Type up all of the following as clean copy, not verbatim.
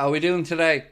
How are we doing today?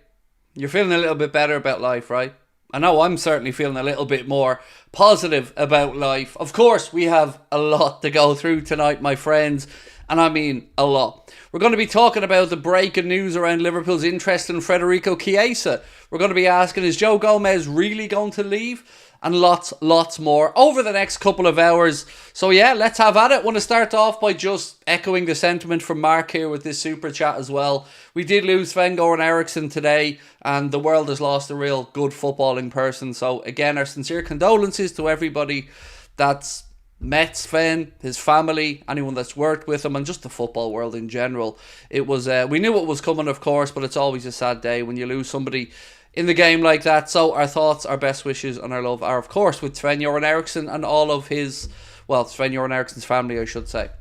You're feeling a little bit better about life, right? I know I'm certainly feeling a little bit more positive about life. Of course, we have a lot to go through tonight, my friends, and I mean a lot. We're going to be talking about the breaking news around Liverpool's interest in Federico Chiesa. We're going to be asking, is Joe Gomez really going to leave? And lots more over the next couple of hours. So yeah, let's have at it. I want to start off by just echoing the sentiment from Mark here with this super chat as well. We did lose Sven-Göran Eriksson today, and the world has lost a real good footballing person. So again, our sincere condolences to everybody that's met Sven, his family, anyone that's worked with him, and just the football world in general. It was we knew it was coming, of course, but it's always a sad day when you lose somebody in the game like that. So our thoughts, our best wishes and our love are of course with Sven-Göran Eriksson and all of his, well, Sven-Göran Eriksson's family, I should say.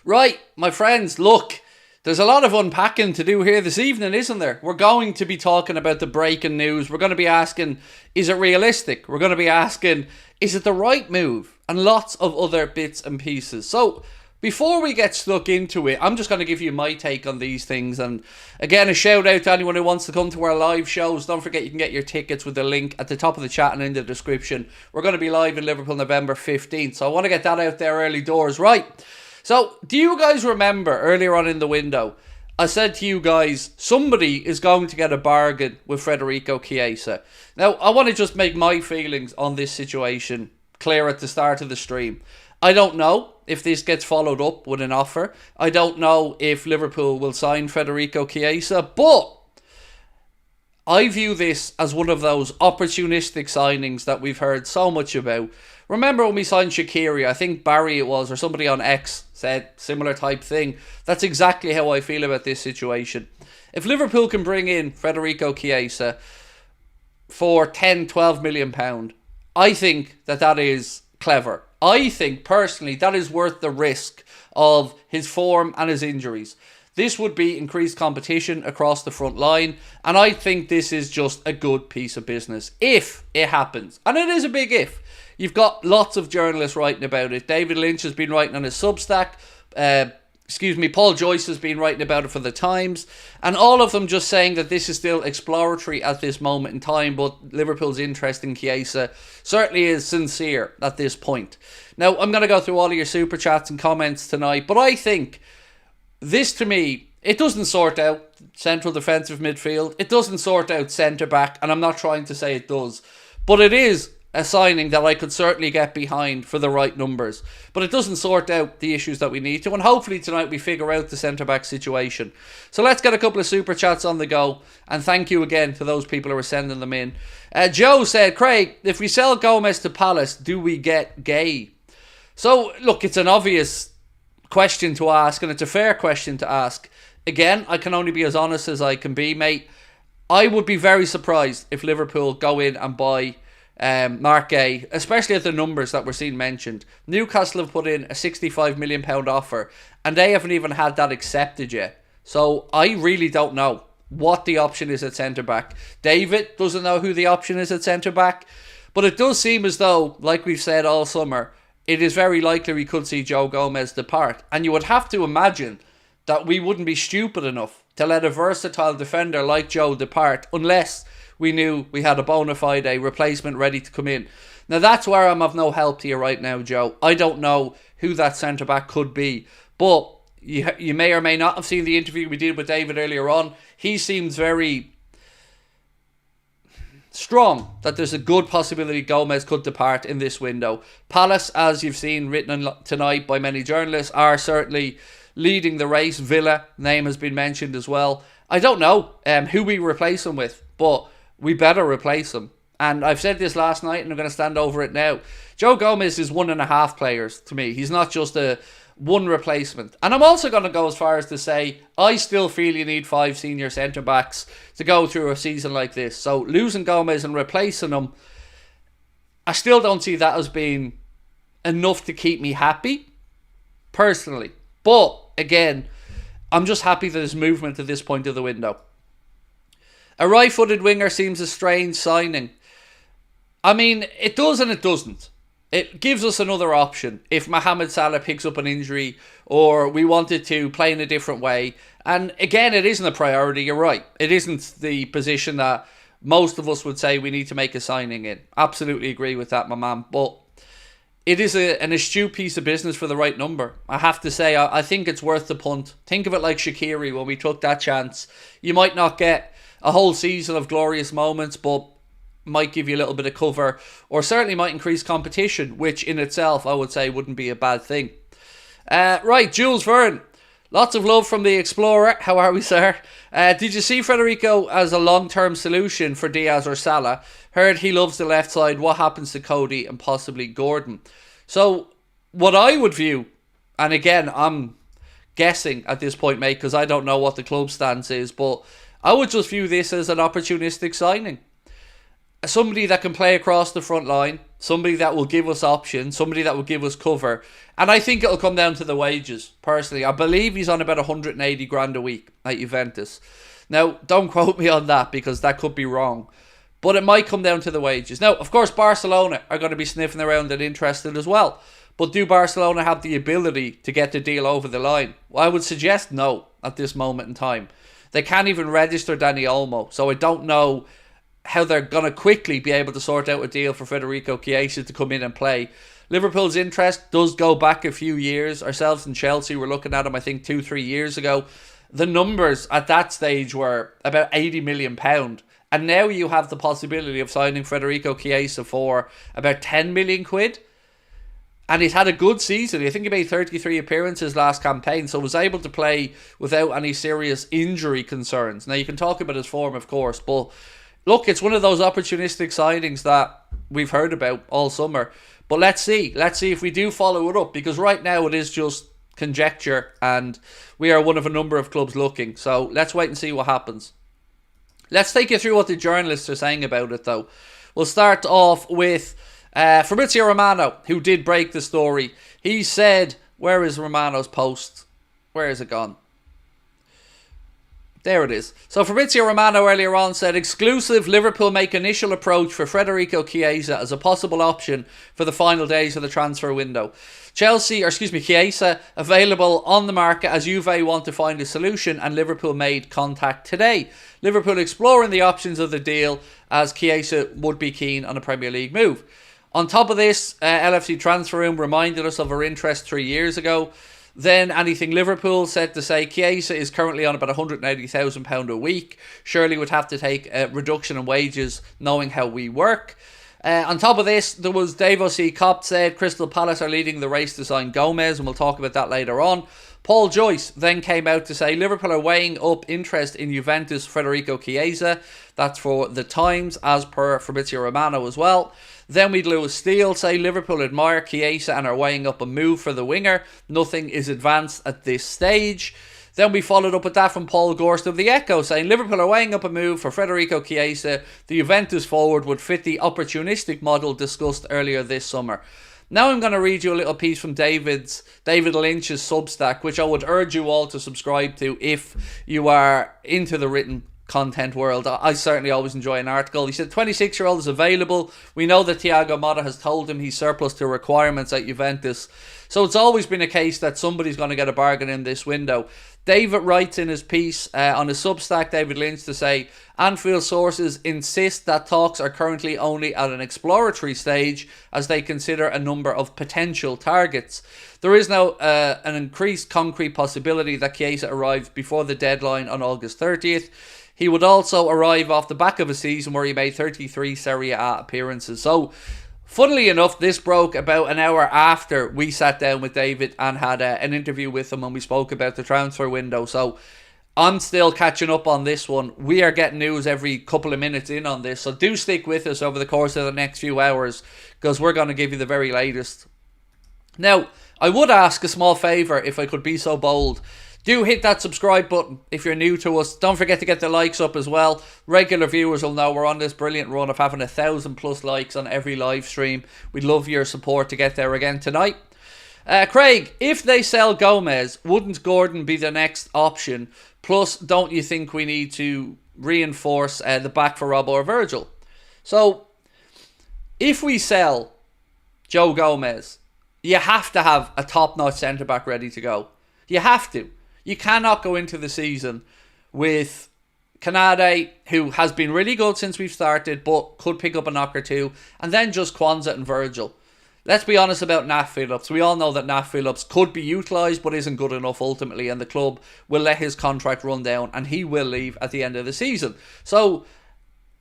Right, my friends, look, there's a lot of unpacking to do here this evening, isn't there? We're going to be talking about the breaking news. We're going to be asking, is it realistic? We're going to be asking, is it the right move? And lots of other bits and pieces. So before we get stuck into it, I'm just going to give you my take on these things. And again, a shout out to anyone who wants to come to our live shows. Don't forget you can get your tickets with the link at the top of the chat and in the description. We're going to be live in Liverpool November 15th. So I want to get that out there early doors. Right. So do you guys remember earlier on in the window, I said to you guys, somebody is going to get a bargain with Federico Chiesa. Now, I want to just make my feelings on this situation clear at the start of the stream. I don't know if this gets followed up with an offer. I don't know if Liverpool will sign Federico Chiesa, but I view this as one of those opportunistic signings that we've heard so much about. Remember when we signed Shaqiri, I think Barry it was, or somebody on X said similar type thing. That's exactly how I feel about this situation. If Liverpool can bring in Federico Chiesa for 10, 12 million pound, I think that is clever. I think personally that is worth the risk of his form and his injuries. This would be increased competition across the front line, and I think this is just a good piece of business if it happens. And it is a big if. You've got lots of journalists writing about it. David Lynch has been writing on his Substack. Paul Joyce has been writing about it for the Times, and all of them just saying that this is still exploratory at this moment in time, but Liverpool's interest in Chiesa certainly is sincere at this point. Now, I'm going to go through all of your super chats and comments tonight, but I think this, to me, it doesn't sort out central defensive midfield, it doesn't sort out centre back, and I'm not trying to say it does, but it is a signing that I could certainly get behind for the right numbers. But it doesn't sort out the issues that we need to. And hopefully tonight we figure out the centre-back situation. So let's get a couple of super chats on the go. And thank you again to those people who are sending them in. Joe said, Craig, if we sell Gomez to Palace, do we get Gay? So, look, it's an obvious question to ask. And it's a fair question to ask. Again, I can only be as honest as I can be, mate. I would be very surprised if Liverpool go in and buy Mark Gay, especially at the numbers that we're seeing mentioned. Newcastle have put in a £65 million offer and they haven't even had that accepted yet. So I really don't know what the option is at centre back. David doesn't know who the option is at centre back, but it does seem as though, like we've said all summer, it is very likely we could see Joe Gomez depart, and you would have to imagine that we wouldn't be stupid enough to let a versatile defender like Joe depart unless we knew we had a bona fide replacement ready to come in. Now that's where I'm of no help to you right now, Joe. I don't know who that centre-back could be. But you may or may not have seen the interview we did with David earlier on. He seems very strong that there's a good possibility Gomez could depart in this window. Palace, as you've seen written tonight by many journalists, are certainly leading the race. Villa, name has been mentioned as well. I don't know who we replace him with, but we better replace him. And I've said this last night and I'm going to stand over it now. Joe Gomez is 1.5 players to me. He's not just a one replacement. And I'm also going to go as far as to say I still feel you need 5 senior centre-backs to go through a season like this. So losing Gomez and replacing him, I still don't see that as being enough to keep me happy, personally. But, again, I'm just happy that there's movement at this point of the window. A right-footed winger seems a strange signing. I mean, it does and it doesn't. It gives us another option if Mohamed Salah picks up an injury or we wanted to play in a different way And again, it isn't a priority, you're right. It isn't the position that most of us would say we need to make a signing in. Absolutely agree with that, my man. But it is an astute piece of business for the right number. I have to say, I think it's worth the punt. Think of it like Shaqiri when we took that chance. You might not get a whole season of glorious moments, but might give you a little bit of cover, or certainly might increase competition, which in itself I would say wouldn't be a bad thing. Right, Jules Verne. Lots of love from the Explorer. How are we, sir? Did you see Federico as a long-term solution for Diaz or Salah? Heard he loves the left side. What happens to Cody and possibly Gordon? So, what I would view, and again, I'm guessing at this point, mate, because I don't know what the club stance is, but I would just view this as an opportunistic signing. Somebody that can play across the front line, somebody that will give us options, somebody that will give us cover. And I think it'll come down to the wages, personally. I believe he's on about 180 grand a week at Juventus. Now, don't quote me on that because that could be wrong. But it might come down to the wages. Now, of course, Barcelona are going to be sniffing around and interested as well. But do Barcelona have the ability to get the deal over the line? Well, I would suggest no at this moment in time. They can't even register Dani Olmo. So I don't know how they're going to quickly be able to sort out a deal for Federico Chiesa to come in and play. Liverpool's interest does go back a few years. Ourselves and Chelsea were looking at him, I think, 2-3 years ago. The numbers at that stage were about £80 million. And now you have the possibility of signing Federico Chiesa for about 10 million quid. And he's had a good season. I think he made 33 appearances last campaign, so was able to play without any serious injury concerns. Now, you can talk about his form, of course, but look, it's one of those opportunistic signings that we've heard about all summer. But let's see. Let's see if we do follow it up. Because right now it is just conjecture. And we are one of a number of clubs looking. So let's wait and see what happens. Let's take you through what the journalists are saying about it, though. We'll start off with Fabrizio Romano, who did break the story. He said, where is Romano's post? Where is it gone? There it is. So Fabrizio Romano earlier on said, exclusive, Liverpool make initial approach for Federico Chiesa as a possible option for the final days of the transfer window. Chiesa available on the market as Juve want to find a solution, and Liverpool made contact today. Liverpool exploring the options of the deal as Chiesa would be keen on a Premier League move. On top of this, LFC Transfer Room reminded us of our interest 3 years ago. Then Anything Liverpool said to say Chiesa is currently on about £180,000 a week. Surely would have to take a reduction in wages knowing how we work. On top of this, there was Dave O.C. Kopp said Crystal Palace are leading the race to sign Gomez, and we'll talk about that later on. Paul Joyce then came out to say Liverpool are weighing up interest in Juventus Federico Chiesa. That's for The Times, as per Fabrizio Romano as well. Then we'd Lewis Steele say Liverpool admire Chiesa and are weighing up a move for the winger. Nothing is advanced at this stage. Then we followed up with that from Paul Gorst of The Echo saying Liverpool are weighing up a move for Federico Chiesa. The Juventus forward would fit the opportunistic model discussed earlier this summer. Now I'm going to read you a little piece from David Lynch's Substack, which I would urge you all to subscribe to if you are into the written content world. I certainly always enjoy an article. He said 26-year-old is available. We know that Thiago Motta has told him he's surplus to requirements at Juventus. So it's always been a case that somebody's going to get a bargain in this window. David writes in his piece on his Substack, David Lynch, to say Anfield sources insist that talks are currently only at an exploratory stage as they consider a number of potential targets. There is now an increased concrete possibility that Chiesa arrives before the deadline on August 30th. He would also arrive off the back of a season where he made 33 Serie A appearances. So, funnily enough, this broke about an hour after we sat down with David and had an interview with him and we spoke about the transfer window. So, I'm still catching up on this one. We are getting news every couple of minutes in on this. So, do stick with us over the course of the next few hours because we're going to give you the very latest. Now, I would ask a small favour if I could be so bold. Do hit that subscribe button if you're new to us. Don't forget to get the likes up as well. Regular viewers will know we're on this brilliant run of having 1,000+ likes on every live stream. We'd love your support to get there again tonight. Craig, if they sell Gomez, wouldn't Gordon be the next option? Plus, don't you think we need to reinforce the back for Rob or Virgil? So, if we sell Joe Gomez, you have to have a top-notch centre-back ready to go. You have to. You cannot go into the season with Kanade, who has been really good since we've started, but could pick up a knock or two, and then just Kwanzaa and Virgil. Let's be honest about Nat Phillips. We all know that Nat Phillips could be utilised, but isn't good enough ultimately, and the club will let his contract run down, and he will leave at the end of the season. So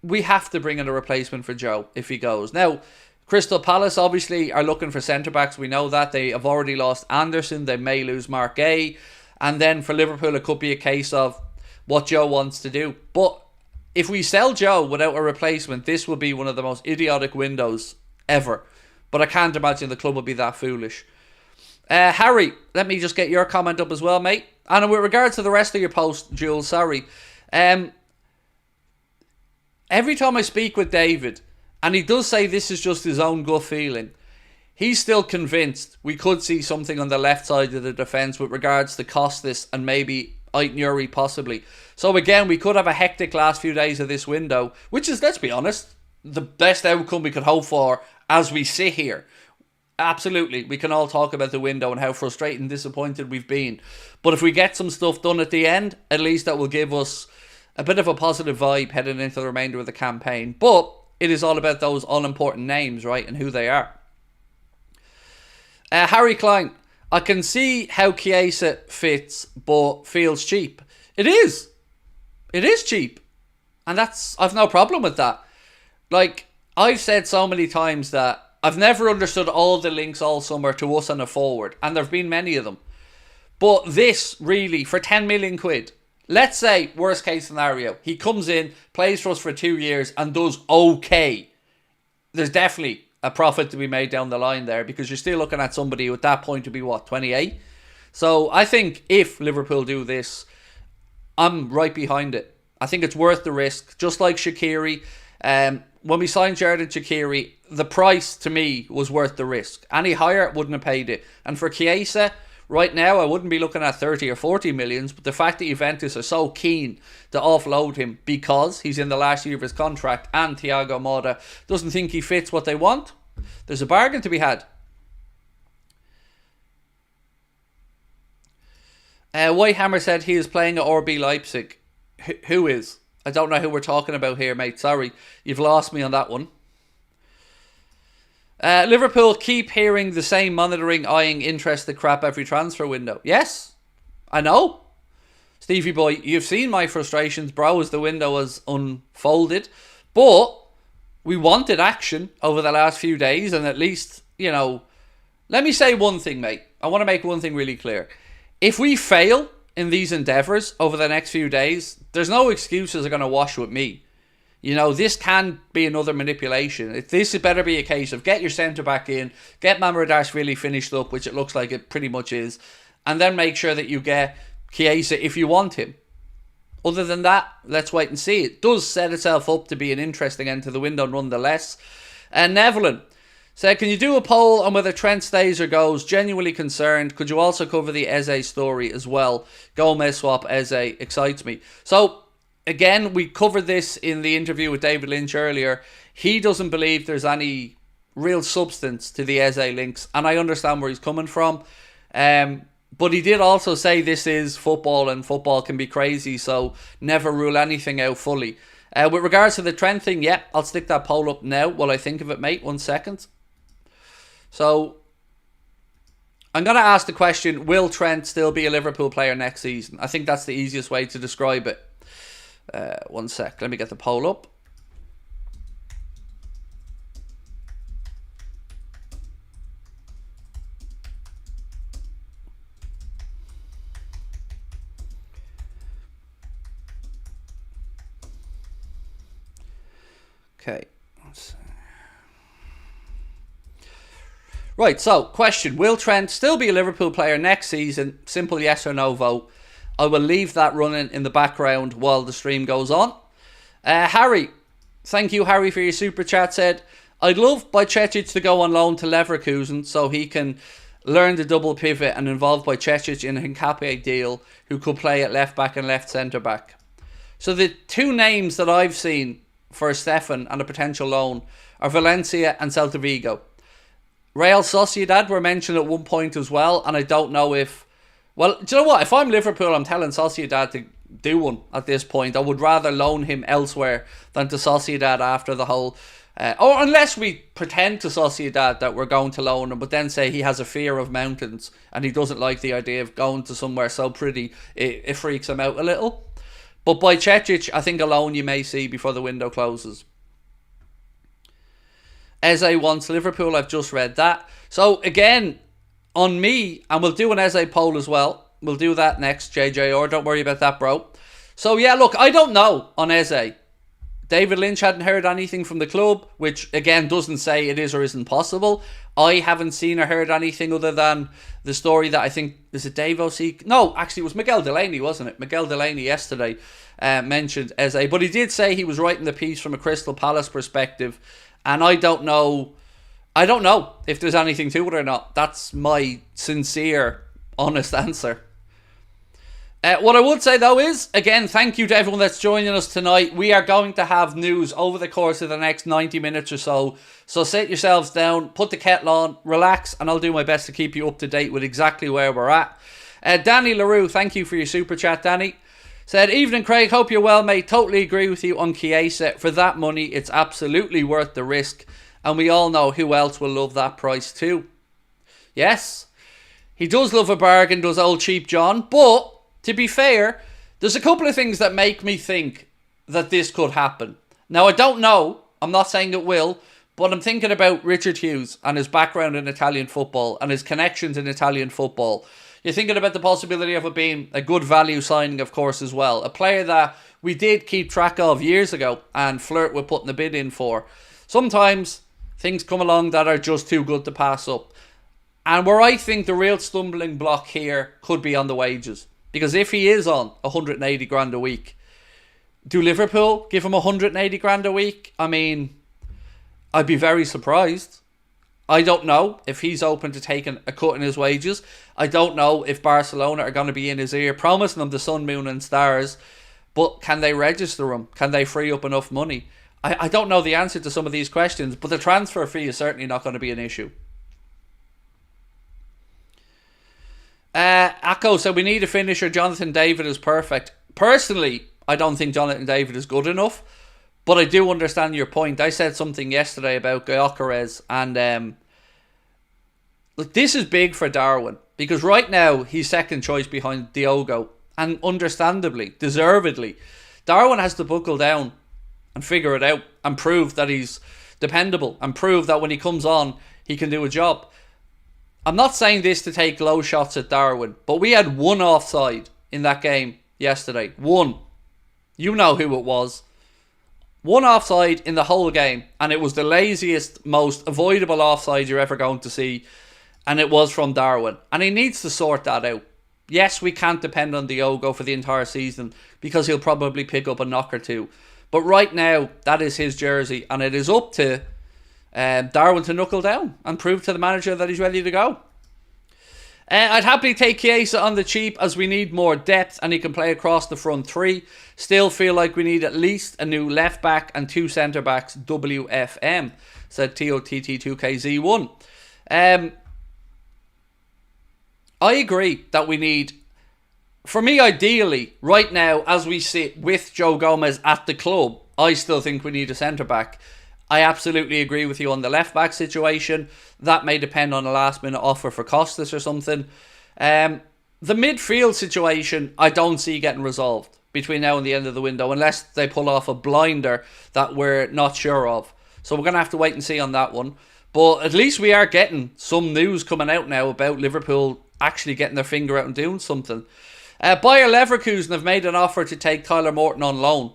we have to bring in a replacement for Joe if he goes. Now, Crystal Palace obviously are looking for centre-backs. We know that. They have already lost Anderson. They may lose Mark Gay. And then for Liverpool, it could be a case of what Joe wants to do. But if we sell Joe without a replacement, this will be one of the most idiotic windows ever. But I can't imagine the club will be that foolish. Harry, let me just get your comment up as well, mate. And with regards to the rest of your post, Jules, sorry. Every time I speak with David, and he does say this is just his own gut feeling, he's still convinced we could see something on the left side of the defence with regards to Costas and maybe Aït-Nouri possibly. So again, we could have a hectic last few days of this window, which is, let's be honest, the best outcome we could hope for as we sit here. Absolutely, we can all talk about the window and how frustrated and disappointed we've been. But if we get some stuff done at the end, at least that will give us a bit of a positive vibe heading into the remainder of the campaign. But it is all about those all-important names, right, and who they are. Harry Klein, I can see how Chiesa fits, but feels cheap. It is. It is cheap. And I've no problem with that. Like, I've said so many times that I've never understood all the links all summer to us and a forward, and there have been many of them. But this, really, for 10 million quid, let's say, worst case scenario, he comes in, plays for us for 2 years and does okay. There's definitely a profit to be made down the line there, because you're still looking at somebody who at that point to be, 28? So I think if Liverpool do this, I'm right behind it. I think it's worth the risk. Just like Shaqiri, when we signed Xherdan Shaqiri, the price to me was worth the risk. Any higher wouldn't have paid it. And for Chiesa, right now, I wouldn't be looking at 30 or 40 millions, but the fact that Juventus are so keen to offload him because he's in the last year of his contract and Thiago Motta doesn't think he fits what they want, there's a bargain to be had. Whitehammer said he is playing at RB Leipzig. Who is? I don't know who we're talking about here, mate. Sorry, you've lost me on that one. Liverpool keep hearing the same monitoring, eyeing, interested crap every transfer window. Yes, I know. Stevie boy, you've seen my frustrations, bro, as the window was unfolded. But we wanted action over the last few days, and at least, let me say one thing, mate. I want to make one thing really clear. If we fail in these endeavours over the next few days, there's no excuses are going to wash with me. This can be another manipulation. This better be a case of get your centre-back in, get Mamardashvili finished up, which it looks like it pretty much is, and then make sure that you get Chiesa if you want him. Other than that, let's wait and see. It does set itself up to be an interesting end to the window nonetheless. And Nevlin said, can you do a poll on whether Trent stays or goes? Genuinely concerned. Could you also cover the Eze story as well? Gomez swap Eze excites me. So, again, we covered this in the interview with David Lynch earlier. He doesn't believe there's any real substance to the Eze links, and I understand where he's coming from. But he did also say this is football, and football can be crazy, so never rule anything out fully. With regards to the Trent thing, yeah, I'll stick that poll up now while I think of it, mate. 1 second. So, I'm going to ask the question, will Trent still be a Liverpool player next season? I think that's the easiest way to describe it. 1 sec, let me get the poll up. Okay. Right, so question, will Trent still be a Liverpool player next season? Simple yes or no vote. I will leave that running in the background while the stream goes on. Harry, thank you, Harry, for your super chat. Said, I'd love Bajcetic to go on loan to Leverkusen so he can learn the double pivot and involve Bajcetic in a Hincapié deal who could play at left back and left centre back. So the two names that I've seen for Stefan and a potential loan are Valencia and Celta Vigo. Real Sociedad were mentioned at one point as well, and I don't know if Well, do you know what? If I'm Liverpool, I'm telling Sociedad to do one at this point. I would rather loan him elsewhere than to Sociedad after the whole... or unless we pretend to Sociedad that we're going to loan him, but then say he has a fear of mountains and he doesn't like the idea of going to somewhere so pretty, it freaks him out a little. But by Cečić, I think a loan you may see before the window closes. Eze wants Liverpool, I've just read that. So again, on me, and we'll do an Eze poll as well. We'll do that next, JJR. Don't worry about that, bro. So yeah, look, I don't know on Eze. David Lynch hadn't heard anything from the club, which again doesn't say it is or isn't possible. I haven't seen or heard anything other than the story that I think, is it Dave O'Seek? No, actually it was Miguel Delaney, wasn't it? Miguel Delaney yesterday mentioned Eze, but he did say he was writing the piece from a Crystal Palace perspective, and I don't know if there's anything to it or not. That's my sincere, honest answer. What I would say though is, again, thank you to everyone that's joining us tonight. We are going to have news over the course of the next 90 minutes or so. So sit yourselves down, put the kettle on, relax, and I'll do my best to keep you up to date with exactly where we're at. Danny LaRue, thank you for your super chat, Danny. Said, evening Craig, hope you're well mate. Totally agree with you on Chiesa. For that money, it's absolutely worth the risk. And we all know who else will love that price too. Yes, he does love a bargain, does old cheap John, but... to be fair, there's a couple of things that make me think that this could happen. Now, I don't know. I'm not saying it will. But I'm thinking about Richard Hughes and his background in Italian football and his connections in Italian football. You're thinking about the possibility of it being a good value signing, of course, as well. A player that we did keep track of years ago and flirt with putting a bid in for. Sometimes things come along that are just too good to pass up. And where I think the real stumbling block here could be on the wages. Because if he is on 180 grand a week, do Liverpool give him 180 grand a week? I mean, I'd be very surprised. I don't know if he's open to taking a cut in his wages. I don't know if Barcelona are going to be in his ear, promising him the sun, moon and stars. But can they register him? Can they free up enough money? I don't know the answer to some of these questions, but the transfer fee is certainly not going to be an issue. Akko said we need a finisher. Jonathan David is perfect. Personally, I don't think Jonathan David is good enough, but I do understand your point. I said something yesterday about Goalkeeper, and look, this is big for Darwin because right now he's second choice behind Diogo, and understandably, deservedly, Darwin has to buckle down and figure it out and prove that he's dependable and prove that when he comes on, he can do a job. I'm not saying this to take low shots at Darwin, but we had one offside in that game yesterday. One. You know who it was. One offside in the whole game, and it was the laziest, most avoidable offside you're ever going to see, and it was from Darwin. And he needs to sort that out. Yes, we can't depend on Diogo for the entire season because he'll probably pick up a knock or two. But right now, that is his jersey, and it is up to Darwin to knuckle down and prove to the manager that he's ready to go. I'd happily take Chiesa on the cheap as we need more depth and he can play across the front three. Still feel like we need at least a new left back and two centre backs WFM, said TOTT2KZ1. I agree that we need, for me ideally, right now as we sit with Joe Gomez at the club, I still think we need a centre back. I absolutely agree with you on the left-back situation. That may depend on a last-minute offer for Costas or something. The midfield situation, I don't see getting resolved between now and the end of the window unless they pull off a blinder that we're not sure of. So we're going to have to wait and see on that one. But at least we are getting some news coming out now about Liverpool actually getting their finger out and doing something. Bayer Leverkusen have made an offer to take Tyler Morton on loan.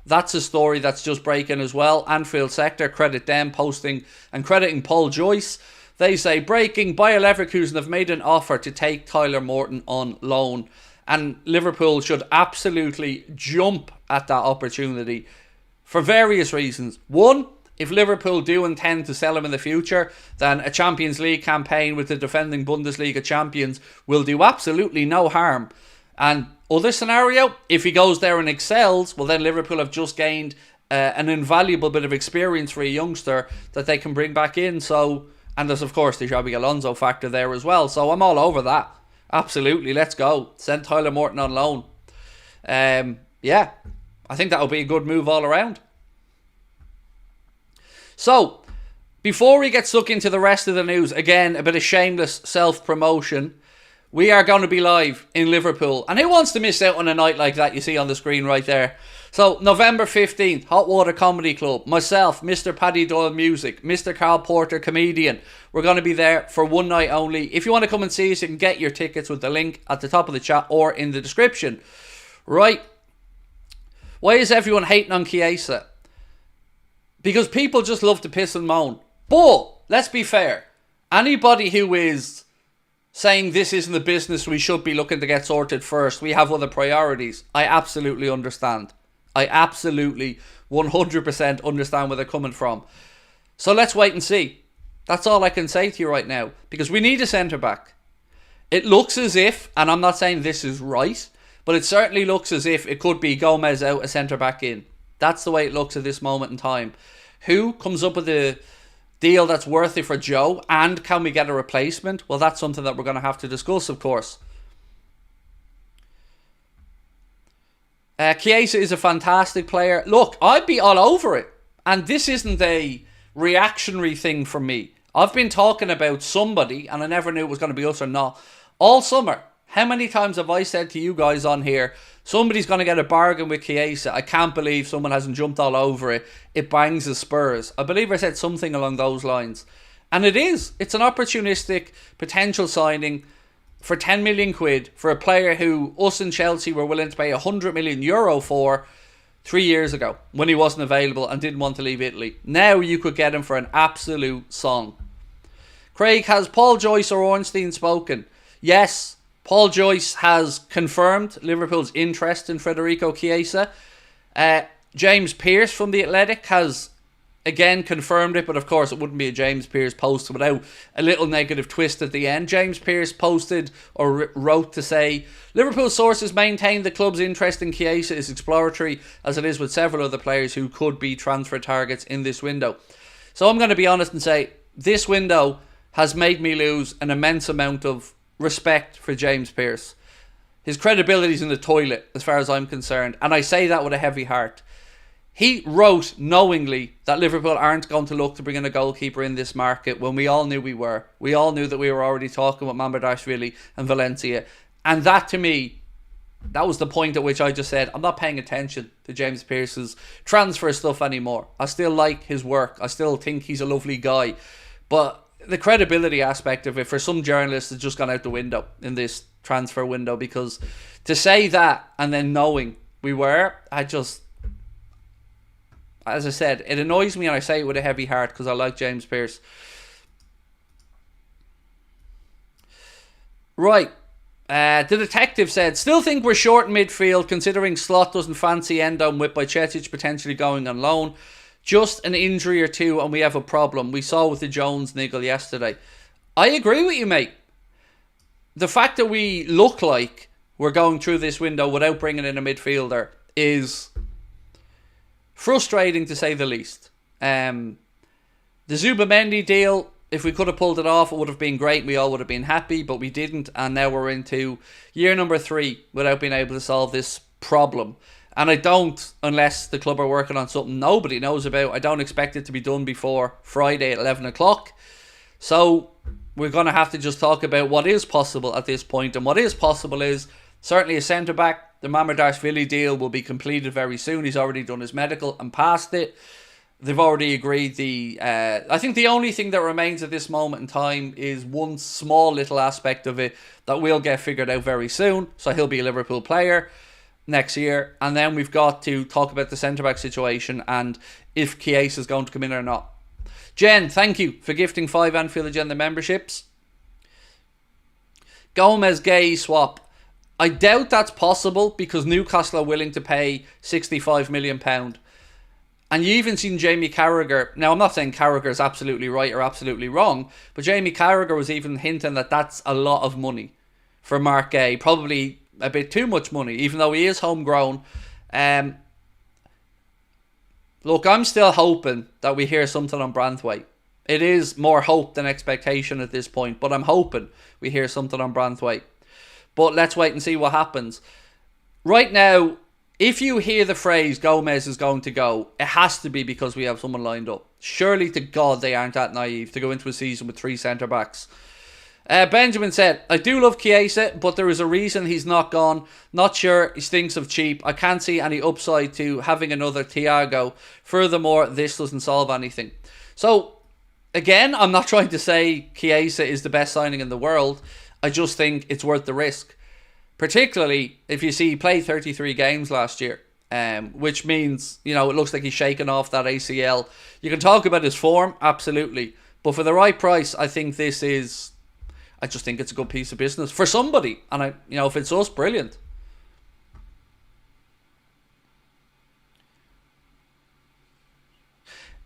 That's a story that's just breaking as well. Anfield Sector, credit them, posting and crediting Paul Joyce. They say, breaking, Bayer Leverkusen have made an offer to take Tyler Morton on loan. And Liverpool should absolutely jump at that opportunity for various reasons. One, if Liverpool do intend to sell him in the future, then a Champions League campaign with the defending Bundesliga champions will do absolutely no harm. And other scenario, if he goes there and excels, well then Liverpool have just gained an invaluable bit of experience for a youngster that they can bring back in. So, and there's of course the Xabi Alonso factor there as well. So I'm all over that. Absolutely, let's go. Send Tyler Morton on loan. Yeah, I think that'll be a good move all around. So, before we get stuck into the rest of the news, again, a bit of shameless self-promotion. We are going to be live in Liverpool. And who wants to miss out on a night like that you see on the screen right there? So, November 15th, Hot Water Comedy Club. Myself, Mr. Paddy Doyle Music, Mr. Carl Porter Comedian. We're going to be there for one night only. If you want to come and see us, you can get your tickets with the link at the top of the chat or in the description. Right. Why is everyone hating on Chiesa? Because people just love to piss and moan. But, let's be fair. Anybody who is saying this isn't the business we should be looking to get sorted first, we have other priorities, I absolutely understand. I absolutely 100% understand where they're coming from. So let's wait and see. That's all I can say to you right now. Because we need a centre-back. It looks as if, and I'm not saying this is right, but it certainly looks as if it could be Gomez out, a centre-back in. That's the way it looks at this moment in time. Who comes up with a deal that's worth it for Joe, and can we get a replacement? Well, that's something that we're going to have to discuss, of course. Chiesa is a fantastic player. Look, I'd be all over it. And this isn't a reactionary thing from me. I've been talking about somebody, and I never knew it was going to be us or not, all summer. How many times have I said to you guys on here, somebody's going to get a bargain with Chiesa. I can't believe someone hasn't jumped all over it. It bangs the Spurs. I believe I said something along those lines. And it is. It's an opportunistic potential signing for 10 million quid for a player who us and Chelsea were willing to pay €100 million for 3 years ago when he wasn't available and didn't want to leave Italy. Now you could get him for an absolute song. Craig, has Paul Joyce or Ornstein spoken? Yes, Paul Joyce has confirmed Liverpool's interest in Federico Chiesa. James Pearce from The Athletic has again confirmed it, but of course it wouldn't be a James Pearce post without a little negative twist at the end. James Pearce posted or wrote to say, Liverpool sources maintain the club's interest in Chiesa is exploratory, as it is with several other players who could be transfer targets in this window. So I'm going to be honest and say, this window has made me lose an immense amount of respect for James Pearce. His credibility's in the toilet as far as I'm concerned, and I say that with a heavy heart. He wrote knowingly that Liverpool aren't going to look to bring in a goalkeeper in this market when we all knew we were. We all knew that we were already talking with Mamardashvili and Valencia. And that to me, that was the point at which I just said, I'm not paying attention to James Pearce's transfer stuff anymore. I still like his work. I still think he's a lovely guy. But the credibility aspect of it for some journalists has just gone out the window in this transfer window, because to say that and then knowing we were, as I said, it annoys me, and I say it with a heavy heart because I like James Pearce. Right. The detective said, still think we're short in midfield considering Slot doesn't fancy Endo and with Bajcetic potentially going on loan. Just an injury or two and we have a problem. We saw with the Jones niggle yesterday. I agree with you, mate. The fact that we look like we're going through this window without bringing in a midfielder is frustrating to say the least. The Zubamendi deal, if we could have pulled it off, it would have been great. We all would have been happy, but we didn't. And now we're into year number 3 without being able to solve this problem. And I don't, unless the club are working on something nobody knows about, I don't expect it to be done before Friday at 11 o'clock. So we're going to have to just talk about what is possible at this point. And what is possible is certainly a centre-back. The Mamardashvili deal will be completed very soon. He's already done his medical and passed it. They've already agreed I think the only thing that remains at this moment in time is one small little aspect of it that will get figured out very soon. So he'll be a Liverpool player next year. And then we've got to talk about the centre-back situation and if Chiesa is going to come in or not. Jen, thank you for gifting 5 Anfield Agenda memberships. Gomez Gay swap. I doubt that's possible because Newcastle are willing to pay £65 million. And you even seen Jamie Carragher. Now, I'm not saying Carragher is absolutely right or absolutely wrong, but Jamie Carragher was even hinting that that's a lot of money for Mark Gay. Probably a bit too much money, even though he is homegrown. Look, I'm still hoping that we hear something on Branthwaite. It is more hope than expectation at this point, but I'm hoping we hear something on Branthwaite. But let's wait and see what happens. Right now, if you hear the phrase Gomez is going to go, it has to be because we have someone lined up. Surely to God they aren't that naive to go into a season with 3 centre-backs. Benjamin said, I do love Chiesa, but there is a reason he's not gone. Not sure he stinks of cheap. I can't see any upside to having another Thiago. Furthermore, this doesn't solve anything. So, again, I'm not trying to say Chiesa is the best signing in the world. I just think it's worth the risk. Particularly if you see he played 33 games last year. Which means, it looks like he's shaken off that ACL. You can talk about his form, absolutely. But for the right price, I think I just think it's a good piece of business for somebody. And if it's us, brilliant.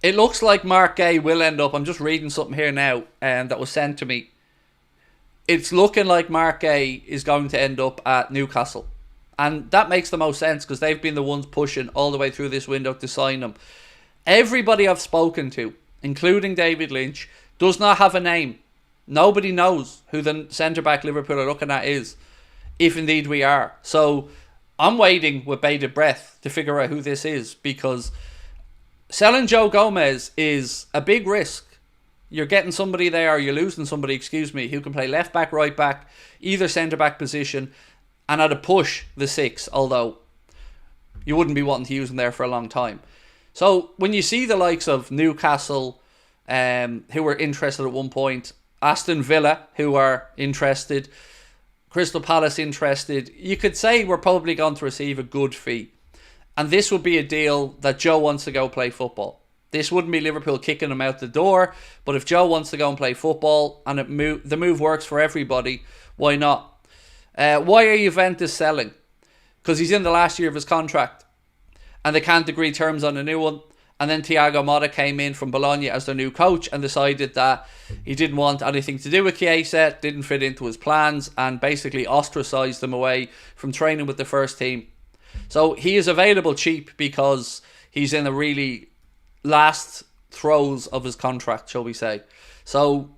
It looks like Mark Gay will end up, I'm just reading something here now that was sent to me. It's looking like Mark Gay is going to end up at Newcastle. And that makes the most sense because they've been the ones pushing all the way through this window to sign him. Everybody I've spoken to, including David Lynch, does not have a name. Nobody knows who the centre-back Liverpool are looking at is, if indeed we are. So I'm waiting with bated breath to figure out who this is, because selling Joe Gomez is a big risk. You're getting somebody there, or you're losing somebody, who can play left back, right back, either centre-back position, and at a push, the 6, although you wouldn't be wanting to use him there for a long time. So when you see the likes of Newcastle, who were interested at one point, Aston Villa, who are interested, Crystal Palace interested, you could say we're probably going to receive a good fee. And this would be a deal that Joe wants to go play football. This wouldn't be Liverpool kicking him out the door, but if Joe wants to go and play football and the move works for everybody, why not? Why are Juventus selling? Because he's in the last year of his contract and they can't agree terms on a new one. And then Thiago Motta came in from Bologna as their new coach and decided that he didn't want anything to do with Chiesa, didn't fit into his plans, and basically ostracised him away from training with the first team. So he is available cheap because he's in the really last throes of his contract, shall we say. So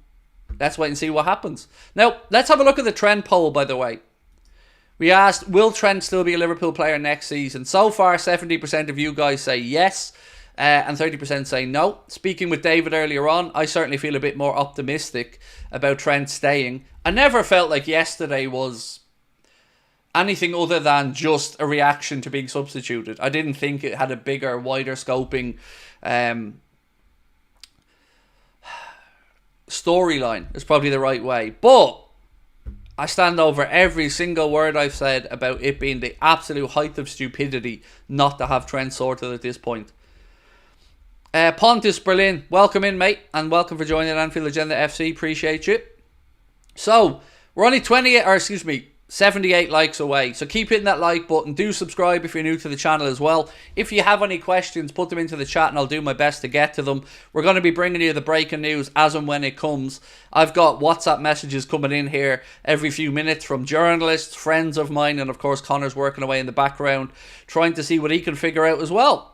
let's wait and see what happens. Now, let's have a look at the trend poll, by the way. We asked, will Trent still be a Liverpool player next season? So far, 70% of you guys say yes. And 30% say no. Speaking with David earlier on, I certainly feel a bit more optimistic about Trent staying. I never felt like yesterday was anything other than just a reaction to being substituted. I didn't think it had a bigger, wider scoping storyline, is probably the right way. But I stand over every single word I've said about it being the absolute height of stupidity not to have Trent sorted at this point. Pontus Berlin, welcome in, mate, and welcome for joining Anfield Agenda FC. Appreciate you. So we're only 78 likes away. So keep hitting that like button. Do subscribe if you're new to the channel as well. If you have any questions, put them into the chat and I'll do my best to get to them. We're going to be bringing you the breaking news as and when it comes. I've got WhatsApp messages coming in here every few minutes from journalists, friends of mine, and of course Connor's working away in the background trying to see what he can figure out as well.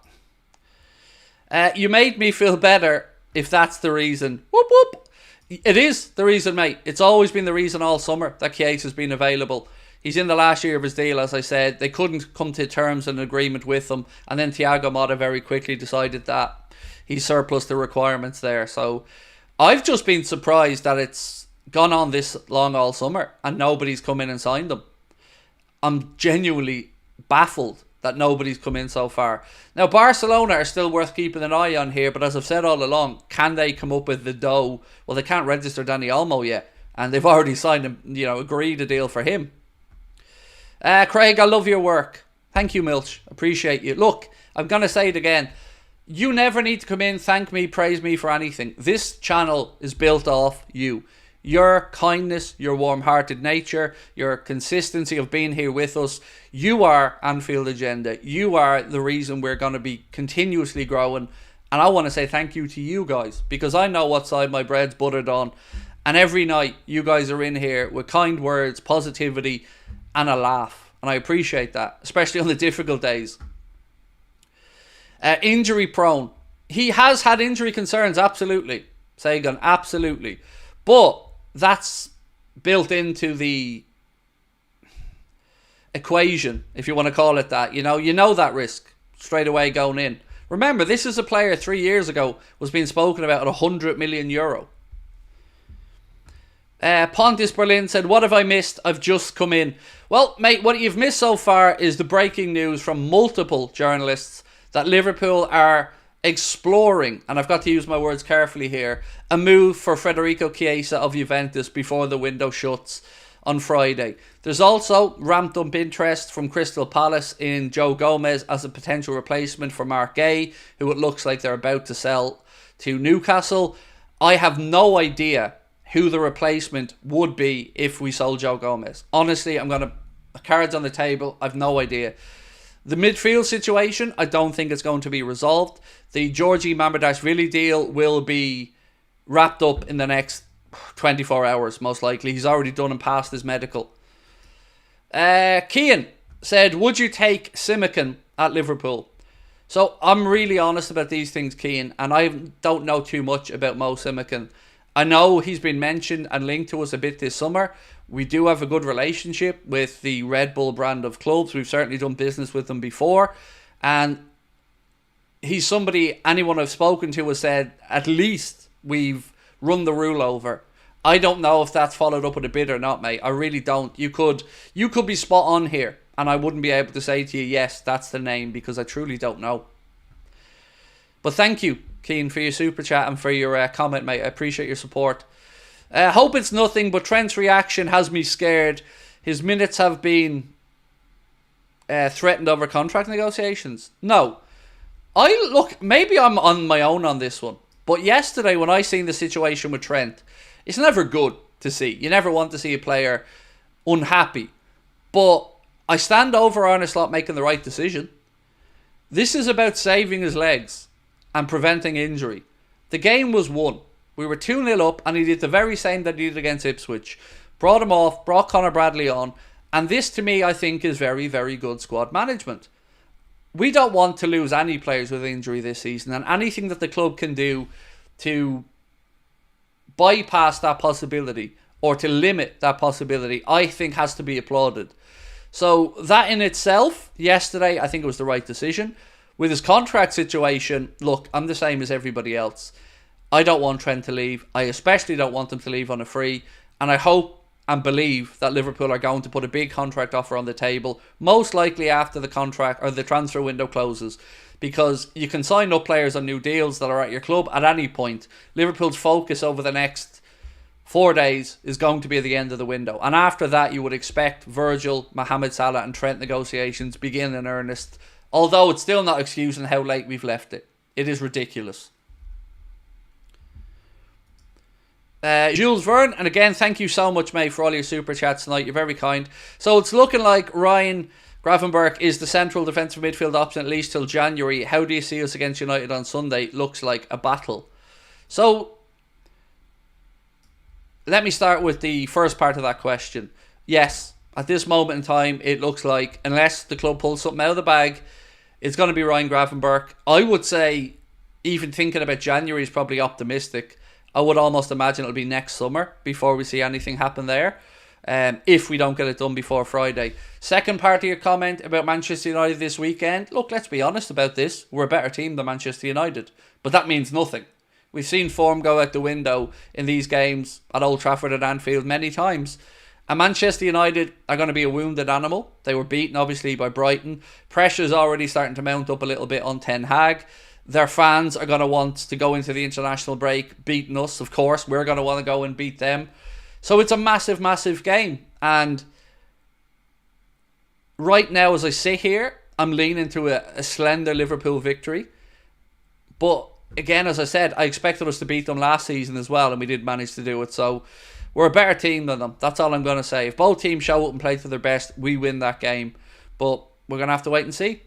You made me feel better, if that's the reason. Whoop whoop. It is the reason, mate. It's always been the reason all summer that Chiesa has been available. He's in the last year of his deal, as I said. They couldn't come to terms and agreement with him. And then Thiago Motta very quickly decided that he surplused the requirements there. So I've just been surprised that it's gone on this long all summer and nobody's come in and signed them. I'm genuinely baffled that nobody's come in so far. Now, Barcelona are still worth keeping an eye on here, but as I've said all along, can they come up with the dough? Well, they can't register Dani Olmo yet, and they've already signed him, agreed a deal for him. Craig, I love your work. Thank you, Milch. Appreciate you. Look, I'm going to say it again. You never need to come in, thank me, praise me for anything. This channel is built off you. Your kindness, your warm-hearted nature, your consistency of being here with us. You are Anfield Agenda. You are the reason we're going to be continuously growing. And I want to say thank you to you guys, because I know what side my bread's buttered on. And every night you guys are in here with kind words, positivity, and a laugh. And I appreciate that, especially on the difficult days. Injury prone. He has had injury concerns, absolutely. Sagan, absolutely. But that's built into the equation, if you want to call it that. You know that risk straight away going in. Remember, this is a player 3 years ago was being spoken about at €100 million. Pontus Berlin said, what have I missed? I've just come in. Well, mate, what you've missed so far is the breaking news from multiple journalists that Liverpool are exploring, and I've got to use my words carefully here, a move for Federico Chiesa of Juventus before the window shuts on Friday. There's also ramped up interest from Crystal Palace in Joe Gomez as a potential replacement for Mark Gay, who it looks like they're about to sell to Newcastle. I have no idea who the replacement would be if we sold Joe Gomez. Honestly, cards on the table, I've no idea. The midfield situation, I don't think it's going to be resolved. The Georgi Mamardashvili deal will be wrapped up in the next 24 hours, most likely. He's already done and passed his medical. Kean said, would you take Simican at Liverpool? So I'm really honest about these things, Kean, and I don't know too much about Mo Simican. I know he's been mentioned and linked to us a bit this summer. We do have a good relationship with the Red Bull brand of clubs. We've certainly done business with them before. And he's somebody anyone I've spoken to has said, at least we've run the rule over. I don't know if that's followed up with a bid or not, mate. I really don't. You could be spot on here, and I wouldn't be able to say to you, yes, that's the name, because I truly don't know. But thank you, Keane, for your super chat and for your comment, mate. I appreciate your support. Hope it's nothing, but Trent's reaction has me scared. His minutes have been threatened over contract negotiations. No. Maybe I'm on my own on this one. But yesterday, when I seen the situation with Trent, it's never good to see. You never want to see a player unhappy. But I stand over Arne Slot making the right decision. This is about saving his legs and preventing injury. The game was won. We were 2-0 up, and he did the very same that he did against Ipswich. Brought him off, brought Conor Bradley on, and this to me I think is very, very good squad management. We don't want to lose any players with injury this season, and anything that the club can do to bypass that possibility or to limit that possibility, I think has to be applauded. So that in itself, yesterday, I think it was the right decision. With his contract situation, look, I'm the same as everybody else. I don't want Trent to leave. I especially don't want him to leave on a free. And I hope and believe that Liverpool are going to put a big contract offer on the table, most likely after the contract or the transfer window closes. Because you can sign up players on new deals that are at your club at any point. Liverpool's focus over the next 4 days is going to be at the end of the window. And after that, you would expect Virgil, Mohamed Salah and Trent negotiations begin in earnest. Although it's still not excusing how late we've left it. It is ridiculous. Jules Verne, and again, thank you so much, mate, for all your super chats tonight. You're very kind. So it's looking like Ryan Gravenberch is the central defensive midfield option at least till January. How do you see us against United on Sunday? Looks like a battle. So let me start with the first part of that question. Yes, at this moment in time, it looks like, unless the club pulls something out of the bag, it's going to be Ryan Gravenberch. I would say, even thinking about January is probably optimistic. I would almost imagine it'll be next summer before we see anything happen there. If we don't get it done before Friday. Second part of your comment about Manchester United this weekend. Look, let's be honest about this. We're a better team than Manchester United. But that means nothing. We've seen form go out the window in these games at Old Trafford and Anfield many times. And Manchester United are going to be a wounded animal. They were beaten, obviously, by Brighton. Pressure's already starting to mount up a little bit on Ten Hag. Their fans are going to want to go into the international break beating us, of course. We're going to want to go and beat them. So it's a massive, massive game. And right now, as I sit here, I'm leaning to a slender Liverpool victory. But again, as I said, I expected us to beat them last season as well, and we did manage to do it. So we're a better team than them. That's all I'm going to say. If both teams show up and play to their best, we win that game. But we're going to have to wait and see.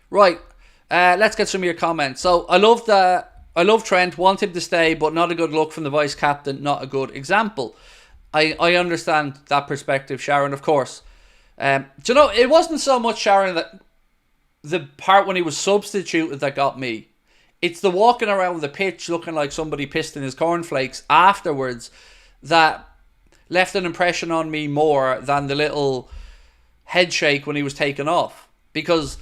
Right, let's get some of your comments. So I love Trent, want him to stay, but not a good look from the vice captain, not a good example. I understand that perspective, Sharon, of course. Do you know, it wasn't so much, Sharon, that the part when he was substituted that got me. It's the walking around the pitch looking like somebody pissed in his cornflakes afterwards that left an impression on me more than the little head shake when he was taken off. Because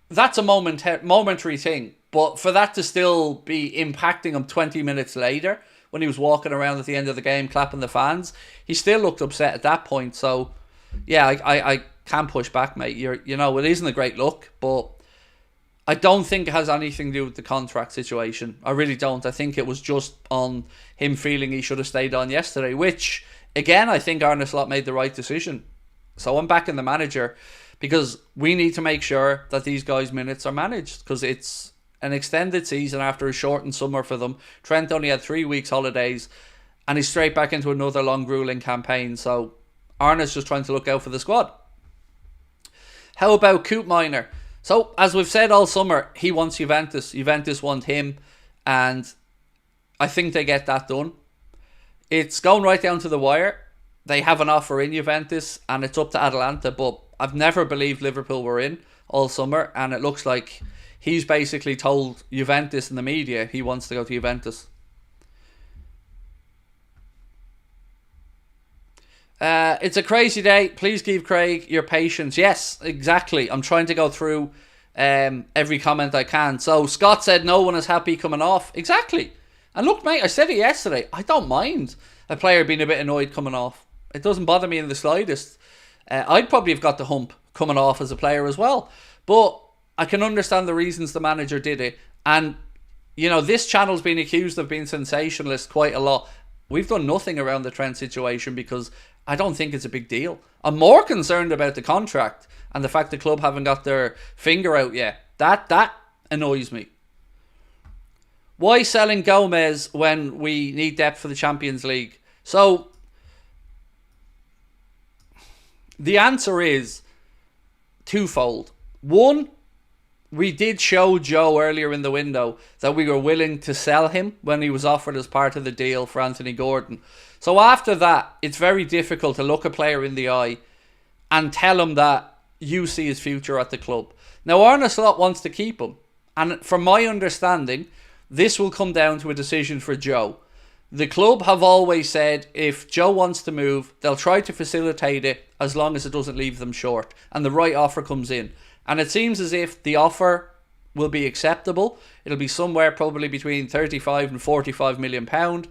that's a momentary thing. But for that to still be impacting him 20 minutes later, when he was walking around at the end of the game clapping the fans, he still looked upset at that point. So, yeah, I can't push back, mate. It isn't a great look, but I don't think it has anything to do with the contract situation. I really don't. I think it was just on him feeling he should have stayed on yesterday, which, again, I think Arne Slot made the right decision. So I'm backing the manager, because we need to make sure that these guys' minutes are managed, because it's an extended season after a shortened summer for them. Trent only had 3 weeks holidays, and he's straight back into another long, grueling campaign. So Arne's just trying to look out for the squad. How about Koopmeiners? So, as we've said all summer, he wants Juventus. Juventus want him, and I think they get that done. It's going right down to the wire. They have an offer in Juventus, and it's up to Atalanta, but I've never believed Liverpool were in all summer, and it looks like he's basically told Juventus in the media he wants to go to Juventus. It's a crazy day. Please give Craig your patience. Yes, exactly. I'm trying to go through every comment I can. So Scott said no one is happy coming off. Exactly. And look, mate, I said it yesterday. I don't mind a player being a bit annoyed coming off. It doesn't bother me in the slightest. I'd probably have got the hump coming off as a player as well. But I can understand the reasons the manager did it. And, this channel's been accused of being sensationalist quite a lot. We've done nothing around the Trent situation because I don't think it's a big deal. I'm more concerned about the contract and the fact the club haven't got their finger out yet. That annoys me. Why selling Gomez when we need depth for the Champions League? So, the answer is twofold. One, we did show Joe earlier in the window that we were willing to sell him when he was offered as part of the deal for Anthony Gordon. So after that, it's very difficult to look a player in the eye and tell him that you see his future at the club. Now, Arne Slot wants to keep him. And from my understanding, this will come down to a decision for Joe. The club have always said if Joe wants to move, they'll try to facilitate it as long as it doesn't leave them short and the right offer comes in. And it seems as if the offer will be acceptable. It'll be somewhere probably between 35 and 45 million pound.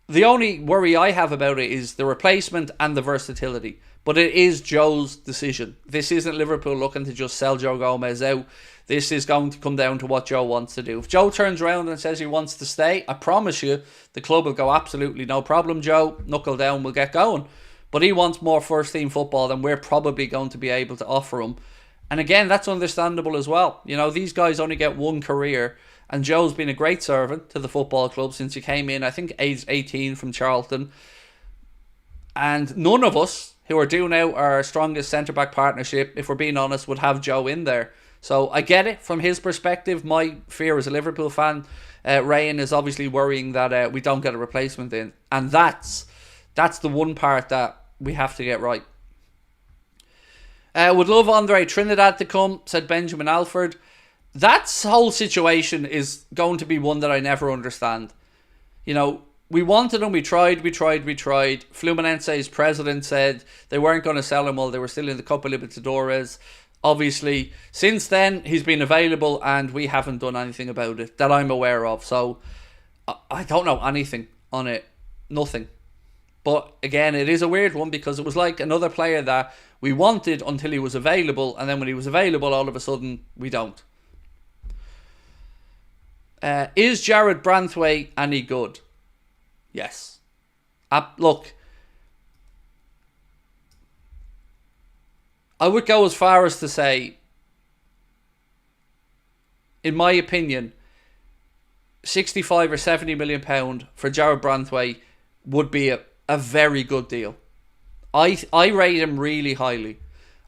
The only worry I have about it is the replacement and the versatility. But it is Joe's decision. This isn't Liverpool looking to just sell Joe Gomez out. This is going to come down to what Joe wants to do. If Joe turns around and says he wants to stay, I promise you the club will go absolutely no problem, Joe. Knuckle down, we'll get going. But he wants more first team football than we're probably going to be able to offer him. And again, that's understandable as well. These guys only get one career. And Joe's been a great servant to the football club since he came in, I think, age 18 from Charlton. And none of us who are doing out our strongest centre-back partnership, if we're being honest, would have Joe in there. So I get it from his perspective. My fear as a Liverpool fan, Ryan, is obviously worrying that we don't get a replacement in. And that's the one part that we have to get right. Would love Andre Trinidad to come, said Benjamin Alford. That whole situation is going to be one that I never understand. We wanted him, we tried. Fluminense's president said they weren't going to sell him while they were still in the Copa Libertadores. Obviously, since then, he's been available and we haven't done anything about it that I'm aware of. So, I don't know anything on it. Nothing. But again, it is a weird one because it was like another player that we wanted until he was available, and then when he was available, all of a sudden, we don't. Is Jared Branthwaite any good? Yes. Look, I would go as far as to say, in my opinion, 65 or 70 million pound for Jared Branthwaite would be a very good deal. I rate him really highly.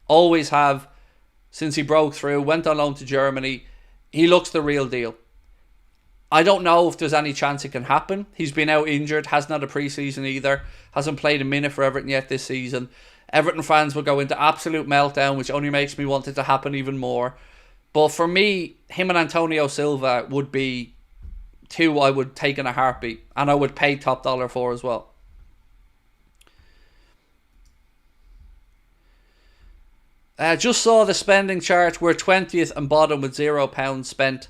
Always have since he broke through, went on loan to Germany. He looks the real deal. I don't know if there's any chance it can happen. He's been out injured, hasn't had a pre-season either, hasn't played a minute for Everton yet this season. Everton fans will go into absolute meltdown, which only makes me want it to happen even more. But for me, him and Antonio Silva would be two I would take in a heartbeat, and I would pay top dollar for as well. Just saw the spending chart. We're 20th and bottom with £0 spent.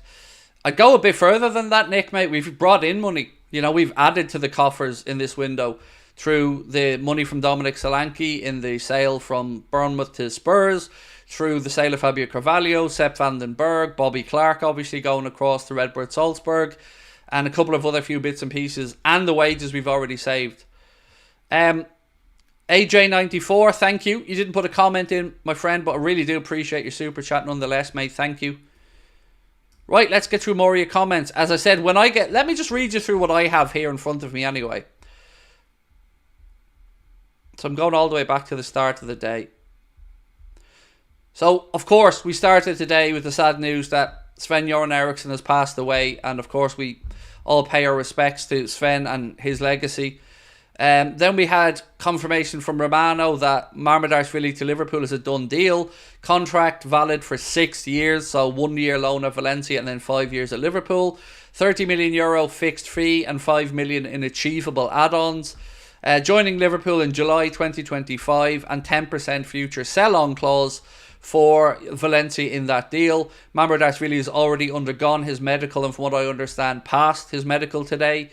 I'd go a bit further than that, Nick, mate. We've brought in money. You know, we've added to the coffers in this window through the money from Dominic Solanke in the sale from Bournemouth to Spurs, through the sale of Fabio Carvalho, Sepp van den Berg, Bobby Clark obviously going across to Red Bull Salzburg, and a couple of other few bits and pieces, and the wages we've already saved. AJ94, thank you. You didn't put a comment in, my friend, but I really do appreciate your super chat nonetheless, mate. Thank you. Right, let's get through more of your comments. As I said, let me just read you through what I have here in front of me anyway. So I'm going all the way back to the start of the day. So, of course, we started today with the sad news that Sven-Göran Eriksson has passed away. And, of course, we all pay our respects to Sven and his legacy. Then we had confirmation from Romano that Marmadarshvili to Liverpool is a done deal. Contract valid for 6 years, so 1 year loan at Valencia and then 5 years at Liverpool. €30 million fixed fee and €5 million in achievable add-ons. Joining Liverpool in July 2025 and 10% future sell-on clause for Valencia in that deal. Marmadarshvili has already undergone his medical and, from what I understand, passed his medical today.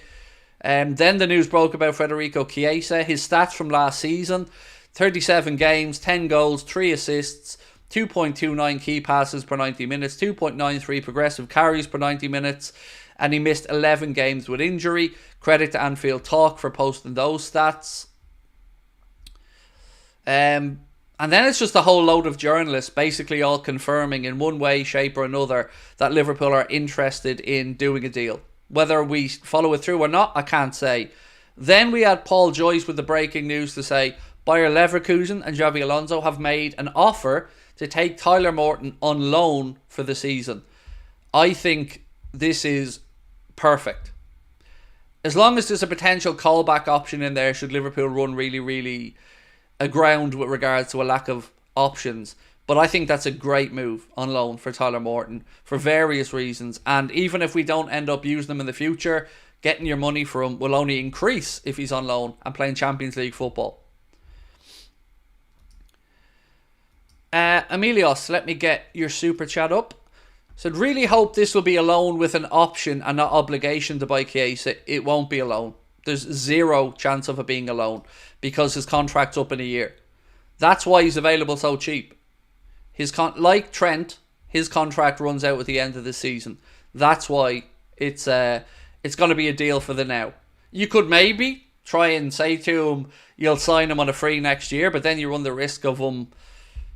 Then the news broke about Federico Chiesa. His stats from last season: 37 games, 10 goals, 3 assists, 2.29 key passes per 90 minutes, 2.93 progressive carries per 90 minutes, and he missed 11 games with injury. Credit to Anfield Talk for posting those stats. And then it's just a whole load of journalists basically all confirming in one way, shape or another that Liverpool are interested in doing a deal. Whether we follow it through or not, I can't say. Then we had Paul Joyce with the breaking news to say Bayer Leverkusen and Xabi Alonso have made an offer to take Tyler Morton on loan for the season. I think this is perfect. As long as there's a potential callback option in there, should Liverpool run really, really aground with regards to a lack of options. But I think that's a great move on loan for Tyler Morton for various reasons. And even if we don't end up using him in the future, getting your money for him will only increase if he's on loan and playing Champions League football. Emilios, let me get your super chat up. Said, really hope this will be a loan with an option and not obligation to buy Chiesa. It won't be a loan. There's zero chance of it being a loan because his contract's up in a year. That's why he's available so cheap. Like Trent, his contract runs out at the end of the season. That's why it's going to be a deal for the now. You could maybe try and say to him, you'll sign him on a free next year, but then you run the risk of him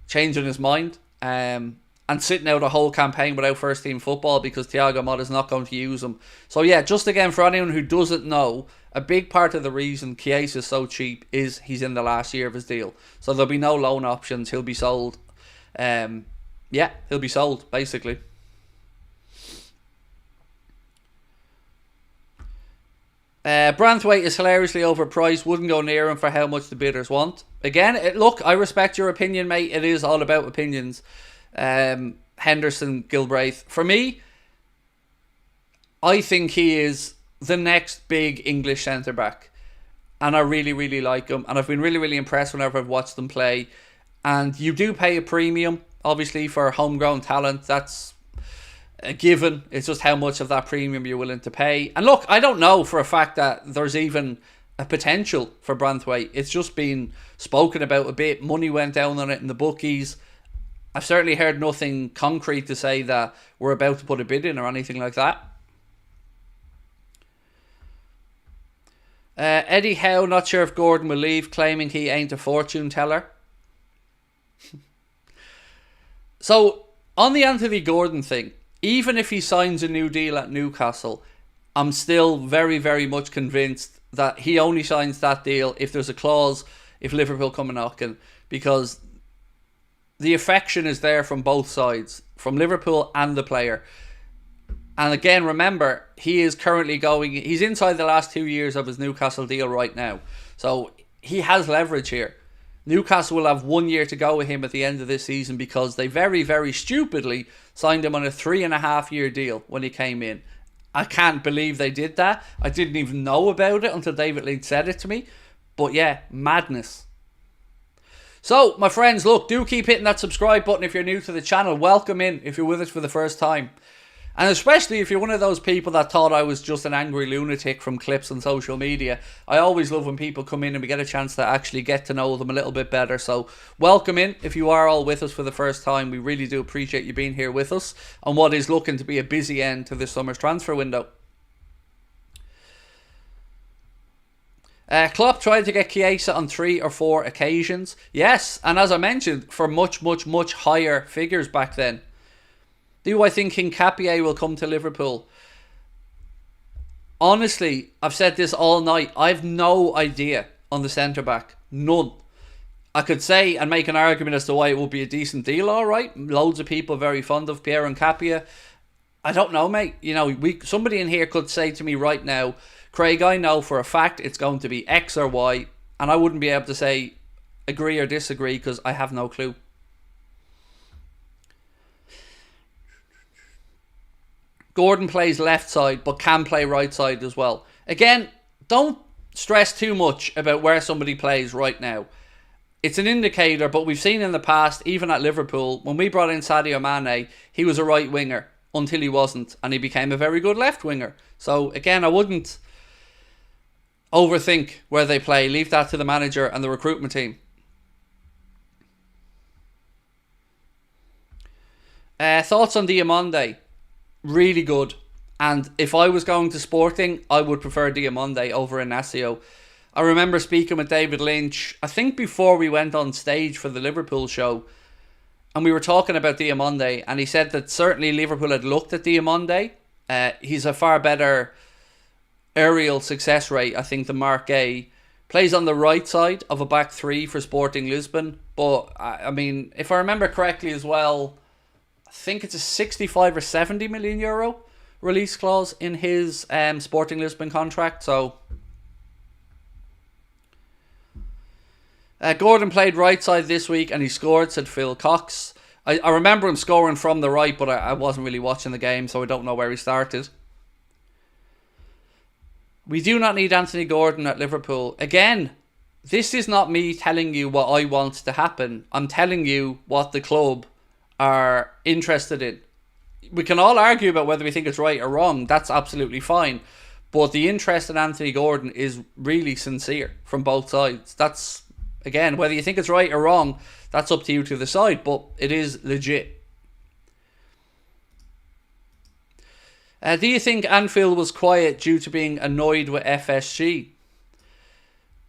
changing his mind and sitting out a whole campaign without first team football because Thiago Motta is not going to use him. So yeah, just again, for anyone who doesn't know, a big part of the reason Chiesa is so cheap is he's in the last year of his deal. So there'll be no loan options. He'll be sold. He'll be sold, basically. Branthwaite is hilariously overpriced. Wouldn't go near him for how much the bidders want. Again, look, I respect your opinion, mate. It is all about opinions. Henderson, Gilbraith. For me, I think he is the next big English centre-back. And I really, really like him. And I've been really, really impressed whenever I've watched them play. And you do pay a premium, obviously, for homegrown talent. That's a given. It's just how much of that premium you're willing to pay. And look, I don't know for a fact that there's even a potential for Branthwaite. It's just been spoken about a bit. Money went down on it in the bookies. I've certainly heard nothing concrete to say that we're about to put a bid in or anything like that. Eddie Howe, not sure if Gordon will leave, claiming he ain't a fortune teller. So, on the Anthony Gordon thing, even if he signs a new deal at Newcastle, I'm still very, very much convinced that he only signs that deal if there's a clause, if Liverpool come knocking, because the affection is there from both sides, from Liverpool and the player. And again, remember, he's inside the last 2 years of his Newcastle deal right now. So, he has leverage here. Newcastle will have 1 year to go with him at the end of this season because they very, very stupidly signed him on a 3.5-year deal when he came in. I can't believe they did that. I didn't even know about it until David Leeds said it to me. But yeah, madness. So, my friends, look, do keep hitting that subscribe button if you're new to the channel. Welcome in if you're with us for the first time. And especially if you're one of those people that thought I was just an angry lunatic from clips on social media. I always love when people come in and we get a chance to actually get to know them a little bit better. So, welcome in if you are all with us for the first time. We really do appreciate you being here with us on what is looking to be a busy end to this summer's transfer window. Klopp tried to get Chiesa on 3 or 4 occasions. Yes, and as I mentioned, for much higher figures back then. Do I think Independent will come to Liverpool? Honestly, I've said this all night. I have no idea on the centre-back. None. I could say and make an argument as to why it would be a decent deal, alright. Loads of people very fond of Pierre Independent. I don't know, mate. You know, somebody in here could say to me right now, Craig, I know for a fact it's going to be X or Y, and I wouldn't be able to say agree or disagree because I have no clue. Gordon plays left side but can play right side as well. Again, don't stress too much about where somebody plays right now. It's an indicator, but we've seen in the past, even at Liverpool, when we brought in Sadio Mane, he was a right winger until he wasn't, and he became a very good left winger. So again, I wouldn't overthink where they play. Leave that to the manager and the recruitment team. Thoughts on Diamande? Really good. And if I was going to Sporting, I would prefer Diamande over Inacio. I remember speaking with David Lynch, I think before we went on stage for the Liverpool show, and we were talking about Diamande, and he said that certainly Liverpool had looked at Diamande. He's a far better aerial success rate, I think, than Mark Gay. Plays on the right side of a back three for Sporting Lisbon. But, I mean, if I remember correctly as well, I think it's a 65 or 70 million euro release clause in his Sporting Lisbon contract. So, Gordon played right side this week and he scored, said Phil Cox. I remember him scoring from the right, but I wasn't really watching the game, so I don't know where he started. We do not need Anthony Gordon at Liverpool. Again, this is not me telling you what I want to happen. I'm telling you what the club are interested in. We can all argue about whether we think it's right or wrong. That's absolutely fine. But the interest in Anthony Gordon is really sincere from both sides. That's, again, whether you think it's right or wrong, that's up to you to decide. But it is legit. Do you think Anfield was quiet due to being annoyed with FSG?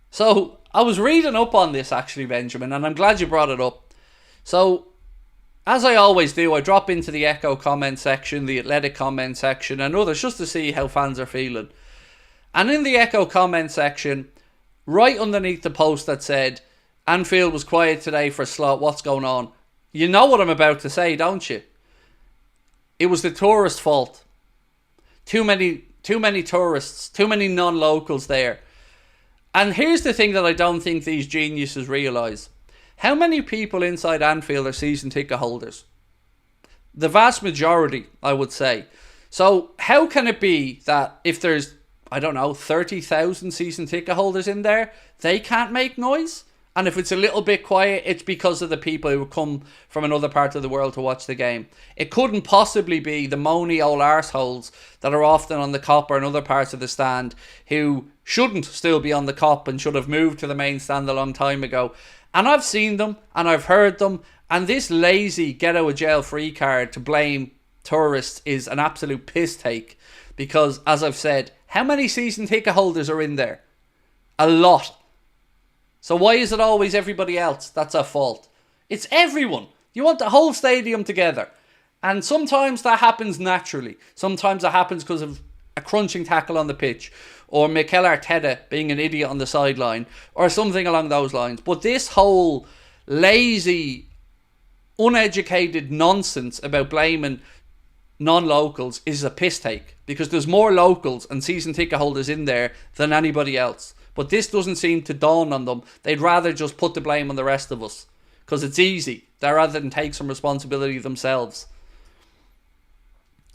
So, I was reading up on this actually, Benjamin, and I'm glad you brought it up. So, as I always do, I drop into the Echo comment section, the Athletic comment section, and others just to see how fans are feeling. And in the Echo comment section, right underneath the post that said, Anfield was quiet today for Slot, what's going on? You know what I'm about to say, don't you? It was the tourist fault. Too many tourists, too many non-locals there. And here's the thing that I don't think these geniuses realise. How many people inside Anfield are season ticket holders? The vast majority, I would say. So how can it be that if there's, I don't know, 30,000 season ticket holders in there, they can't make noise? And if it's a little bit quiet, it's because of the people who come from another part of the world to watch the game. It couldn't possibly be the moany old arseholes that are often on the cop or in other parts of the stand who shouldn't still be on the cop and should have moved to the main stand a long time ago. And I've seen them and I've heard them, and this lazy get out of jail free card to blame tourists is an absolute piss take. Because, as I've said, how many season ticket holders are in there? A lot. So why is it always everybody else that's at fault? It's everyone. You want the whole stadium together. And sometimes that happens naturally. Sometimes that happens because of a crunching tackle on the pitch. Or Mikel Arteta being an idiot on the sideline. Or something along those lines. But this whole lazy, uneducated nonsense about blaming non-locals is a piss take. Because there's more locals and season ticket holders in there than anybody else. But this doesn't seem to dawn on them. They'd rather just put the blame on the rest of us. Because it's easy. They'd rather than take some responsibility themselves.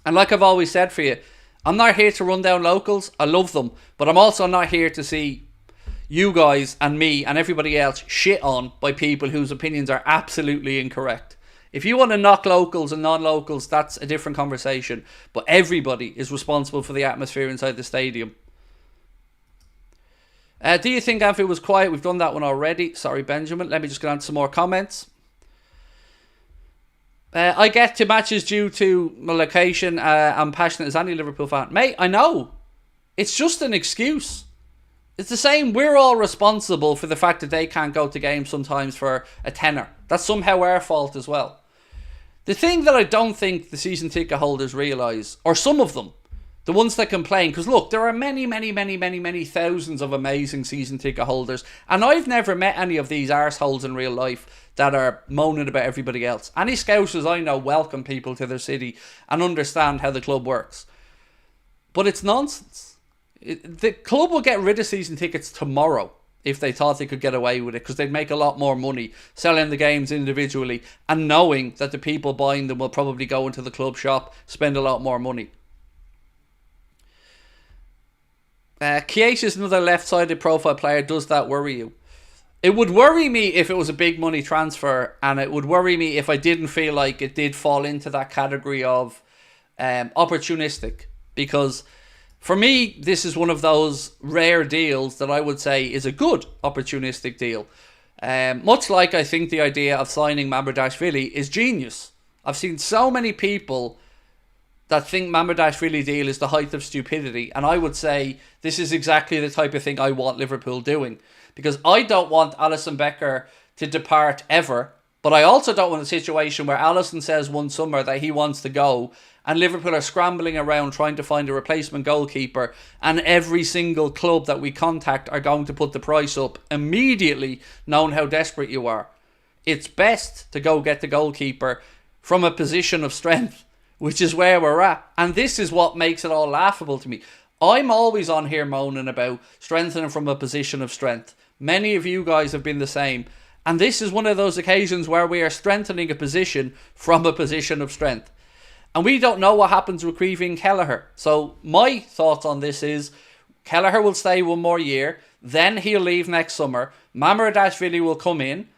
And like I've always said for you, I'm not here to run down locals. I love them. But I'm also not here to see, you guys and me and everybody else shit on by people whose opinions are absolutely incorrect. If you want to knock locals and non-locals, that's a different conversation. But everybody is responsible for the atmosphere inside the stadium. Do you think Anfield was quiet? We've done that one already. Sorry, Benjamin. Let me just get on to some more comments. I get to matches due to my location. I'm passionate as any Liverpool fan. Mate, I know. It's just an excuse. It's the same. We're all responsible for the fact that they can't go to games sometimes for a tenner. That's somehow our fault as well. The thing that I don't think the season ticket holders realise, or some of them, the ones that complain, because look, there are many thousands of amazing season ticket holders, and I've never met any of these arseholes in real life that are moaning about everybody else. Any Scousers I know welcome people to their city and understand how the club works. But it's nonsense. The club will get rid of season tickets tomorrow if they thought they could get away with it, because they'd make a lot more money selling the games individually and knowing that the people buying them will probably go into the club shop, spend a lot more money. Chiesa is another left-sided profile player. Does that worry you? It would worry me if it was a big money transfer, and it would worry me if I didn't feel like it did fall into that category of opportunistic, because for me this is one of those rare deals that I would say is a good opportunistic deal. Much like I think the idea of signing Mamardashvili is genius. I've seen so many people that think Mamardashvili deal is the height of stupidity, and I would say this is exactly the type of thing I want Liverpool doing, because I don't want Alisson Becker to depart ever, but I also don't want a situation where Alisson says one summer that he wants to go and Liverpool are scrambling around trying to find a replacement goalkeeper, and every single club that we contact are going to put the price up immediately, knowing how desperate you are. It's best to go get the goalkeeper from a position of strength, which is where we're at. And this is what makes it all laughable to me. I'm always on here moaning about strengthening from a position of strength. Many of you guys have been the same. And this is one of those occasions where we are strengthening a position from a position of strength. And we don't know what happens with Creevy and Kelleher. So my thoughts on this is Kelleher will stay one more year. Then he'll leave next summer. Mamardashvili will come in.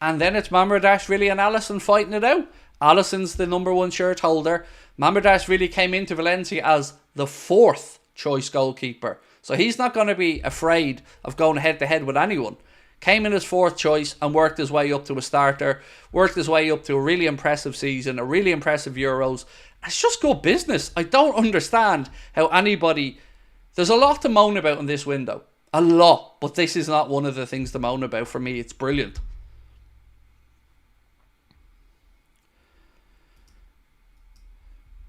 And then it's Mamardashvili and Alisson fighting it out. Alisson's the number one shirt holder. Mamardashvili came into Valencia as the 4th choice goalkeeper. So he's not going to be afraid of going head to head with anyone. Came in as 4th choice and worked his way up to a starter. Worked his way up to a really impressive season. A really impressive Euros. It's just good business. I don't understand how anybody... There's a lot to moan about in this window. A lot. But this is not one of the things to moan about for me. It's brilliant.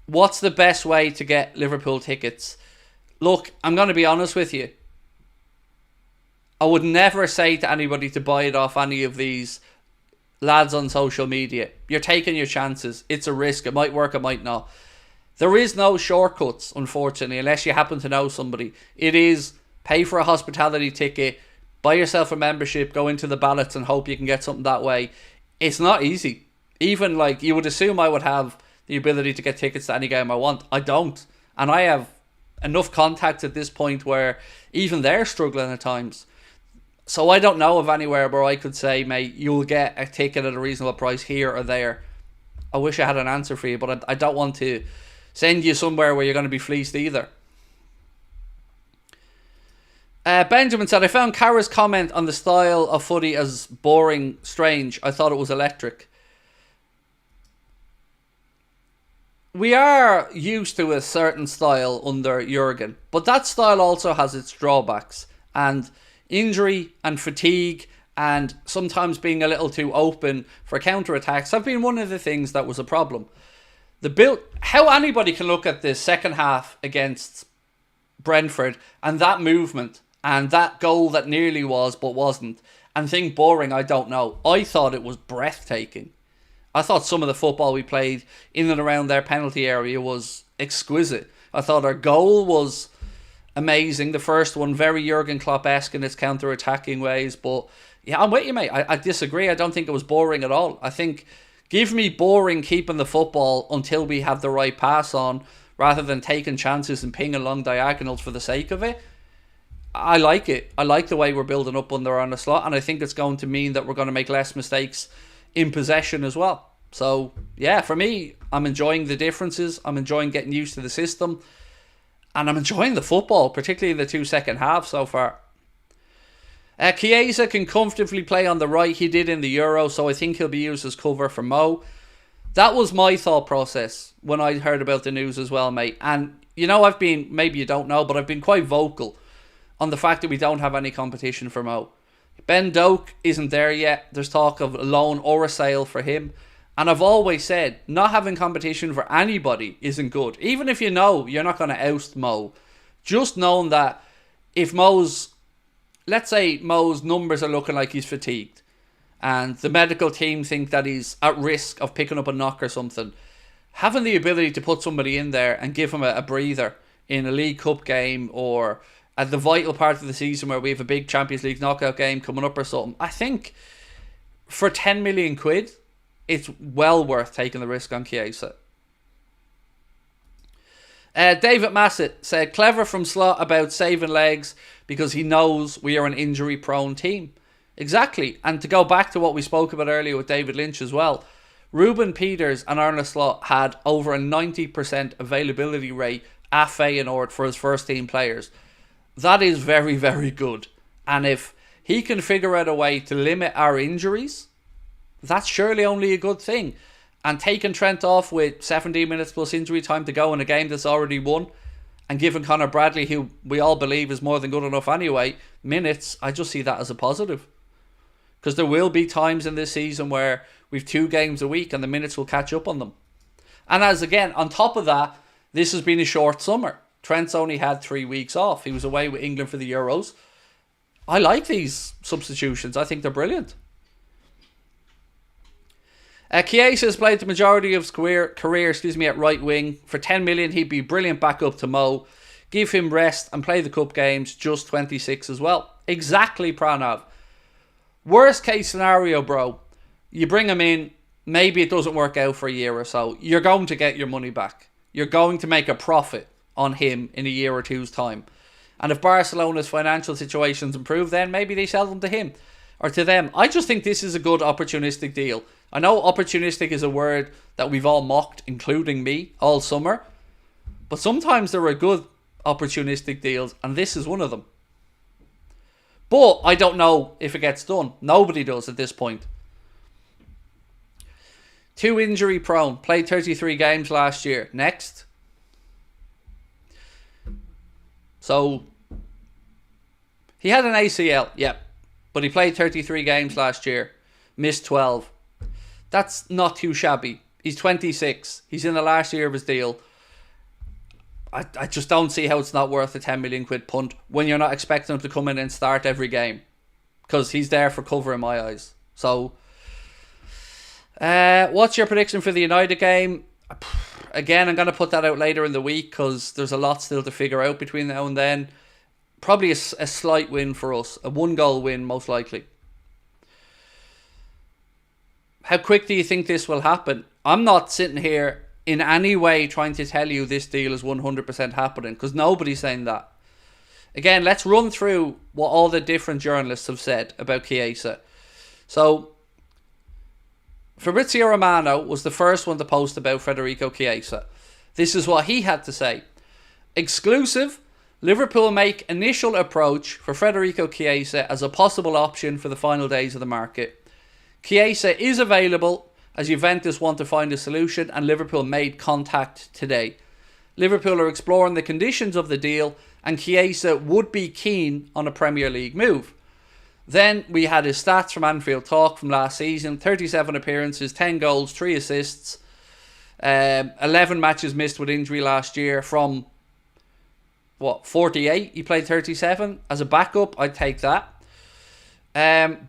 What's the best way to get Liverpool tickets? Look, I'm going to be honest with you. I would never say to anybody to buy it off any of these lads on social media. You're taking your chances. It's a risk. It might work, it might not. There is no shortcuts, unfortunately, unless you happen to know somebody. It is pay for a hospitality ticket, buy yourself a membership, go into the ballots and hope you can get something that way. It's not easy. Even like you would assume I would have the ability to get tickets to any game I want. I don't. And I have enough contacts at this point where even they're struggling at times. So I don't know of anywhere where I could say, mate, you'll get a ticket at a reasonable price here or there. I wish I had an answer for you, but I don't want to send you somewhere where you're going to be fleeced either. Benjamin said, I found Kara's comment on the style of footy as boring, strange. I thought it was electric. We are used to a certain style under Jurgen, but that style also has its drawbacks, and injury and fatigue and sometimes being a little too open for counter-attacks have been one of the things that was a problem. How anybody can look at the second half against Brentford and that movement and that goal that nearly was but wasn't and think boring, I don't know. I thought it was breathtaking. I thought some of the football we played in and around their penalty area was exquisite. I thought our goal was amazing. The first one, very Jurgen Klopp-esque in its counter-attacking ways. But yeah, I'm with you, mate. I disagree. I don't think it was boring at all. I think give me boring keeping the football until we have the right pass on, rather than taking chances and pinging long diagonals for the sake of it. I like it. I like the way we're building up under Arne Slot, and I think it's going to mean that we're going to make less mistakes in possession as well. So, yeah, for me, I'm enjoying the differences. I'm enjoying getting used to the system. And I'm enjoying the football, particularly in the 2 second halves so far. Chiesa can comfortably play on the right. He did in the Euro, so I think he'll be used as cover for Mo. That was my thought process when I heard about the news as well, mate. And, you know, I've been, maybe you don't know, but I've been quite vocal on the fact that we don't have any competition for Mo. Ben Doak isn't there yet. There's talk of a loan or a sale for him. And I've always said, not having competition for anybody isn't good. Even if you know you're not going to oust Mo. Just knowing that if let's say Mo's numbers are looking like he's fatigued, and the medical team think that he's at risk of picking up a knock or something, having the ability to put somebody in there and give him a breather in a League Cup game, or at the vital part of the season where we have a big Champions League knockout game coming up or something, I think for 10 million quid, it's well worth taking the risk on Chiesa. David Massett said, clever from Slot about saving legs because he knows we are an injury-prone team. Exactly. And to go back to what we spoke about earlier with David Lynch as well, Ruben Peters and Arne Slot had over a 90% availability rate at Feyenoord for his first-team players. That is very, very good. And if he can figure out a way to limit our injuries, that's surely only a good thing. And taking Trent off with 17 minutes plus injury time to go in a game that's already won, and giving Conor Bradley, who we all believe is more than good enough anyway, minutes, I just see that as a positive. Because there will be times in this season where we've 2 games a week and the minutes will catch up on them. And as again, on top of that, this has been a short summer. Trent's only had 3 weeks off. He was away with England for the Euros. I like these substitutions. I think they're brilliant. Chiesa has played the majority of his career at right wing. For 10 million, he'd be brilliant backup to Mo. Give him rest and play the cup games, just 26 as well. Exactly, Pranav. Worst case scenario, bro. You bring him in, maybe it doesn't work out for a year or so. You're going to get your money back. You're going to make a profit on him in a year or two's time. And if Barcelona's financial situations improve, then maybe they sell them to him or to them. I just think this is a good opportunistic deal. I know opportunistic is a word that we've all mocked, including me, all summer. But sometimes there are good opportunistic deals, and this is one of them. But I don't know if it gets done. Nobody does at this point. Too injury prone. Played 33 games last year. Next. So, he had an ACL, yeah. But he played 33 games last year. Missed 12. That's not too shabby. He's 26. He's in the last year of his deal. I just don't see how it's not worth a 10 million quid punt when you're not expecting him to come in and start every game. Because he's there for cover in my eyes. So, what's your prediction for the United game? Again, I'm going to put that out later in the week because there's a lot still to figure out between now and then. Probably a slight win for us. A 1-goal win, most likely. How quick do you think this will happen? I'm not sitting here in any way trying to tell you this deal is 100% happening because nobody's saying that. Again, let's run through what all the different journalists have said about Chiesa. So, Fabrizio Romano was the first one to post about Federico Chiesa. This is what he had to say. Exclusive, Liverpool make initial approach for Federico Chiesa as a possible option for the final days of the market. Chiesa is available as Juventus want to find a solution and Liverpool made contact today. Liverpool are exploring the conditions of the deal and Chiesa would be keen on a Premier League move. Then we had his stats from Anfield Talk from last season. 37 appearances, 10 goals, 3 assists. 11 matches missed with injury last year from, 48? He played 37. As a backup, I'd take that.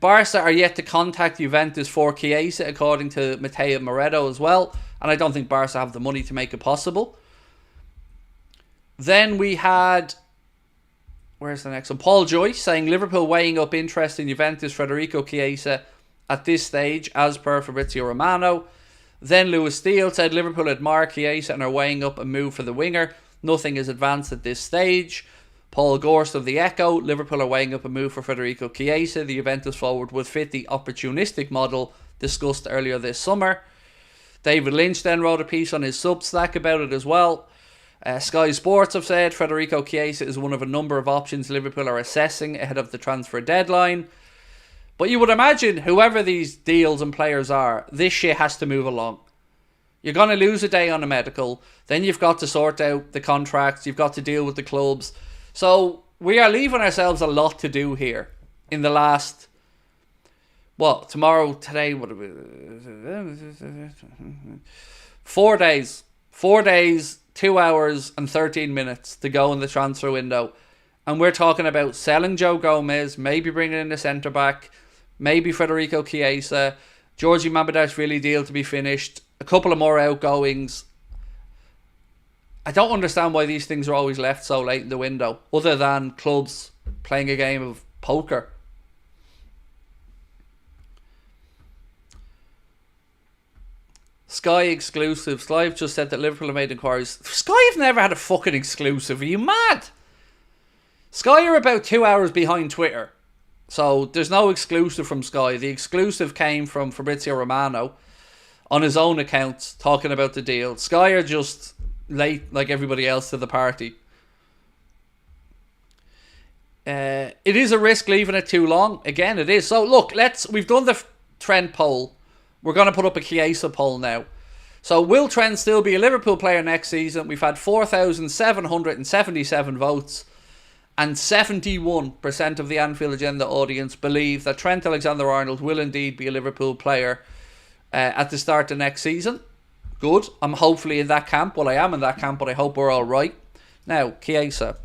Barca are yet to contact Juventus for Chiesa, according to Matteo Moretto as well. And I don't think Barca have the money to make it possible. Then we had... Where's the next one? Paul Joyce saying Liverpool weighing up interest in Juventus Federico Chiesa at this stage, as per Fabrizio Romano. Then Lewis Steele said Liverpool admire Chiesa and are weighing up a move for the winger. Nothing is advanced at this stage. Paul Gorst of the Echo: Liverpool are weighing up a move for Federico Chiesa. The Juventus forward would fit the opportunistic model discussed earlier this summer. David Lynch then wrote a piece on his Substack about it as well. Sky Sports have said Federico Chiesa is one of a number of options Liverpool are assessing ahead of the transfer deadline. But you would imagine, whoever these deals and players are, this shit has to move along. You're going to lose a day on a medical, then you've got to sort out the contracts, you've got to deal with the clubs. So we are leaving ourselves a lot to do here in the last, today, 4 days. 4 days, 2 hours and 13 minutes to go in the transfer window. And we're talking about selling Joe Gomez, maybe bringing in a centre-back, maybe Federico Chiesa, Georgi Mamardashvili deal to be finished, a couple of more outgoings. I don't understand why these things are always left so late in the window, other than clubs playing a game of poker. Sky exclusive. Sky have just said that Liverpool have made inquiries. Sky have never had a fucking exclusive. Are you mad? Sky are about 2 hours behind Twitter. So there's no exclusive from Sky. The exclusive came from Fabrizio Romano on his own account talking about the deal. Sky are just late like everybody else to the party. It is a risk leaving it too long. Again, it is. So look, we've done the Trent poll. We're going to put up a Chiesa poll now. So will Trent still be a Liverpool player next season? We've had 4,777 votes. And 71% of the Anfield Agenda audience believe that Trent Alexander-Arnold will indeed be a Liverpool player at the start of next season. Good. I'm hopefully in that camp. Well, I am in that camp, but I hope we're all right. Now, Chiesa.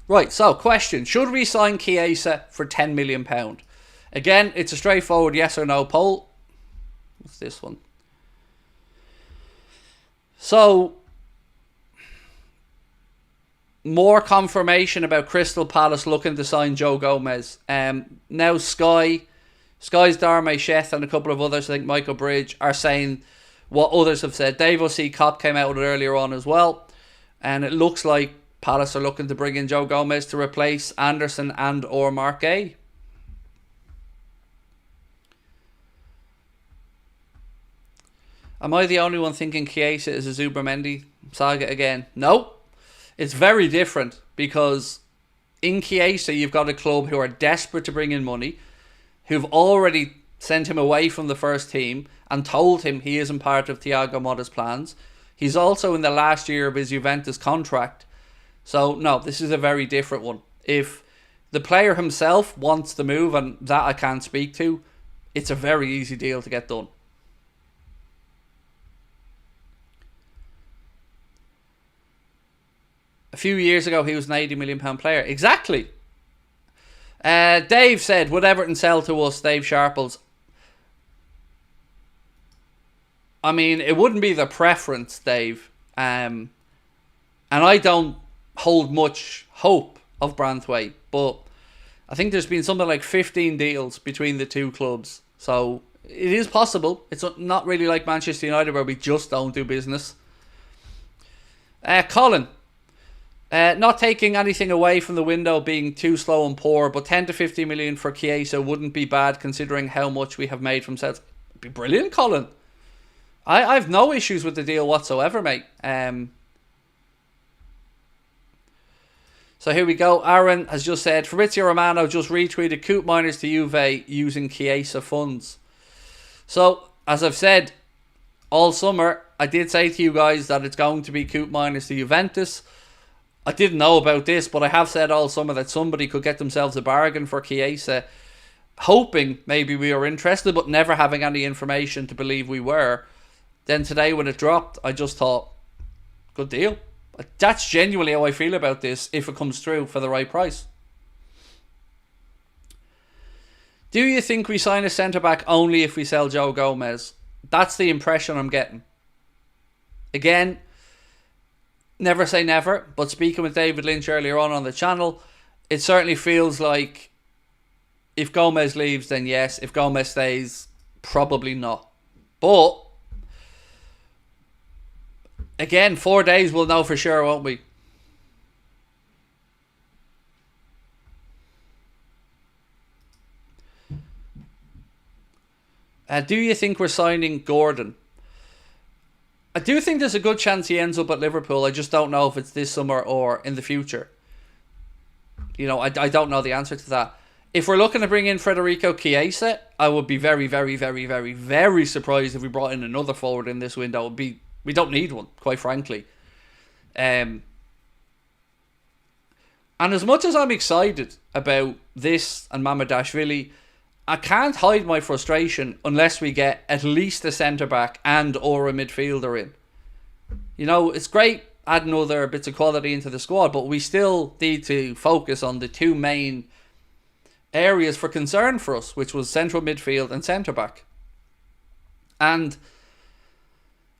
Right, so question. Should we sign Chiesa for £10 million? Again, it's a straightforward yes or no poll. What's this one? So, more confirmation about Crystal Palace looking to sign Joe Gomez. Now Sky's Darmay Sheth and a couple of others, I think Michael Bridge, are saying what others have said. Dave O.C. Kopp came out with it earlier on as well. And it looks like Palace are looking to bring in Joe Gomez to replace Anderson and or Mark Gay. Am I the only one thinking Chiesa is a Zubermendi saga again? No. It's very different because in Chiesa you've got a club who are desperate to bring in money, who've already sent him away from the first team and told him he isn't part of Thiago Motta's plans. He's also in the last year of his Juventus contract. So, no, this is a very different one. If the player himself wants to move, and that I can't speak to, it's a very easy deal to get done. A few years ago, he was an £80 million player. Exactly. Dave said, would Everton sell to us, Dave Sharples? I mean, it wouldn't be the preference, Dave. And I don't hold much hope of Branthwaite, but I think there's been something like 15 deals between the two clubs, so it is possible. It's not really like Manchester United where we just don't do business. Colin, not taking anything away from the window being too slow and poor, but 10 to 50 million for Chiesa wouldn't be bad considering how much we have made from sales. It'd be brilliant, Colin. I have no issues with the deal whatsoever, mate. So here we go. Aaron has just said, Fabrizio Romano just retweeted Coop Miners to Juve using Chiesa funds. So, as I've said all summer, I did say to you guys that it's going to be Coop Miners to Juventus. I didn't know about this, but I have said all summer that somebody could get themselves a bargain for Chiesa, hoping maybe we were interested, but never having any information to believe we were. Then today when it dropped, I just thought, good deal. That's genuinely how I feel about this if it comes through for the right price. Do you think we sign a centre-back only if we sell Joe Gomez? That's the impression I'm getting. Again, never say never, but speaking with David Lynch earlier on the channel, it certainly feels like if Gomez leaves, then yes. If Gomez stays, probably not. But again, 4 days we'll know for sure, won't we? Do you think we're signing Gordon? I do think there's a good chance he ends up at Liverpool. I just don't know if it's this summer or in the future. You know, I don't know the answer to that. If we're looking to bring in Federico Chiesa, I would be very, very, very, very, very surprised if we brought in another forward in this window. We don't need one, quite frankly. And as much as I'm excited about this and Mamardashvili, I can't hide my frustration unless we get at least a centre-back and or a midfielder in. You know, it's great adding other bits of quality into the squad, but we still need to focus on the two main areas for concern for us, which was central midfield and centre-back. And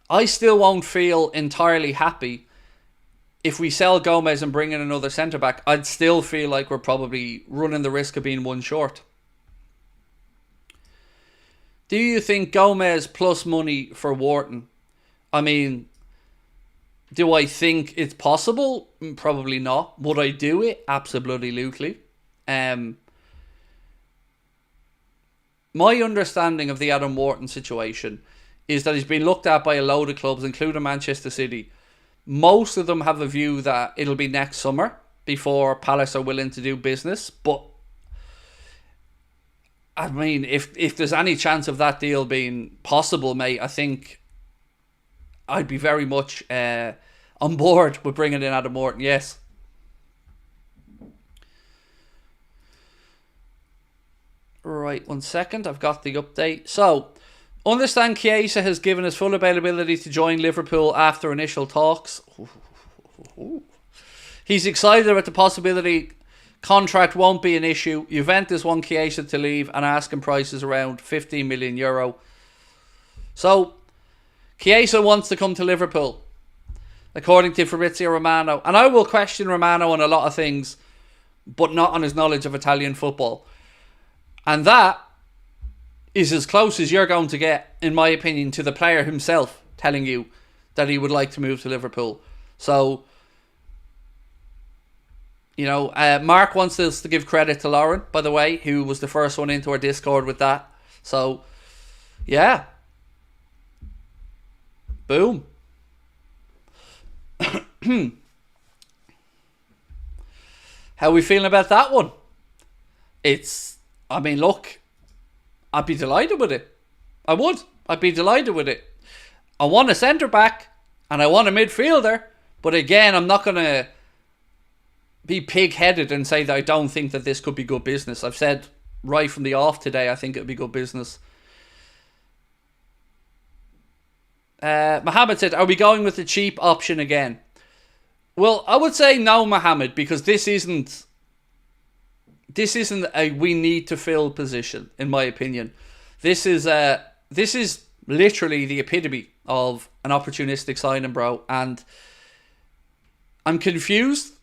I still won't feel entirely happy if we sell Gomez and bring in another centre-back. I'd still feel like we're probably running the risk of being one short. Do you think Gomez plus money for Wharton? I mean, do I think it's possible? Probably not. Would I do it? Absolutely. My understanding of the Adam Wharton situation is that he's been looked at by a load of clubs, including Manchester City. Most of them have a view that it'll be next summer before Palace are willing to do business. But I mean, if there's any chance of that deal being possible, mate, I think I'd be very much on board with bringing in Adam Wharton, yes. Right, 1 second, I've got the update. So, understand Chiesa has given us full availability to join Liverpool after initial talks. He's excited about the possibility contract won't be an issue. Juventus want Chiesa to leave and asking prices around €15 million. So, Chiesa wants to come to Liverpool, according to Fabrizio Romano. And I will question Romano on a lot of things, but not on his knowledge of Italian football. And that is as close as you're going to get, in my opinion, to the player himself telling you that he would like to move to Liverpool. So, you know, Mark wants us to give credit to Lauren, by the way, who was the first one into our Discord with that. So, yeah. Boom. How are we feeling about that one? I mean, look, I'd be delighted with it. I would. I'd be delighted with it. I want a centre-back and I want a midfielder. But again, I'm not going to be pig-headed and say that I don't think that this could be good business. I've said right from the off today, I think it would be good business. Mohammed said, are we going with the cheap option again? Well, I would say no, Mohammed, because this isn't a we need to fill position, in my opinion. This is literally the epitome of an opportunistic signing, bro. And I'm confused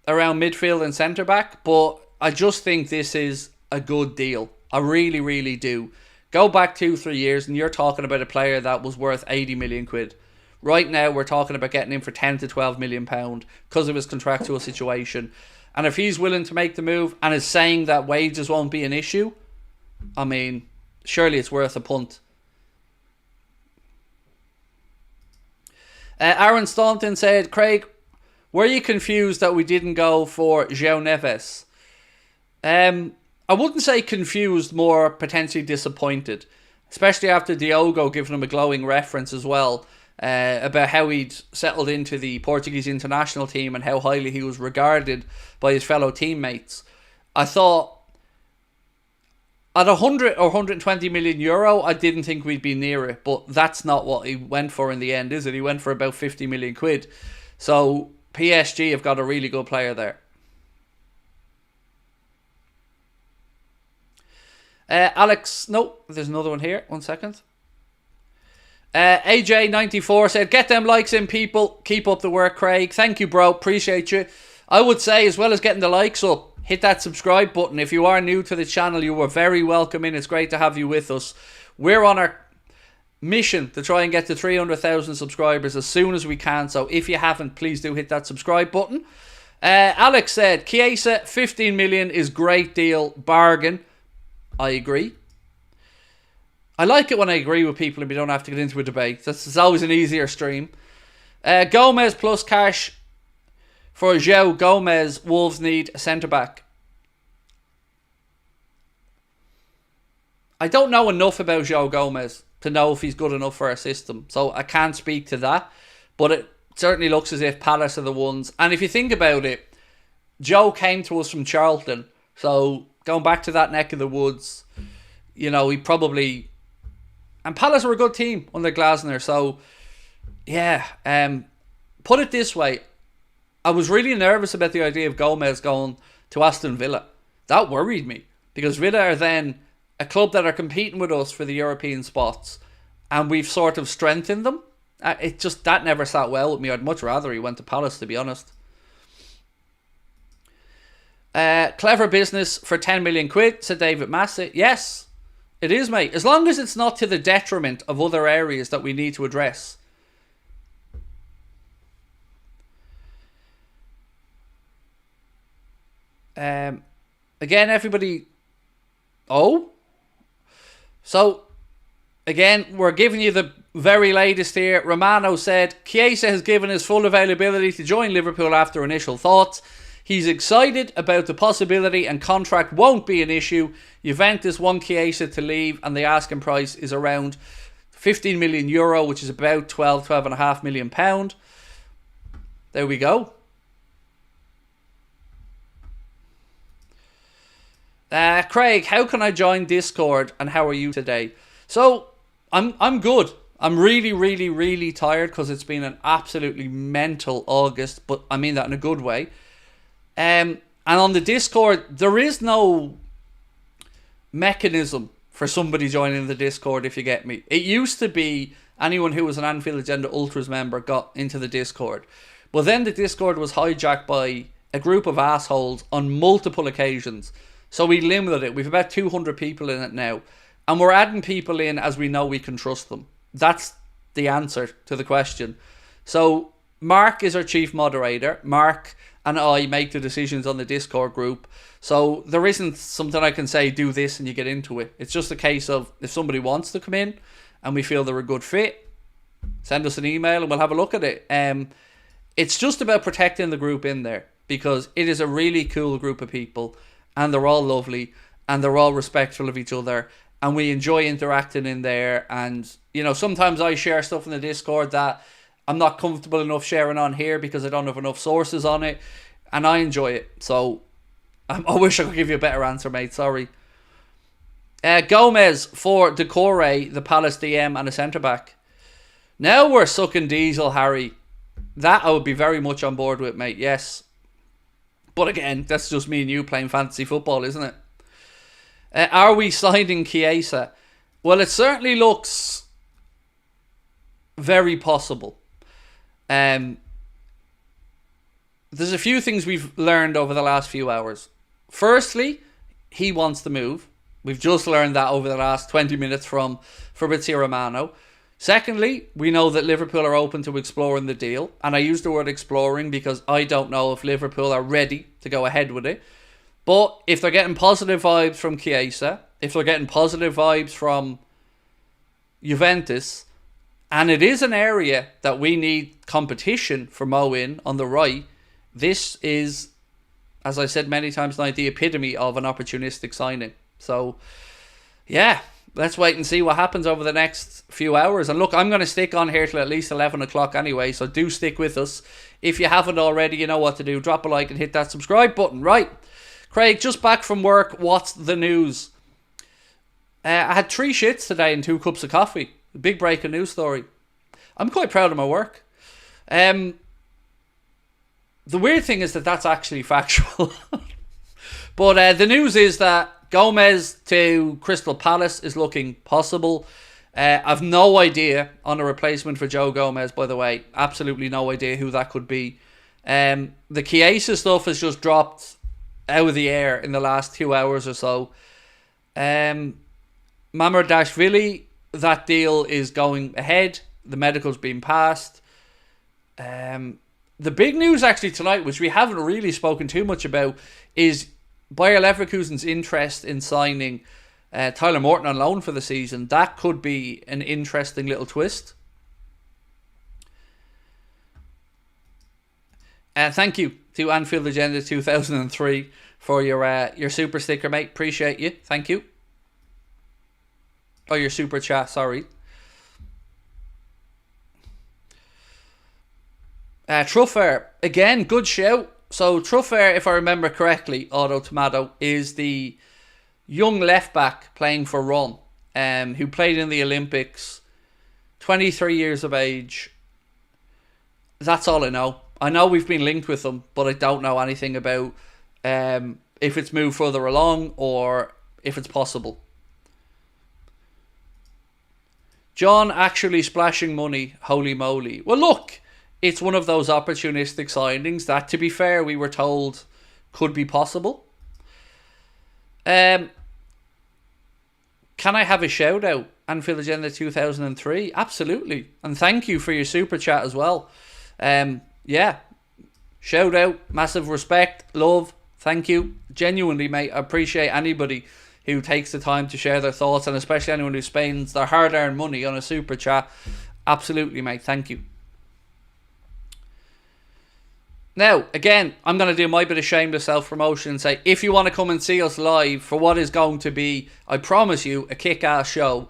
around midfield and centre back, but I just think this is a good deal. I really, really do. Go back 2-3 years and you're talking about a player that was worth 80 million quid. Right now we're talking about getting him for 10 to 12 million pound because of his contractual situation. And if he's willing to make the move and is saying that wages won't be an issue, I mean, surely it's worth a punt. Aaron Staunton said, Craig, were you confused that we didn't go for João Neves? I wouldn't say confused, more potentially disappointed. Especially after Diogo giving him a glowing reference as well. About how he'd settled into the Portuguese international team and how highly he was regarded by his fellow teammates. I thought at 100 or 120 million euro, I didn't think we'd be near it, but that's not what he went for in the end, is it? He went for about 50 million quid. So PSG have got a really good player there. Alex, no, there's another one here. 1 second. AJ94 said, get them likes in, people. Keep up the work, Craig. Thank you, bro. Appreciate you. I would say, as well as getting the likes up, hit that subscribe button. If you are new to the channel, you are very welcome in. It's great to have you with us. We're on our mission to try and get to 300,000 subscribers as soon as we can. So if you haven't, please do hit that subscribe button. Alex said, Chiesa, 15 million is great deal, bargain. I agree. I like it when I agree with people and we don't have to get into a debate. It's always an easier stream. Gomez plus cash for João Gomez. Wolves need a centre-back. I don't know enough about João Gomez to know if he's good enough for our system. So I can't speak to that. But it certainly looks as if Palace are the ones. And if you think about it, Joe came to us from Charlton. So going back to that neck of the woods, you know, he probably... And Palace were a good team under Glasner. So, yeah. Put it this way. I was really nervous about the idea of Gomez going to Aston Villa. That worried me. Because Villa are then a club that are competing with us for the European spots. And we've sort of strengthened them. That never sat well with me. I'd much rather he went to Palace, to be honest. Clever business for 10 million quid, said David Massey. Yes, it is, mate. As long as it's not to the detriment of other areas that we need to address. Again, everybody... Oh? So, again, we're giving you the very latest here. Romano said, Chiesa has given his full availability to join Liverpool after initial thoughts. He's excited about the possibility and contract won't be an issue. Juventus want Chiesa to leave and the asking price is around 15 million euro, which is about 12.5 million pound. There we go. Craig, how can I join Discord and how are you today? So, I'm good. I'm really, really, really tired because it's been an absolutely mental August, but I mean that in a good way. And on the Discord, there is no mechanism for somebody joining the Discord, if you get me. It used to be anyone who was an Anfield Agenda Ultras member got into the Discord. But then the Discord was hijacked by a group of assholes on multiple occasions. So we limited it. We've about 200 people in it now. And we're adding people in as we know we can trust them. That's the answer to the question. So Mark is our chief moderator. Mark and I make the decisions on the Discord group. So there isn't something I can say, do this and you get into it. It's just a case of if somebody wants to come in and we feel they're a good fit, send us an email and we'll have a look at it. It's just about protecting the group in there because it is a really cool group of people and they're all lovely and they're all respectful of each other and we enjoy interacting in there. And, you know, sometimes I share stuff in the Discord that I'm not comfortable enough sharing on here because I don't have enough sources on it. And I enjoy it. So, I wish I could give you a better answer, mate. Sorry. Gomez for Decore, the Palace DM and a centre-back. Now we're sucking diesel, Harry. That I would be very much on board with, mate. Yes. But again, that's just me and you playing fantasy football, isn't it? Are we signing Chiesa? Well, it certainly looks very possible. There's a few things we've learned over the last few hours. Firstly, he wants to move. We've just learned that over the last 20 minutes from Fabrizio Romano. Secondly, we know that Liverpool are open to exploring the deal. And I use the word exploring because I don't know if Liverpool are ready to go ahead with it. But if they're getting positive vibes from Chiesa, if they're getting positive vibes from Juventus, and it is an area that we need competition for Mo in on the right, this is, as I said many times tonight, the epitome of an opportunistic signing. So, yeah, let's wait and see what happens over the next few hours. And look, I'm going to stick on here till at least 11 o'clock anyway, so do stick with us. If you haven't already, you know what to do. Drop a like and hit that subscribe button. Right, Craig, just back from work, what's the news? I had 3 shits today and 2 cups of coffee. Big breaking news story. I'm quite proud of my work. The weird thing is that that's actually factual. But the news is that Gomez to Crystal Palace is looking possible. I've no idea on a replacement for Joe Gomez, by the way. Absolutely no idea who that could be. The Chiesa stuff has just dropped out of the air in the last 2 hours or so. Mamardashvili, that deal is going ahead. The medical's been passed. The big news actually tonight, which we haven't really spoken too much about, is Bayer Leverkusen's interest in signing Tyler Morton on loan for the season. That could be an interesting little twist. Thank you to Anfield Agenda 2003 for your super sticker, mate. Appreciate you. Thank you. Oh, your super chat, sorry. Truffair, again, good shout. So Truffair, if I remember correctly, Auto Tomato, is the young left back playing for Ron, who played in the Olympics, 23 years of age. That's all I know. I know we've been linked with them, but I don't know anything about if it's moved further along or if it's possible. John actually splashing money, holy moly. Well, look, it's one of those opportunistic signings that, to be fair, we were told could be possible. Can I have a shout out? Anfield Agenda 2003? Absolutely. And thank you for your super chat as well. Yeah. Shout out, massive respect, love, thank you. Genuinely, mate, I appreciate anybody who takes the time to share their thoughts, and especially anyone who spends their hard-earned money on a super chat. Absolutely, mate, thank you. Now, again, I'm going to do my bit of shameless self-promotion and say, if you want to come and see us live for what is going to be, I promise you, a kick-ass show,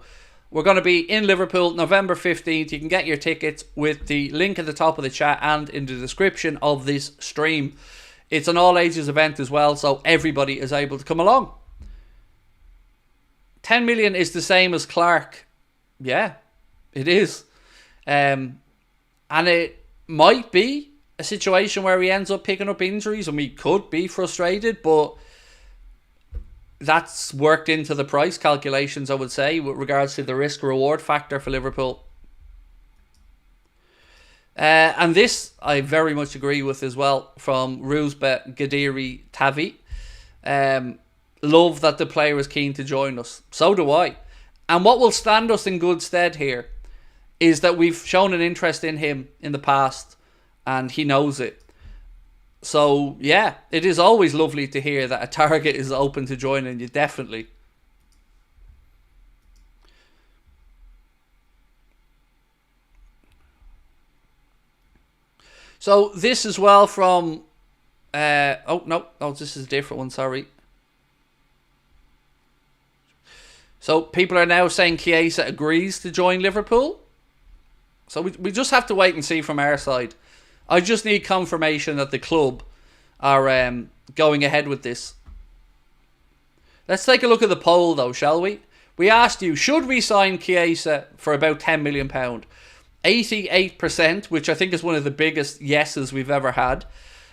we're going to be in Liverpool, November 15th. You can get your tickets with the link at the top of the chat and in the description of this stream. It's an all-ages event as well, so everybody is able to come along. 10 million is the same as Clark. Yeah, it is. And it might be a situation where he ends up picking up injuries and we could be frustrated, but that's worked into the price calculations, I would say, with regards to the risk-reward factor for Liverpool. And this I very much agree with as well from Ruzbe Gadiri Tavi. Love that the player is keen to join us. So do I. And what will stand us in good stead here is that we've shown an interest in him in the past and he knows it. So, yeah, it is always lovely to hear that a target is open to joining you, definitely. So, this as well from... this is a different one, sorry. So, people are now saying Chiesa agrees to join Liverpool. So, we just have to wait and see from our side. I just need confirmation that the club are going ahead with this. Let's take a look at the poll though, shall we? We asked you, should we sign Chiesa for about £10 million? 88%, which I think is one of the biggest yeses we've ever had.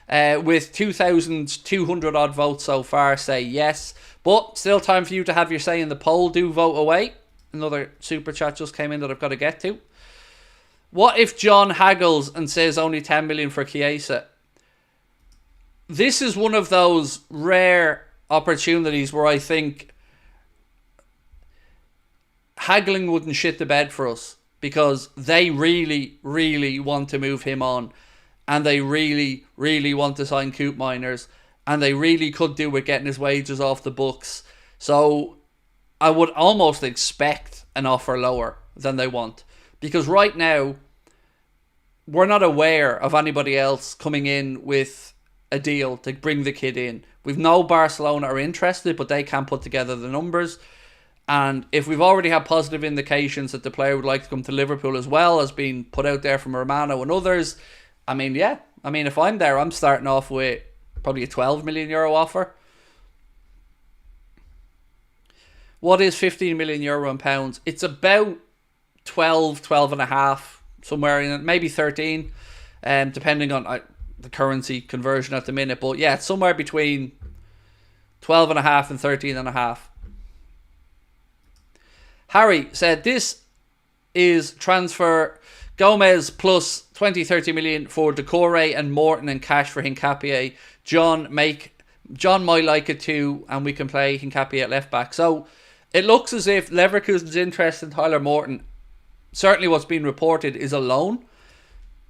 With 2,200 odd votes so far say yes. But still time for you to have your say in the poll. Do vote away. Another super chat just came in that I've got to get to. What if John haggles and says only 10 million for Chiesa? This is one of those rare opportunities where I think haggling wouldn't shit the bed for us, because they really, really want to move him on, and they really, really want to sign Coop Miners, and they really could do with getting his wages off the books. So I would almost expect an offer lower than they want, because right now we're not aware of anybody else coming in with a deal to bring the kid in. We've no Barcelona are interested, but they can't put together the numbers. And if we've already had positive indications that the player would like to come to Liverpool as well as being put out there from Romano and others, I mean, if I'm there, I'm starting off with probably a €12 million offer. What is €15 million in pounds? It's about 12 and a half, somewhere in it, maybe 13, depending on the currency conversion at the minute. But yeah, it's somewhere between 12 and a half and 13 and a half. Harry said this is transfer Gomez plus 20-30 million for Decore and Morton and cash for Hincapié. John, make John might like it too, and we can play Hincapie at left back. So it looks as if Leverkusen's interest in Tyler Morton, certainly what's been reported, is a loan.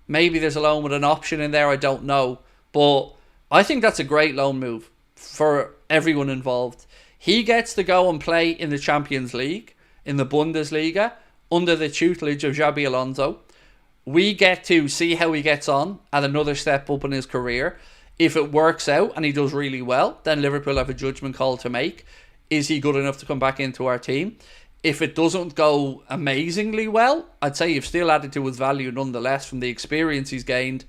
Maybe there's a loan with an option in there, I don't know. But I think that's a great loan move for everyone involved. He gets to go and play in the Champions League, in the Bundesliga, under the tutelage of Xabi Alonso. We get to see how he gets on at another step up in his career. If it works out and he does really well, then Liverpool have a judgment call to make. Is he good enough to come back into our team? If it doesn't go amazingly well, I'd say you've still added to his value nonetheless from the experience he's gained.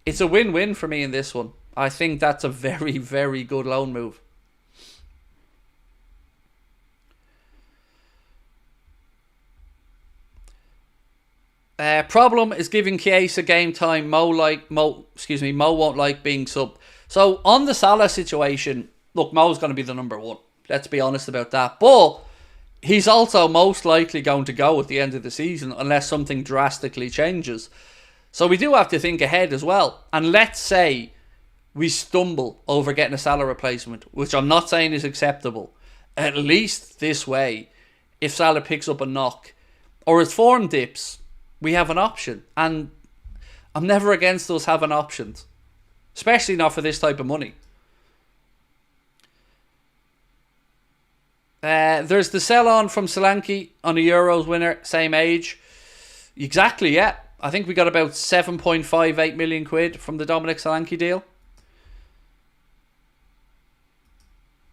It's a win-win for me in this one. I think that's a very, very good loan move. Problem is giving Chiesa game time. Mo won't like being subbed. So on the Salah situation, look, Mo's going to be the number one. Let's be honest about that. But he's also most likely going to go at the end of the season unless something drastically changes. So we do have to think ahead as well. And let's say we stumble over getting a Salah replacement, which I'm not saying is acceptable. At least this way, if Salah picks up a knock or his form dips, we have an option. And I'm never against us having options, especially not for this type of money. There's the sell-on from Solanke on a Euros winner, same age. Exactly, yeah. I think we got about 7.58 million quid from the Dominic Solanke deal.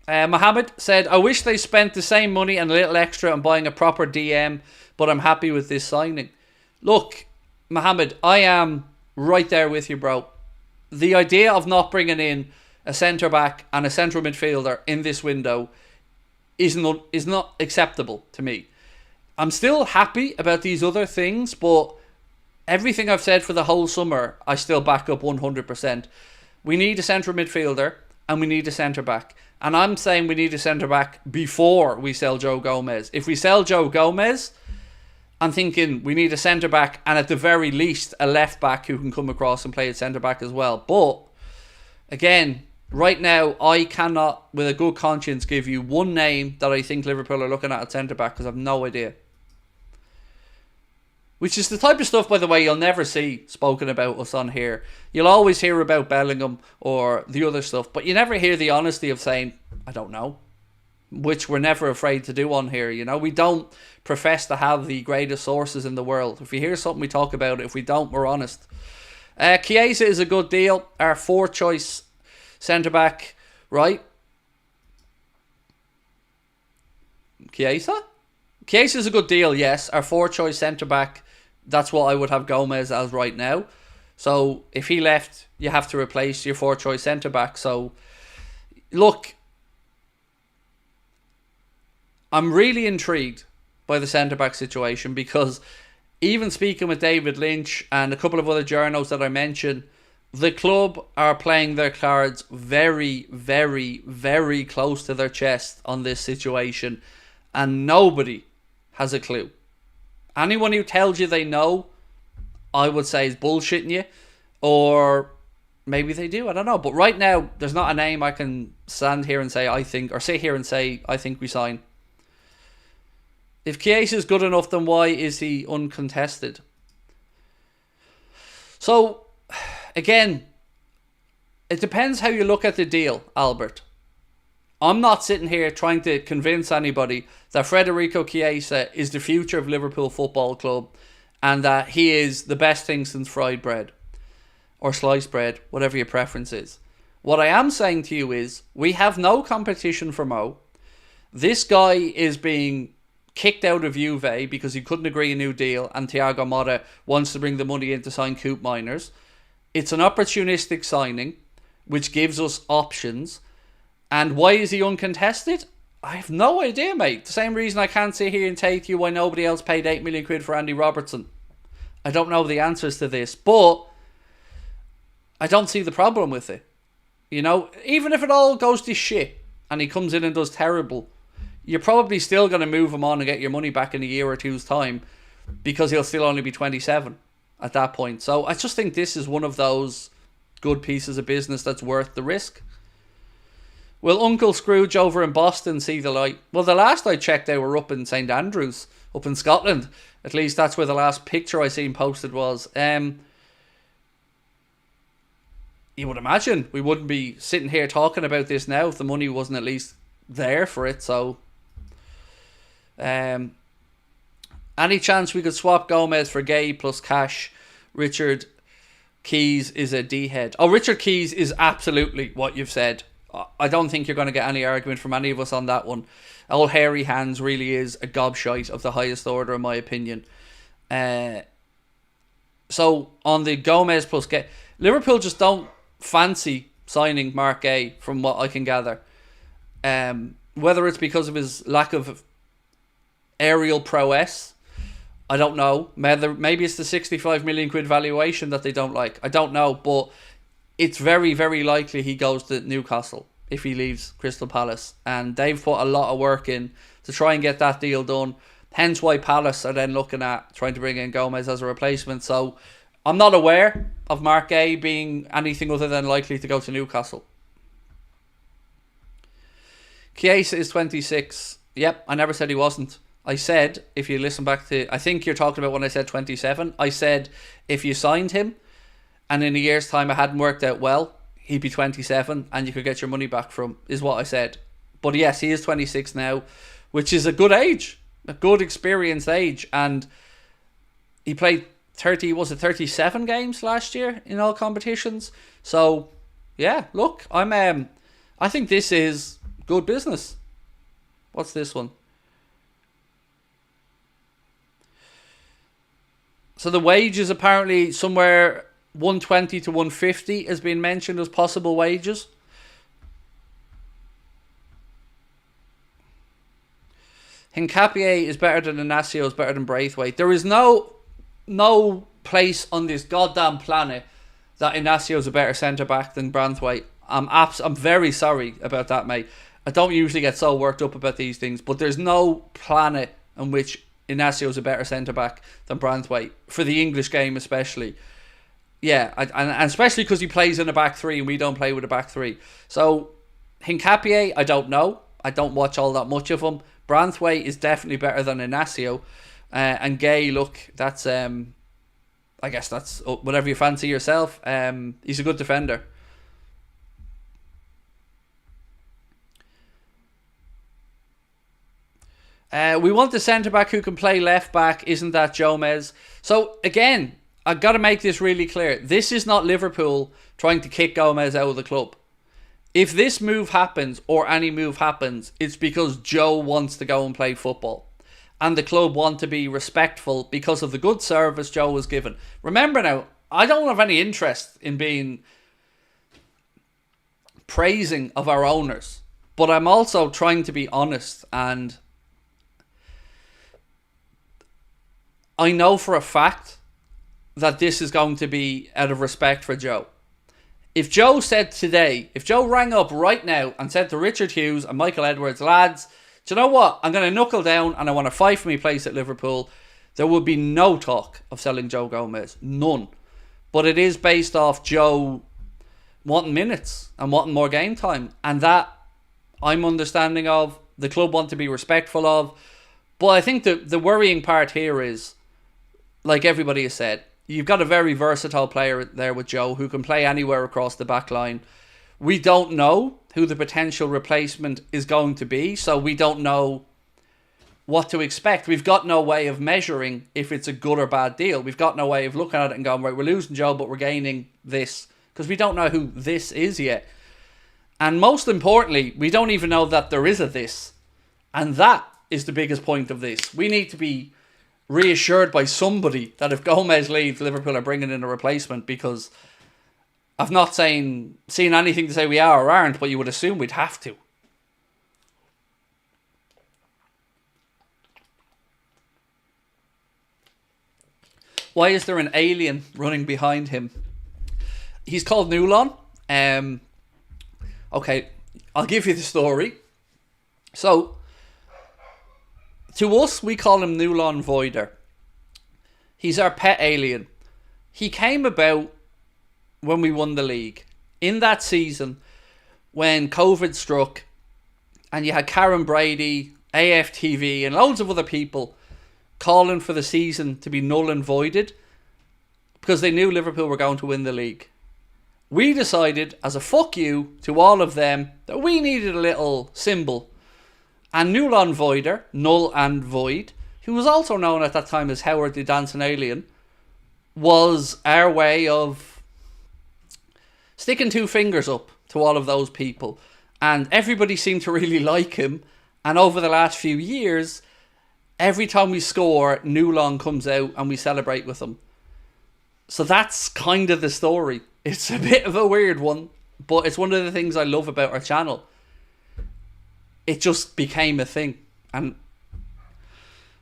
Mohammed said, I wish they spent the same money and a little extra on buying a proper DM, but I'm happy with this signing. Look, Mohammed, I am right there with you, bro. The idea of not bringing in a centre-back and a central midfielder in this window is not acceptable to me. I'm still happy about these other things, but everything I've said for the whole summer, I still back up 100%. We need a central midfielder and we need a centre-back. And I'm saying we need a centre-back before we sell Joe Gomez. If we sell Joe Gomez, I'm thinking we need a centre-back and at the very least a left-back who can come across and play at centre-back as well. But, again, right now, I cannot, with a good conscience, give you one name that I think Liverpool are looking at centre-back because I have no idea. Which is the type of stuff, by the way, you'll never see spoken about us on here. You'll always hear about Bellingham or the other stuff, but you never hear the honesty of saying, I don't know. Which we're never afraid to do on here, you know. We don't profess to have the greatest sources in the world. If we hear something, we talk about it. If we don't, we're honest. Chiesa is a good deal. Our fourth choice centre-back, right? Chiesa is a good deal, yes. Our fourth choice centre-back, that's what I would have Gomez as right now. So if he left, you have to replace your fourth choice centre-back. So, look, I'm really intrigued by the centre-back situation because even speaking with David Lynch and a couple of other journos that I mentioned, the club are playing their cards very, very, very close to their chest on this situation, and nobody has a clue. Anyone who tells you they know, I would say is bullshitting you, or maybe they do, I don't know. But right now, there's not a name I can stand here and say I think, or sit here and say I think we sign. If Chiesa is good enough, then why is he uncontested? So, again, it depends how you look at the deal, Albert. I'm not sitting here trying to convince anybody that Federico Chiesa is the future of Liverpool Football Club and that he is the best thing since fried bread or sliced bread, whatever your preference is. What I am saying to you is we have no competition for Mo. This guy is being kicked out of Juve because he couldn't agree a new deal and Thiago Motta wants to bring the money in to sign Coop Miners. It's an opportunistic signing which gives us options. And why is he uncontested? I have no idea, mate. The same reason I can't sit here and tell you why nobody else paid 8 million quid for Andy Robertson. I don't know the answers to this, but I don't see the problem with it. You know, even if it all goes to shit and he comes in and does terrible, you're probably still going to move him on and get your money back in a year or two's time because he'll still only be 27 at that point. So I just think this is one of those good pieces of business that's worth the risk. Will Uncle Scrooge over in Boston see the light? Well, the last I checked, they were up in St Andrews, up in Scotland. At least that's where the last picture I seen posted was. You would imagine we wouldn't be sitting here talking about this now if the money wasn't at least there for it. So, any chance we could swap Gomez for Gay plus cash? Richard Keys is a D-head. Oh, Richard Keys is absolutely what you've said. I don't think you're going to get any argument from any of us on that one. Old Hairy Hands really is a gobshite of the highest order, in my opinion. So, on the Gomez plus Gay, Liverpool just don't fancy signing Mark Gay, from what I can gather. Whether it's because of his lack of aerial prowess, I don't know. Maybe it's the 65 million quid valuation that they don't like. I don't know, but it's very, very likely he goes to Newcastle if he leaves Crystal Palace. And they've put a lot of work in to try and get that deal done. Hence why Palace are then looking at trying to bring in Gomez as a replacement. So I'm not aware of Mark Gay being anything other than likely to go to Newcastle. Chiesa is 26. Yep, I never said he wasn't. I said, if you listen back to, I think you're talking about when I said 27. I said, if you signed him and in a year's time it hadn't worked out well, he'd be 27 and you could get your money back from, is what I said. But yes, he is 26 now, which is a good age, a good experienced age. And he played 37 games last year in all competitions. So, yeah, look, I think this is good business. What's this one? So the wages apparently somewhere 120 to 150 has been mentioned as possible wages. Hincapié is better than Inacio, is better than Braithwaite. There is no place on this goddamn planet that Inacio is a better centre-back than Braithwaite. I'm very sorry about that, mate. I don't usually get so worked up about these things, but there's no planet on which Inacio is a better centre-back than Braithwaite, for the English game especially. Yeah, and especially because he plays in a back three and we don't play with a back three. So, Hincapié, I don't know. I don't watch all that much of him. Braithwaite is definitely better than Inacio. And Gay, look, that's, I guess that's whatever you fancy yourself. He's a good defender. We want a centre-back who can play left-back. Isn't that Gomez? So, again, I've got to make this really clear. This is not Liverpool trying to kick Gomez out of the club. If this move happens, or any move happens, it's because Joe wants to go and play football. And the club want to be respectful because of the good service Joe was given. Remember now, I don't have any interest in being praising of our owners. But I'm also trying to be honest, and I know for a fact that this is going to be out of respect for Joe. If Joe said today, if Joe rang up right now and said to Richard Hughes and Michael Edwards, lads, do you know what? I'm going to knuckle down and I want to fight for my place at Liverpool, there would be no talk of selling Joe Gomez. None. But it is based off Joe wanting minutes and wanting more game time. And that I'm understanding of, the club want to be respectful of. But I think the worrying part here is, like everybody has said, you've got a very versatile player there with Joe who can play anywhere across the back line. We don't know who the potential replacement is going to be, so we don't know what to expect. We've got no way of measuring if it's a good or bad deal. We've got no way of looking at it and going, right, we're losing Joe, but we're gaining this, because we don't know who this is yet. And most importantly, we don't even know that there is a this. And that is the biggest point of this. We need to be reassured by somebody that if Gomez leaves, Liverpool are bringing in a replacement, because I've not seen anything to say we are or aren't, but you would assume we'd have to. Why is there an alien running behind him? He's called Nulon. Okay, I'll give you the story. So, to us, we call him Nulon Voider. He's our pet alien. He came about when we won the league. In that season, when COVID struck and you had Karen Brady, AFTV and loads of other people calling for the season to be null and voided because they knew Liverpool were going to win the league. We decided, as a fuck you to all of them, that we needed a little symbol. And null and void, who was also known at that time as Howard the Dancing Alien, was our way of sticking two fingers up to all of those people. And everybody seemed to really like him. And over the last few years, every time we score, Nulon comes out and we celebrate with him. So that's kind of the story. It's a bit of a weird one, but it's one of the things I love about our channel. It just became a thing. And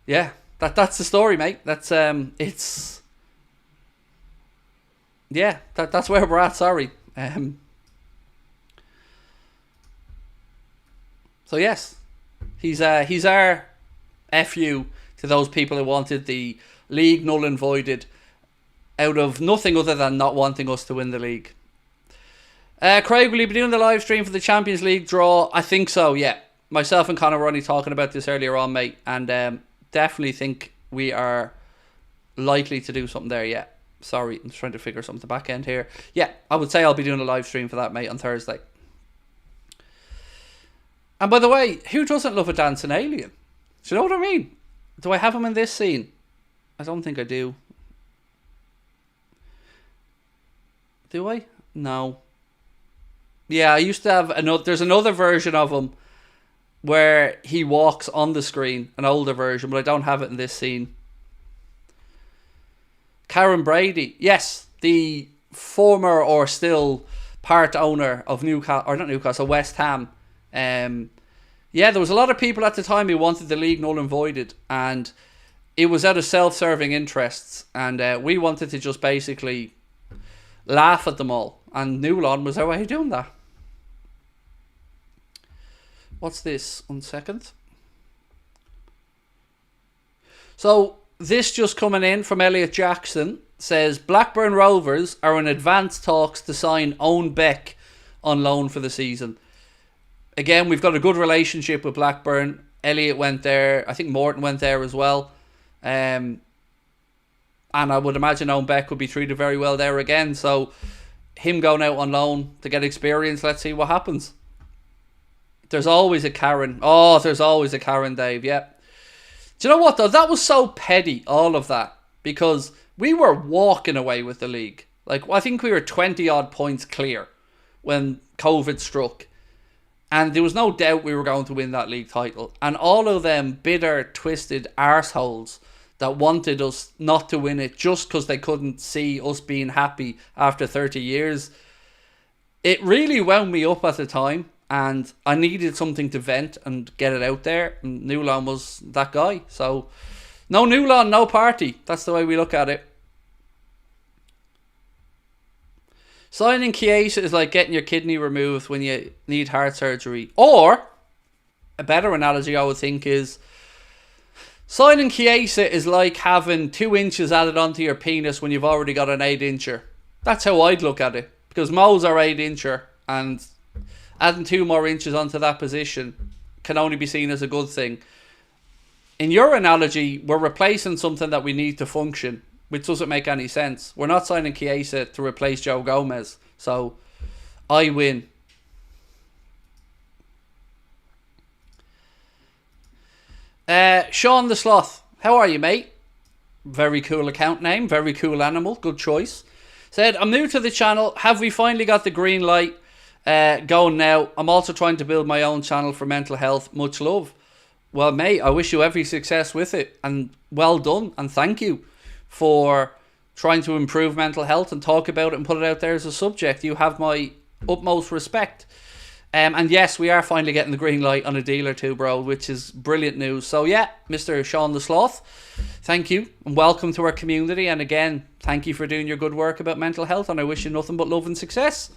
yeah, that's the story, mate. That's it's yeah, that's where we're at, sorry. So yes, he's our FU to those people who wanted the league null and voided out of nothing other than not wanting us to win the league. Craig, will you be doing the live stream for the Champions League draw? I think so, yeah. Myself and Connor were only talking about this earlier on, mate, and definitely think we are likely to do something there, yeah. Sorry, I'm trying to figure something at the back end here. Yeah, I would say I'll be doing a live stream for that, mate, on Thursday. And by the way, who doesn't love a dancing alien? Do you know what I mean? Do I have him in this scene? I don't think I do. Do I? No. Yeah, I used to have another. There's another version of him where he walks on the screen, an older version, but I don't have it in this scene. Karen Brady, yes, the former or still part owner of Newcastle, or not Newcastle, West Ham. Yeah, there was a lot of people at the time who wanted the league null and voided, and it was out of self-serving interests, and we wanted to just basically laugh at them all, and Nulon was our way of doing that. What's this? 1 second. So this just coming in from Elliot Jackson says Blackburn Rovers are in advanced talks to sign Owen Beck on loan for the season. Again, we've got a good relationship with Blackburn. Elliot went there. I think Morton went there as well. And I would imagine Owen Beck would be treated very well there again. So him going out on loan to get experience, let's see what happens. There's always a Karen. Oh, there's always a Karen, Dave. Yeah. Do you know what, though? That was so petty, all of that. Because we were walking away with the league. Like, I think we were 20-odd points clear when COVID struck. And there was no doubt we were going to win that league title. And all of them bitter, twisted arseholes that wanted us not to win it just because they couldn't see us being happy after 30 years. It really wound me up at the time, and I needed something to vent and get it out there, and Nulon was that guy. So, no Nulon, no party. That's the way we look at it. Signing Chiesa is like getting your kidney removed when you need heart surgery. Or, a better analogy I would think is, signing Chiesa is like having 2 inches added onto your penis when you've already got an 8-incher. That's how I'd look at it. Because Mo's our 8-incher, and adding 2 more inches onto that position can only be seen as a good thing. In your analogy, we're replacing something that we need to function, which doesn't make any sense. We're not signing Chiesa to replace Joe Gomez. So, I win. Sean the Sloth, how are you, mate? Very cool account name, very cool animal, good choice. Said, I'm new to the channel. Have we finally got the green light going now? I'm also trying to build my own channel for mental health. Much love. Well, mate, I wish you every success with it, and well done, and thank you for trying to improve mental health and talk about it and put it out there as a subject. You have my utmost respect. And yes, we are finally getting the green light on a deal or two, bro, which is brilliant news. So yeah, Mr. Sean the Sloth, thank you and welcome to our community. And again, thank you for doing your good work about mental health, and I wish you nothing but love and success.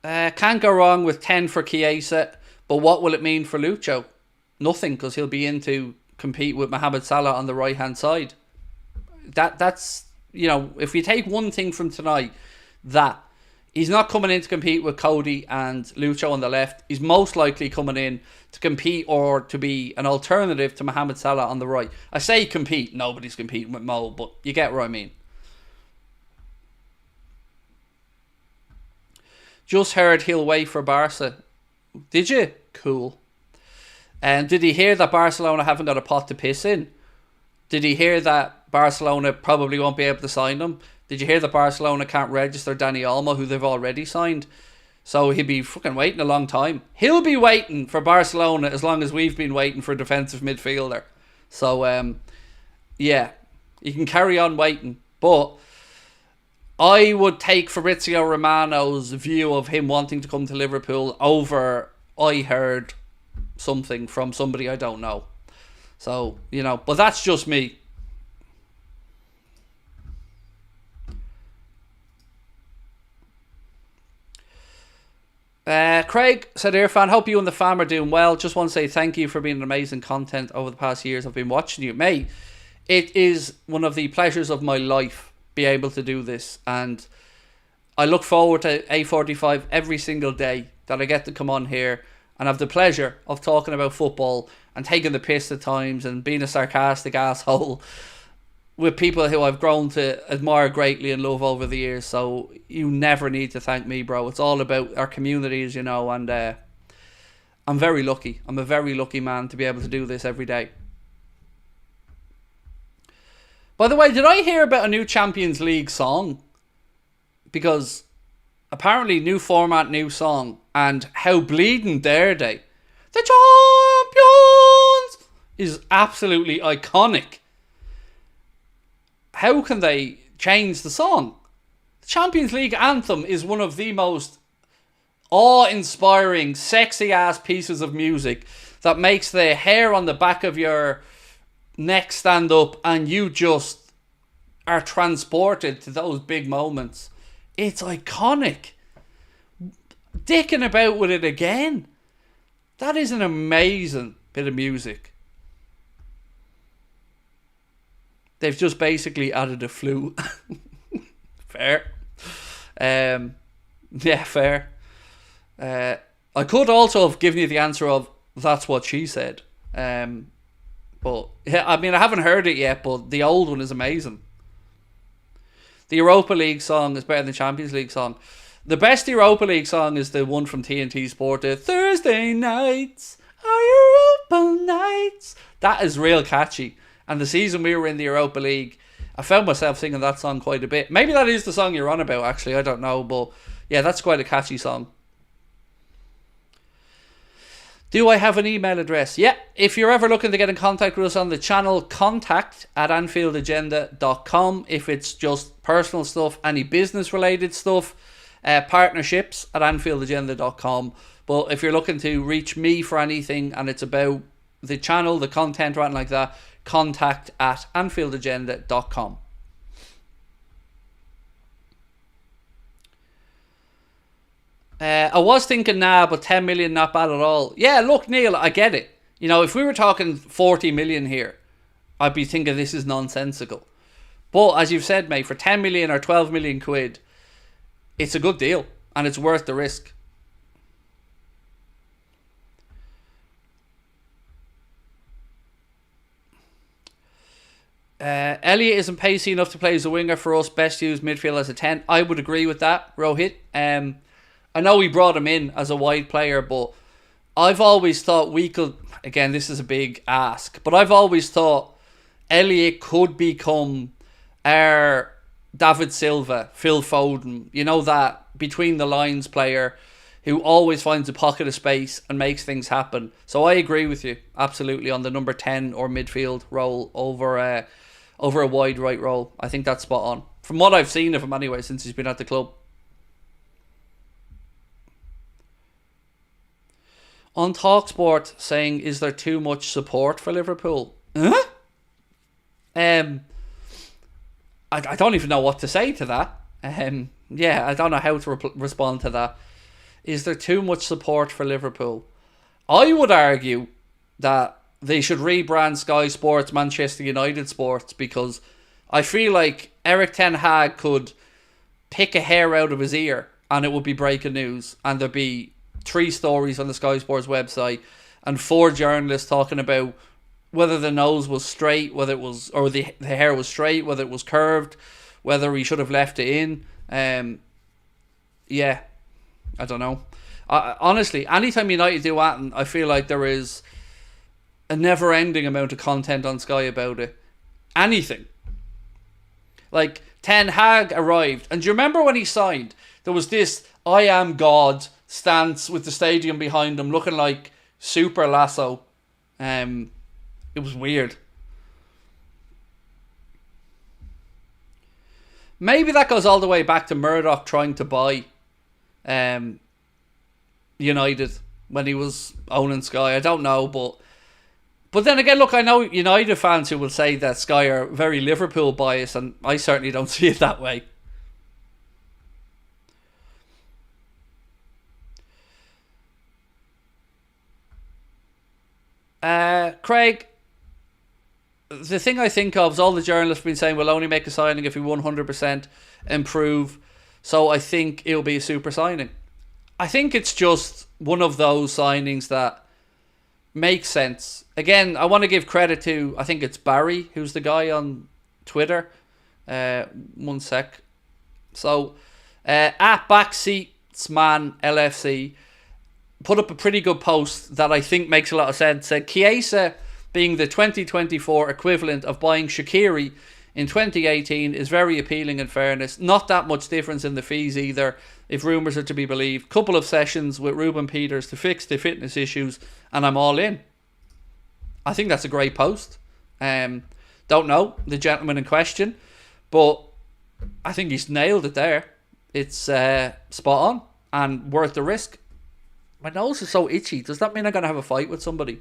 Can't go wrong with 10 for Chiesa, but what will it mean for Lucho? Nothing, because he'll be in to compete with Mohamed Salah on the right hand side. That's, you know, if you take one thing from tonight, that. He's not coming in to compete with Cody and Lucho on the left. He's most likely coming in to compete or to be an alternative to Mohamed Salah on the right. I say compete, nobody's competing with Mo, but you get what I mean. Just heard he'll wait for Barca. Did you? Cool. And did he hear that Barcelona haven't got a pot to piss in? Did he hear that Barcelona probably won't be able to sign him? Did you hear that Barcelona can't register Dani Olmo, who they've already signed? So he'll be fucking waiting a long time. He'll be waiting for Barcelona as long as we've been waiting for a defensive midfielder. So, yeah, you can carry on waiting. But I would take Fabrizio Romano's view of him wanting to come to Liverpool over I heard something from somebody I don't know. So, you know, but that's just me. Craig said, Irfan, hope you and the fam are doing well. Just want to say thank you for being an amazing content over the past years. I've been watching you. Mate, it is one of the pleasures of my life be able to do this. And I look forward to A45 every single day that I get to come on here and have the pleasure of talking about football and taking the piss at times and being a sarcastic asshole with people who I've grown to admire greatly and love over the years. So you never need to thank me, bro. It's all about our communities, you know, and I'm very lucky. I'm a very lucky man to be able to do this every day. By the way, did I hear about a new Champions League song? Because apparently new format, new song, and how bleeding dare they? The Champions is absolutely iconic. How can they change the song? The Champions League anthem is one of the most awe-inspiring, sexy-ass pieces of music that makes the hair on the back of your neck stand up and you just are transported to those big moments. It's iconic. Dicking about with it again. That is an amazing bit of music. They've just basically added a flute. Fair. Yeah, fair. I could also have given you the answer of that's what she said. But yeah, I mean, I haven't heard it yet, but the old one is amazing. The Europa League song is better than the Champions League song. The best Europa League song is the one from TNT Sport, the Thursday nights are Europa nights. That is real catchy. And the season we were in the Europa League, I found myself singing that song quite a bit. Maybe that is the song you're on about, actually. I don't know. But yeah, that's quite a catchy song. Do I have an email address? Yeah. If you're ever looking to get in contact with us on the channel, contact@AnfieldAgenda.com. If it's just personal stuff, any business related stuff, partnerships at AnfieldAgenda.com. But if you're looking to reach me for anything and it's about the channel, the content, or anything like that, contact@AnfieldAgenda.com. I was thinking, but 10 million not bad at all. Yeah, look, Neil, I get it. You know, if we were talking 40 million here, I'd be thinking this is nonsensical. But as you've said, mate, for 10 million or 12 million quid, it's a good deal and it's worth the risk. Elliot isn't pacey enough to play as a winger for us. Best used midfield as a 10. I would agree with that, Rohit. I know we brought him in as a wide player, but I've always thought we could, again, this is a big ask, but I've always thought Elliot could become our David Silva, Phil Foden, you know, that between the lines player who always finds a pocket of space and makes things happen. So I agree with you, absolutely, on the number 10 or midfield role over a wide right role. I think that's spot on. From what I've seen of him anyway, since he's been at the club. On TalkSport saying, is there too much support for Liverpool? Huh? I don't even know what to say to that. Yeah, I don't know how to respond to that. Is there too much support for Liverpool? I would argue that they should rebrand Sky Sports Manchester United Sports, because I feel like Eric Ten Hag could pick a hair out of his ear and it would be breaking news, and there'd be 3 stories on the Sky Sports website and 4 journalists talking about whether the nose was straight, whether it was, or the hair was straight, whether it was curved, whether he should have left it in. Yeah, I don't know. Honestly, anytime United do that, I feel like there is a never-ending amount of content on Sky about it. Anything. Like, Ten Hag arrived, and do you remember when he signed? There was this I am God stance with the stadium behind him, looking like Super Lasso. It was weird. Maybe that goes all the way back to Murdoch trying to buy United when he was owning Sky. I don't know, but then again, look, I know United fans who will say that Sky are very Liverpool biased, and I certainly don't see it that way. Craig, the thing I think of is all the journalists have been saying we'll only make a signing if we 100% improve, so I think it'll be a super signing. I think it's just one of those signings that makes sense. Again, I want to give credit to, I think it's Barry, who's the guy on Twitter. One sec. So, at Backseatsman LFC put up a pretty good post that I think makes a lot of sense. Said Chiesa being the 2024 equivalent of buying Shaqiri in 2018 is very appealing in fairness. Not that much difference in the fees either, if rumours are to be believed. Couple of sessions with Ruben Peters to fix the fitness issues, and I'm all in. I think that's a great post. Don't know the gentleman in question, but I think he's nailed it there. It's spot on and worth the risk. My nose is so itchy. Does that mean I'm going to have a fight with somebody?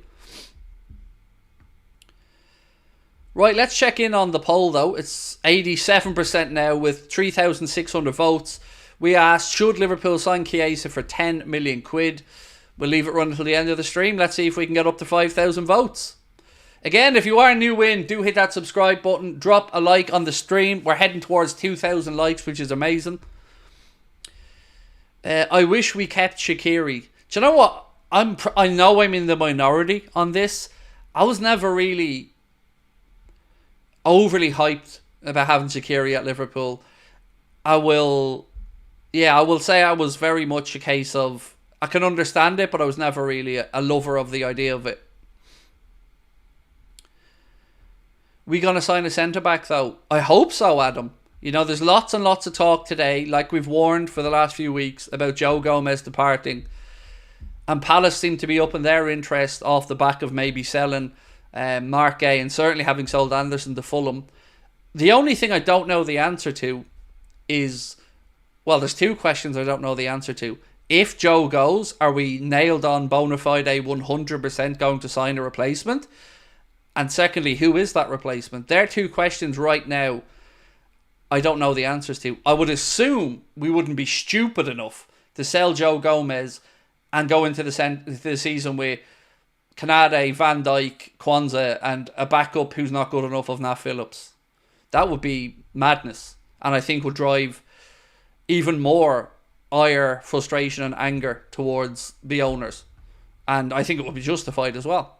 Right, let's check in on the poll though. It's 87% now with 3,600 votes. We asked, should Liverpool sign Chiesa for 10 million quid? We'll leave it run until the end of the stream. Let's see if we can get up to 5,000 votes. Again, if you are new in, do hit that subscribe button. Drop a like on the stream. We're heading towards 2,000 likes, which is amazing. I wish we kept Shaqiri. Do you know what? I know I'm in the minority on this. I was never really overly hyped about having Shaqiri at Liverpool. I will say I was very much a case of, I can understand it, but I was never really a lover of the idea of it. We going to sign a centre-back though? I hope so, Adam. You know, there's lots and lots of talk today, like we've warned for the last few weeks, about Joe Gomez departing. And Palace seem to be up in their interest off the back of maybe selling Mark Gay, and certainly having sold Anderson to Fulham. The only thing I don't know the answer to is, well, there's 2 questions I don't know the answer to. If Joe goes, are we nailed on bona fide 100% going to sign a replacement? And secondly, who is that replacement? They're 2 questions right now I don't know the answers to. I would assume we wouldn't be stupid enough to sell Joe Gomez and go into the season with Kanade, Van Dijk, Kwanzaa, and a backup who's not good enough of Nat Phillips. That would be madness, and I think would drive even more ire, frustration and anger towards the owners. And I think it would be justified as well.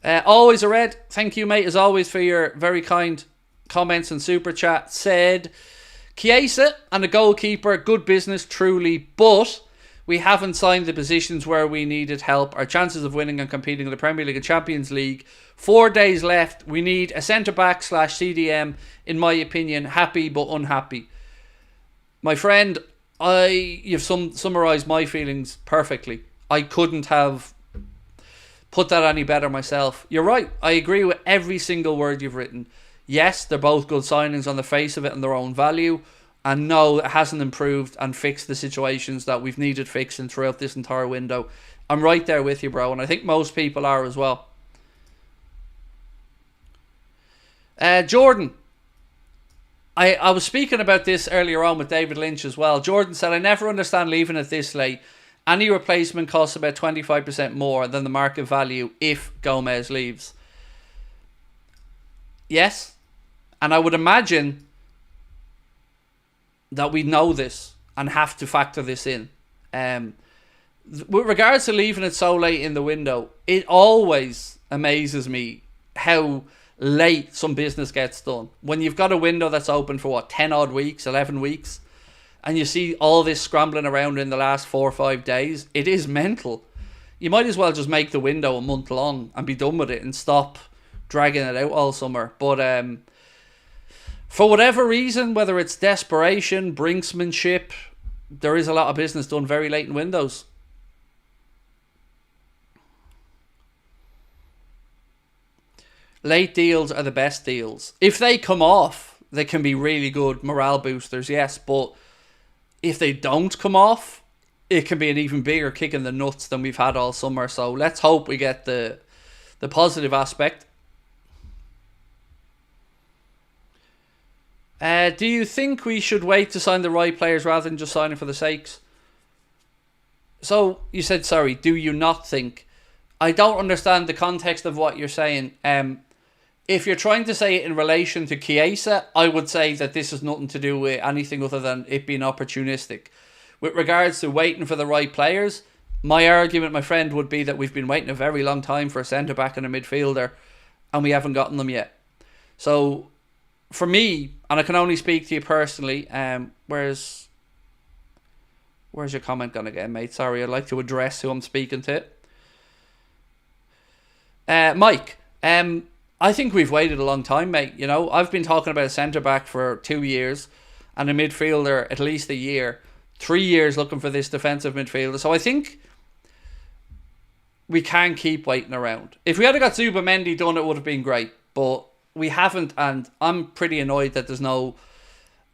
Always a red. Thank you, mate, as always, for your very kind comments and super chat. Said, Chiesa and a goalkeeper, good business, truly, but we haven't signed the positions where we needed help. Our chances of winning and competing in the Premier League and Champions League. 4 days left. We need a centre-back / CDM, in my opinion. Happy but unhappy. My friend, you've summarised my feelings perfectly. I couldn't have put that any better myself. You're right. I agree with every single word you've written. Yes, they're both good signings on the face of it and their own value. And no, it hasn't improved and fixed the situations that we've needed fixing throughout this entire window. I'm right there with you, bro. And I think most people are as well. Jordan. I was speaking about this earlier on with David Lynch as well. Jordan said, I never understand leaving it this late. Any replacement costs about 25% more than the market value if Gomez leaves. Yes. And I would imagine that we know this and have to factor this in. With regards to leaving it so late in the window, it always amazes me how late some business gets done. When you've got a window that's open for 10 odd weeks, 11 weeks, and you see all this scrambling around in the last 4 or 5 days, it is mental. You might as well just make the window a month long and be done with it and stop dragging it out all summer. But for whatever reason, whether it's desperation, brinksmanship, there is a lot of business done very late in windows. Late deals are the best deals. If they come off, they can be really good morale boosters, yes. But if they don't come off, it can be an even bigger kick in the nuts than we've had all summer. So let's hope we get the positive aspect. Do you think we should wait to sign the right players rather than just signing for the sakes? So you said, sorry, do you not think? I don't understand the context of what you're saying. If you're trying to say it in relation to Chiesa, I would say that this has nothing to do with anything other than it being opportunistic. With regards to waiting for the right players, my argument, my friend, would be that we've been waiting a very long time for a centre-back and a midfielder, and we haven't gotten them yet. So, for me, and I can only speak to you personally, where's your comment gone again, mate? Sorry, I'd like to address who I'm speaking to. Mike, I think we've waited a long time, mate. You know, I've been talking about a centre-back for 2 years and a midfielder at least a year. 3 years looking for this defensive midfielder. So I think we can keep waiting around. If we had got Zubamendi done, it would have been great. But we haven't, and I'm pretty annoyed that there's no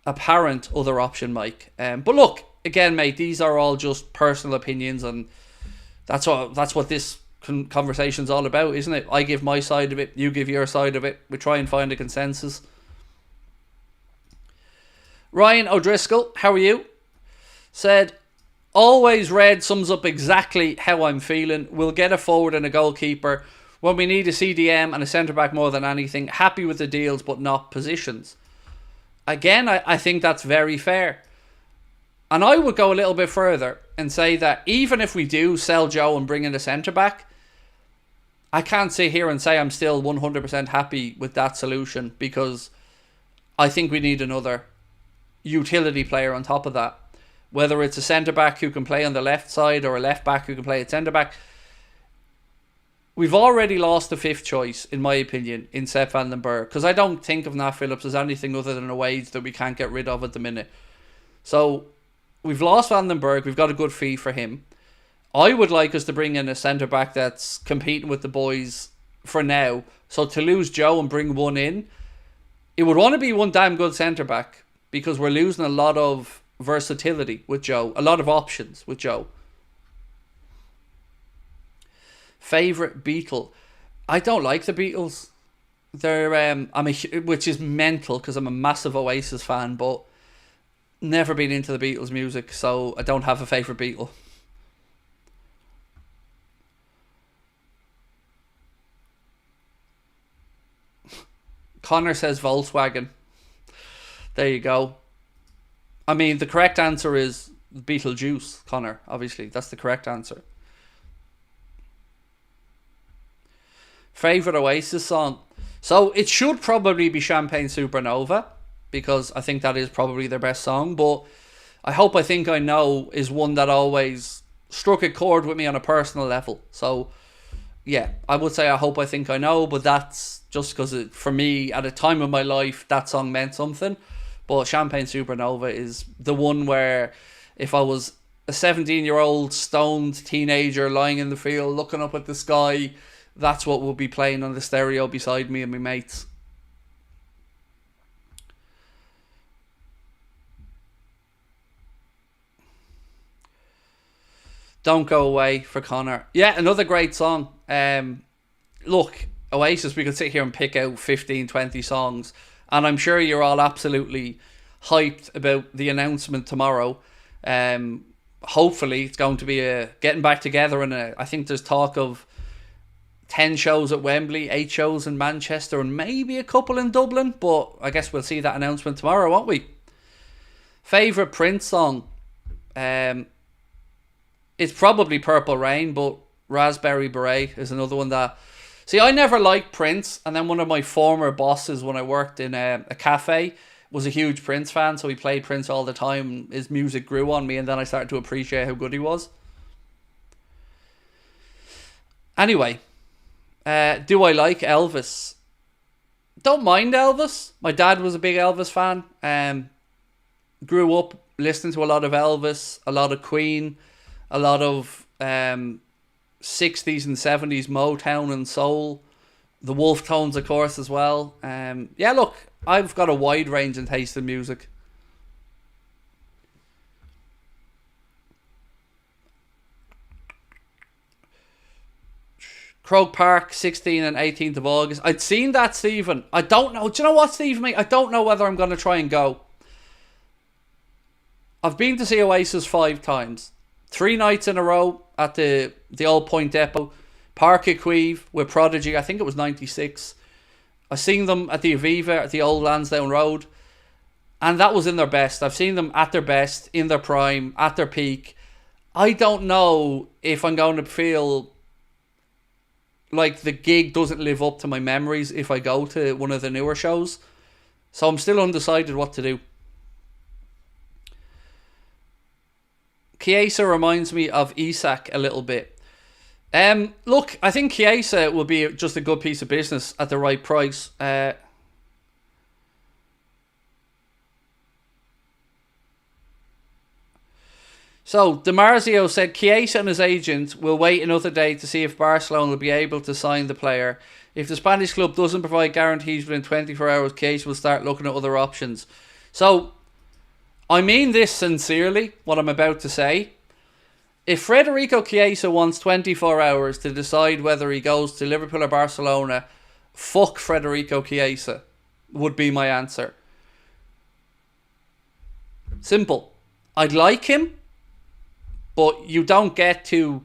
apparent other option, Mike. But look, again, mate, these are all just personal opinions, and that's what this conversation's all about, isn't it? I give my side of it, you give your side of it. We try and find a consensus. Ryan O'Driscoll, how are you? Said, always red sums up exactly how I'm feeling. We'll get a forward and a goalkeeper when we need a CDM and a centre-back more than anything. Happy with the deals, but not positions. Again, I think that's very fair. And I would go a little bit further and say that even if we do sell Joe and bring in a centre-back, I can't sit here and say I'm still 100% happy with that solution, because I think we need another utility player on top of that. Whether it's a centre-back who can play on the left side or a left-back who can play at centre-back. We've already lost the fifth choice, in my opinion, in Sepp van den Berg, because I don't think of Nat Phillips as anything other than a wage that we can't get rid of at the minute. So we've lost Van den Berg. We've got a good fee for him. I would like us to bring in a centre-back that's competing with the boys for now. So to lose Joe and bring one in, it would want to be one damn good centre-back, because we're losing a lot of versatility with Joe. A lot of options with Joe. Favourite Beatle? I don't like the Beatles. They're which is mental, because I'm a massive Oasis fan, but never been into the Beatles music, so I don't have a favourite Beatle. Connor says Volkswagen. There you go. I mean, the correct answer is Beetlejuice, Connor. Obviously, that's the correct answer. Favourite Oasis song? So it should probably be Champagne Supernova, because I think that is probably their best song. But I Hope I Think I Know is one that always struck a chord with me on a personal level. So yeah, I would say I Hope I Think I Know, but that's just because for me, at a time of my life, that song meant something. But Champagne Supernova is the one where if I was a 17-year-old stoned teenager lying in the field looking up at the sky, that's what would be playing on the stereo beside me and my mates. Don't Go Away for Connor. Yeah, another great song. Look, Oasis, we could sit here and pick out 15, 20 songs, and I'm sure you're all absolutely hyped about the announcement tomorrow. Hopefully it's going to be a getting back together, and I think there's talk of 10 shows at Wembley, 8 shows in Manchester, and maybe a couple in Dublin, but I guess we'll see that announcement tomorrow, won't we? Favourite Prince song? It's probably Purple Rain, but Raspberry Beret is another one that... See, I never liked Prince, and then one of my former bosses when I worked in a cafe was a huge Prince fan, so he played Prince all the time. His music grew on me, and then I started to appreciate how good he was. Anyway, do I like Elvis? Don't mind Elvis. My dad was a big Elvis fan. Grew up listening to a lot of Elvis, a lot of Queen, a lot of 60s and 70s Motown and soul. The Wolf Tones, of course, as well. Yeah, look, I've got a wide range in taste in music. Croke Park, 16th and 18th of August. I'd seen that, Stephen. I don't know. Do you know what, Stephen, mate? I don't know whether I'm going to try and go. I've been to see Oasis 5 times. 3 nights in a row at the Old Point Depot. Park Equive with Prodigy. I think it was 96. I've seen them at the Aviva at the old Lansdowne Road. And that was in their best. I've seen them at their best, in their prime, at their peak. I don't know if I'm going to feel like the gig doesn't live up to my memories if I go to one of the newer shows. So I'm still undecided what to do. Chiesa reminds me of Isak a little bit. Look, I think Chiesa will be just a good piece of business at the right price. So, DiMarzio said Chiesa and his agent will wait another day to see if Barcelona will be able to sign the player. If the Spanish club doesn't provide guarantees within 24 hours, Chiesa will start looking at other options. So, I mean this sincerely, what I'm about to say. If Federico Chiesa wants 24 hours to decide whether he goes to Liverpool or Barcelona, fuck Federico Chiesa, would be my answer. Simple. I'd like him, but you don't get to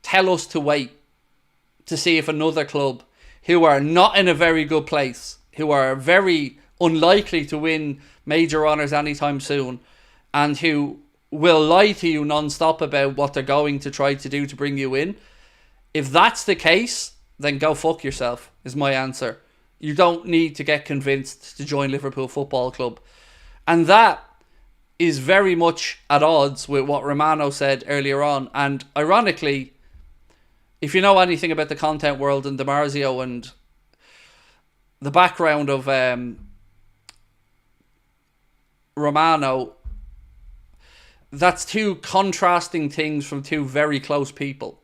tell us to wait to see if another club who are not in a very good place, who are very unlikely to win major honours anytime soon, and who will lie to you non-stop about what they're going to try to do to bring you in. If that's the case, then go fuck yourself, is my answer. You don't need to get convinced to join Liverpool Football Club. And that is very much at odds with what Romano said earlier on. And ironically, if you know anything about the content world and DiMarzio and the background of Romano, that's two contrasting things from two very close people.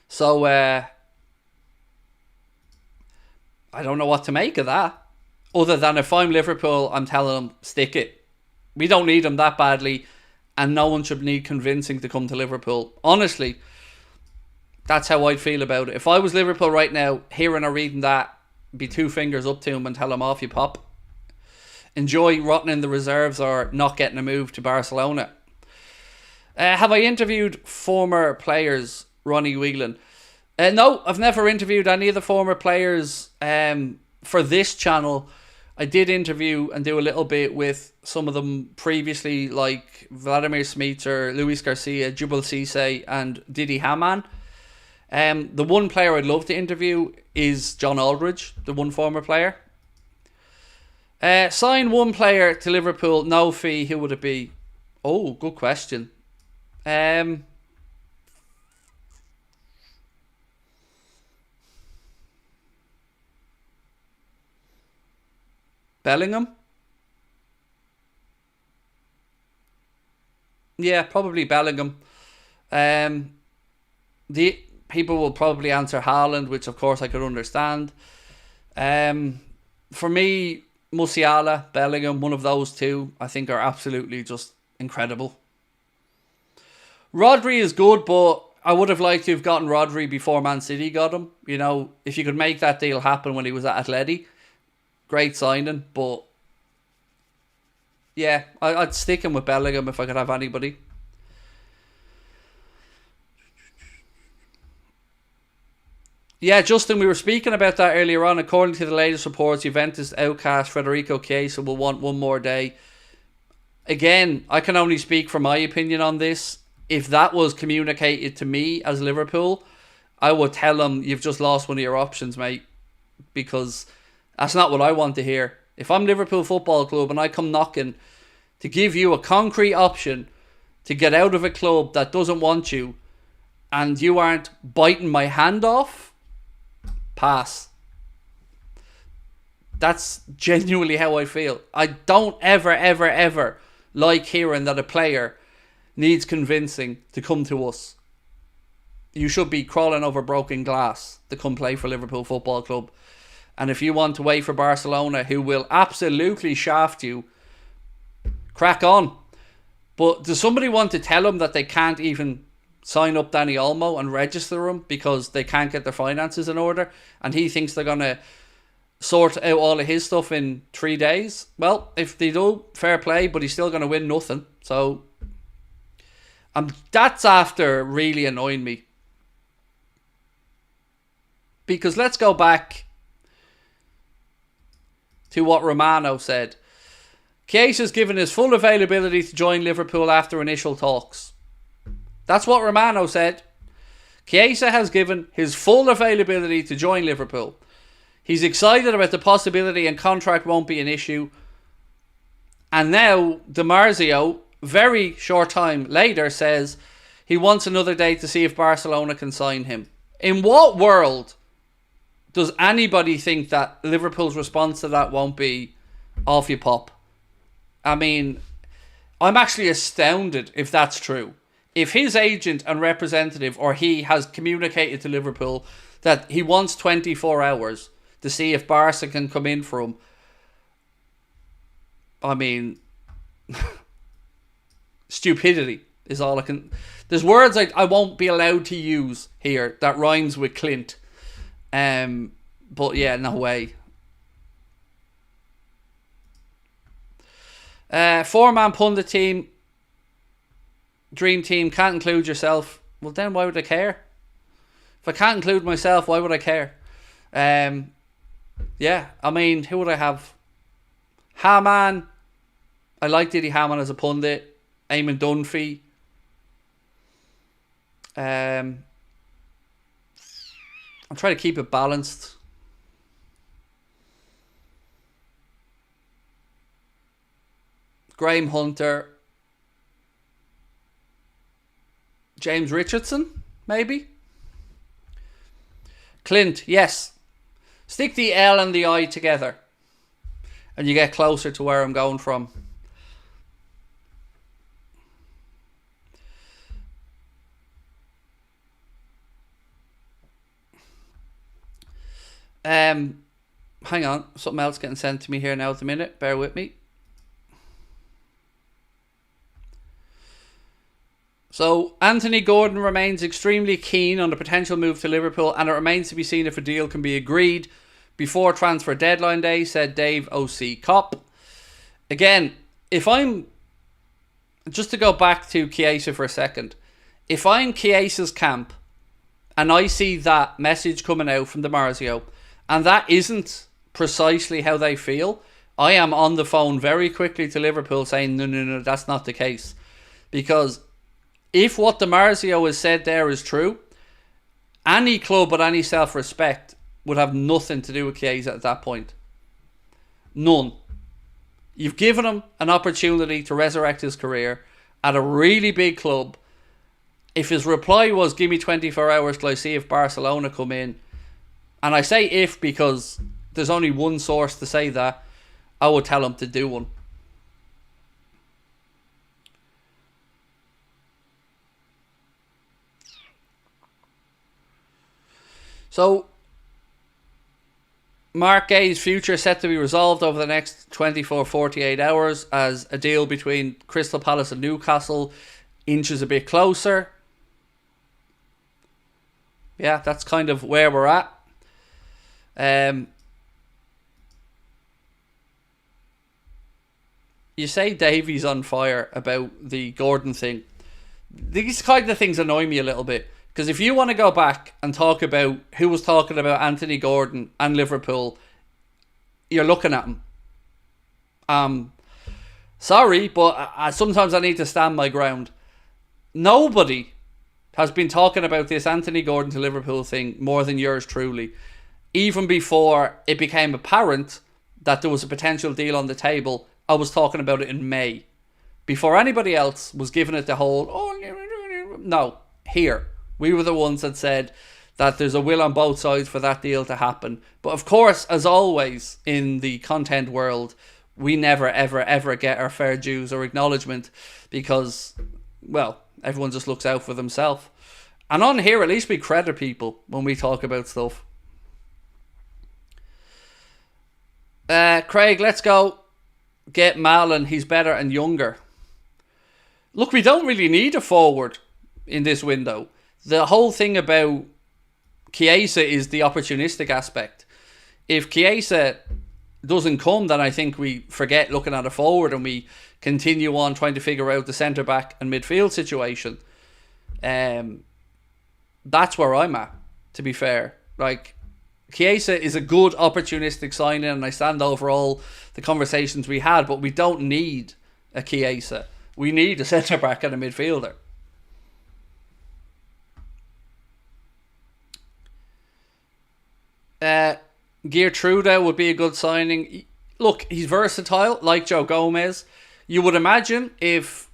So, I don't know what to make of that. Other than if I'm Liverpool, I'm telling them, stick it. We don't need him that badly, and no one should need convincing to come to Liverpool. Honestly, that's how I'd feel about it. If I was Liverpool right now, hearing or reading that, be 2 fingers up to him and tell him off you pop. Enjoy rotting in the reserves or not getting a move to Barcelona. Have I interviewed former players? Ronnie Whelan. No, I've never interviewed any of the former players for this channel. I did interview and do a little bit with some of them previously, like Vladimir Smeater, Luis Garcia, Jubal Cisse and Didi Hamann. The one player I'd love to interview is John Aldridge, the one former player. Sign one player to Liverpool, no fee, who would it be? Oh, good question. Bellingham? Yeah, probably Bellingham. The people will probably answer Haaland, which of course I could understand. For me, Musiala, Bellingham, one of those two, I think are absolutely just incredible. Rodri is good, but I would have liked to have gotten Rodri before Man City got him. You know, if you could make that deal happen when he was at Atleti, great signing. But yeah, I'd stick him with Bellingham if I could have anybody. Yeah, Justin, we were speaking about that earlier on. According to the latest reports, Juventus outcast Federico Chiesa will want one more day. Again, I can only speak for my opinion on this. If that was communicated to me as Liverpool, I would tell them, you've just lost one of your options, mate. Because that's not what I want to hear. If I'm Liverpool Football Club and I come knocking to give you a concrete option to get out of a club that doesn't want you, and you aren't biting my hand off, pass. That's genuinely how I feel. I don't ever like hearing that a player needs convincing to come to us. You should be crawling over broken glass to come play for Liverpool Football Club. And if you want to wait for Barcelona, who will absolutely shaft you, crack on. But does somebody want to tell them that they can't even sign up Dani Olmo and register him because they can't get their finances in order, and he thinks they're going to sort out all of his stuff in 3 days? Well, if they do, fair play, but he's still going to win nothing. So that's after really annoying me. Because let's go back to what Romano said. Chiesa's given his full availability to join Liverpool after initial talks. That's what Romano said. Chiesa has given his full availability to join Liverpool. He's excited about the possibility and contract won't be an issue. And now Di Marzio, very short time later, says he wants another day to see if Barcelona can sign him. In what world does anybody think that Liverpool's response to that won't be off you pop? I mean, I'm actually astounded if that's true. If his agent and representative or he has communicated to Liverpool that he wants 24 hours to see if Barca can come in for him, I mean, stupidity is all I can... There's words I won't be allowed to use here that rhymes with Clint. But yeah, no way. Four-man pundit team, dream team, can't include yourself. Well, then why would I care? If I can't include myself, why would I care? Yeah, I mean, who would I have? Hamann. I like Didi Hamann as a pundit. Eamon Dunphy. I'm trying to keep it balanced. Graham Hunter. James Richardson, maybe? Clint, yes. Stick the L and the I together and you get closer to where I'm going from. Hang on, something else getting sent to me here now at the minute. Bear with me. So, Anthony Gordon remains extremely keen on the potential move to Liverpool, and it remains to be seen if a deal can be agreed before transfer deadline day, said Dave O.C. Kopp. Again, if I'm... Just to go back to Chiesa for a second. If I'm Chiesa's camp, and I see that message coming out from Di Marzio, and that isn't precisely how they feel, I am on the phone very quickly to Liverpool saying, no, that's not the case. Because if what Di Marzio has said there is true, any club with any self-respect would have nothing to do with Chiesa at that point. None. You've given him an opportunity to resurrect his career at a really big club. If his reply was, give me 24 hours till I see if Barcelona come in, and I say if because there's only one source to say that, I would tell him to do one. So, Mark Gay's future set to be resolved over the next 24-48 hours as a deal between Crystal Palace and Newcastle inches a bit closer. Yeah, that's kind of where we're at. You say Davies on fire about the Gordon thing. These kind of things annoy me a little bit. Because if you want to go back and talk about who was talking about Anthony Gordon and Liverpool, you're looking at him. Sorry, but sometimes I need to stand my ground. Nobody has been talking about this Anthony Gordon to Liverpool thing more than yours truly. Even before it became apparent that there was a potential deal on the table, I was talking about it in May. Before anybody else was giving it the whole, no, here. We were the ones that said that there's a will on both sides for that deal to happen. But of course, as always in the content world, we never, ever, ever get our fair dues or acknowledgement because, well, everyone just looks out for themselves. And on here, at least we credit people when we talk about stuff. Craig, let's go get Malin. He's better and younger. Look, we don't really need a forward in this window. The whole thing about Chiesa is the opportunistic aspect. If Chiesa doesn't come, then I think we forget looking at a forward and we continue on trying to figure out the centre-back and midfield situation. That's where I'm at, to be fair. Like, Chiesa is a good opportunistic signing and I stand over all the conversations we had, but we don't need a Chiesa. We need a centre-back and a midfielder. Geertruida would be a good signing. Look, he's versatile, like Joe Gomez. You would imagine if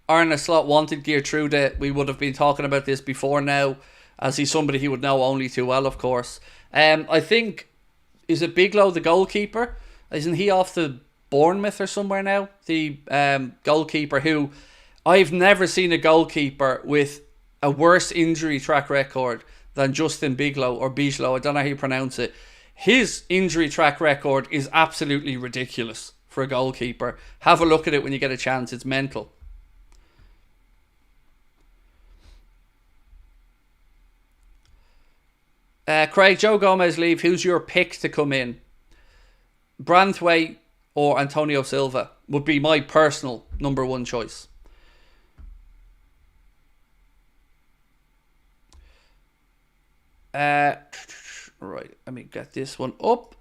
Arne Slot wanted Geertruida, we would have been talking about this before now, as he's somebody he would know only too well, of course. I think, is it Biglow, the goalkeeper? Isn't he off to Bournemouth or somewhere now? The goalkeeper who, I've never seen a goalkeeper with a worse injury track record than Justin Biglow or Bijlow. I don't know how you pronounce it. His injury track record is absolutely ridiculous for a goalkeeper. Have a look at it when you get a chance. It's mental. Craig, Joe Gomez leave. Who's your pick to come in? Branthwaite or Antonio Silva would be my personal number one choice. Right, let me get this one up.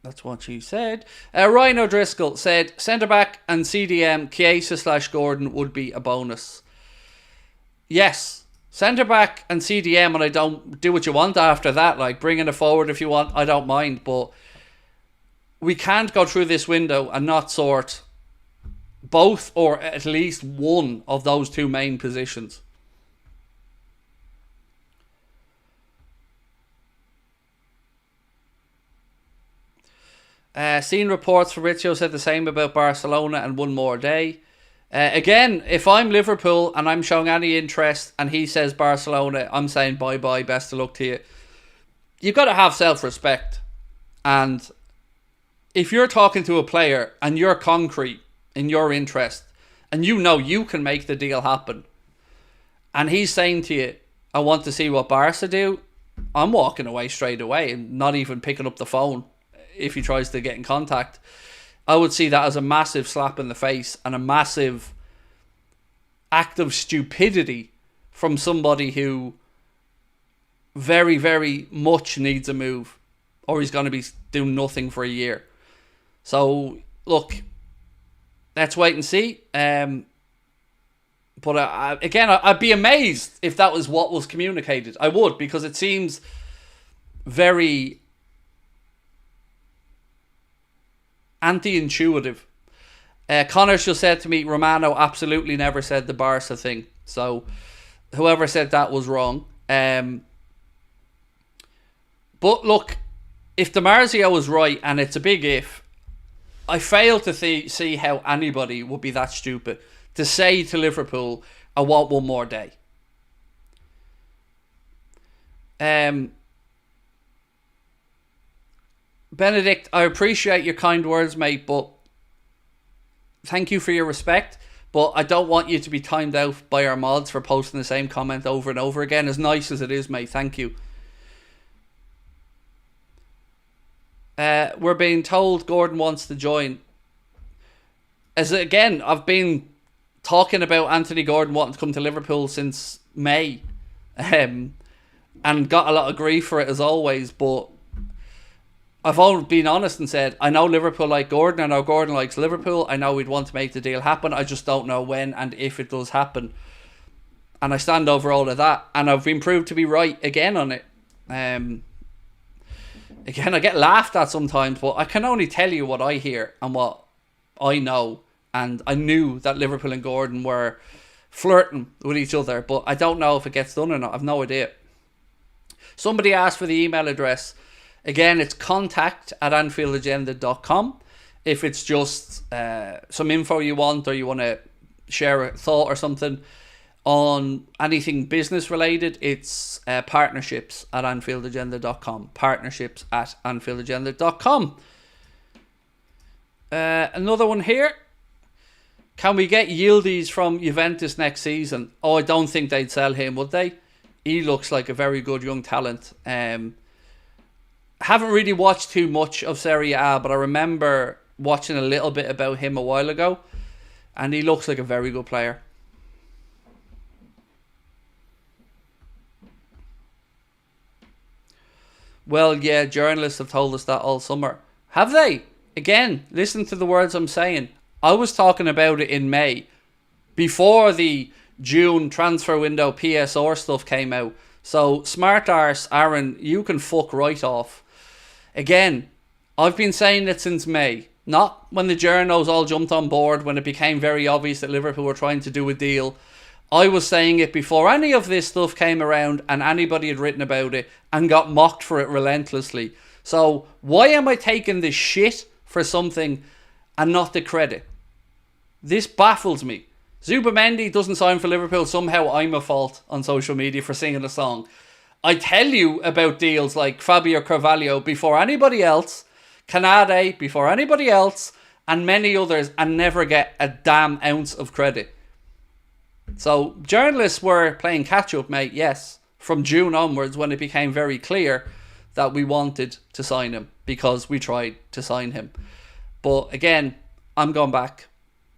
That's what she said. Ryan O'Driscoll said centre-back and CDM Chiesa/Gordon would be a bonus. Yes, centre-back and CDM, and I don't do what you want after that. Like, bring in a forward if you want, I don't mind. But we can't go through this window and not sort both or at least one of those two main positions. Seen reports Fabrizio said the same about Barcelona and one more day. Again, if I'm Liverpool and I'm showing any interest and he says Barcelona, I'm saying bye-bye, best of luck to you. You've got to have self-respect. And if you're talking to a player and you're concrete in your interest and you know you can make the deal happen and he's saying to you, I want to see what Barca do, I'm walking away straight away and not even picking up the phone if he tries to get in contact. I would see that as a massive slap in the face and a massive act of stupidity from somebody who very, very much needs a move, or he's going to be doing nothing for a year. So, look, let's wait and see. But again, I'd be amazed if that was what was communicated. I would, because it seems very anti-intuitive. Connor just said to me, Romano absolutely never said the Barca thing. So whoever said that was wrong. But look, if DiMarzio was right, and it's a big if, I fail to see how anybody would be that stupid to say to Liverpool, I want one more day. Benedict, I appreciate your kind words, mate, but thank you for your respect, but I don't want you to be timed out by our mods for posting the same comment over and over again, as nice as it is, mate. Thank you. We're being told Gordon wants to join. As again, I've been talking about Anthony Gordon wanting to come to Liverpool since May, and got a lot of grief for it as always, but I've always been honest and said, I know Liverpool like Gordon, I know Gordon likes Liverpool, I know we'd want to make the deal happen, I just don't know when and if it does happen. And I stand over all of that, and I've been proved to be right again on it. Again, I get laughed at sometimes, but I can only tell you what I hear and what I know. And I knew that Liverpool and Gordon were flirting with each other, but I don't know if it gets done or not. I've no idea. Somebody asked for the email address. Again, it's contact@AnfieldAgenda.com. If it's just some info you want, or you want to share a thought or something on anything business related, it's partnerships@AnfieldAgenda.com. Partnerships@AnfieldAgenda.com. Another one here. Can we get Yildiz from Juventus next season? Oh, I don't think they'd sell him, would they? He looks like a very good young talent. Haven't really watched too much of Serie A, but I remember watching a little bit about him a while ago, and he looks like a very good player. Well, yeah, journalists have told us that all summer. Have they? Again, listen to the words I'm saying. I was talking about it in May, before the June transfer window PSR stuff came out. So, smart arse, Aaron, you can fuck right off. Again, I've been saying it since May. Not when the journos all jumped on board, when it became very obvious that Liverpool were trying to do a deal. I was saying it before any of this stuff came around and anybody had written about it and got mocked for it relentlessly. So, why am I taking this shit for something and not the credit? This baffles me. Zubamendi doesn't sign for Liverpool. Somehow I'm a fault on social media for singing a song. I tell you about deals like Fabio Carvalho before anybody else, Canade before anybody else, and many others, and never get a damn ounce of credit. So journalists were playing catch up, mate, yes, from June onwards, when it became very clear that we wanted to sign him, because we tried to sign him. But again, I'm going back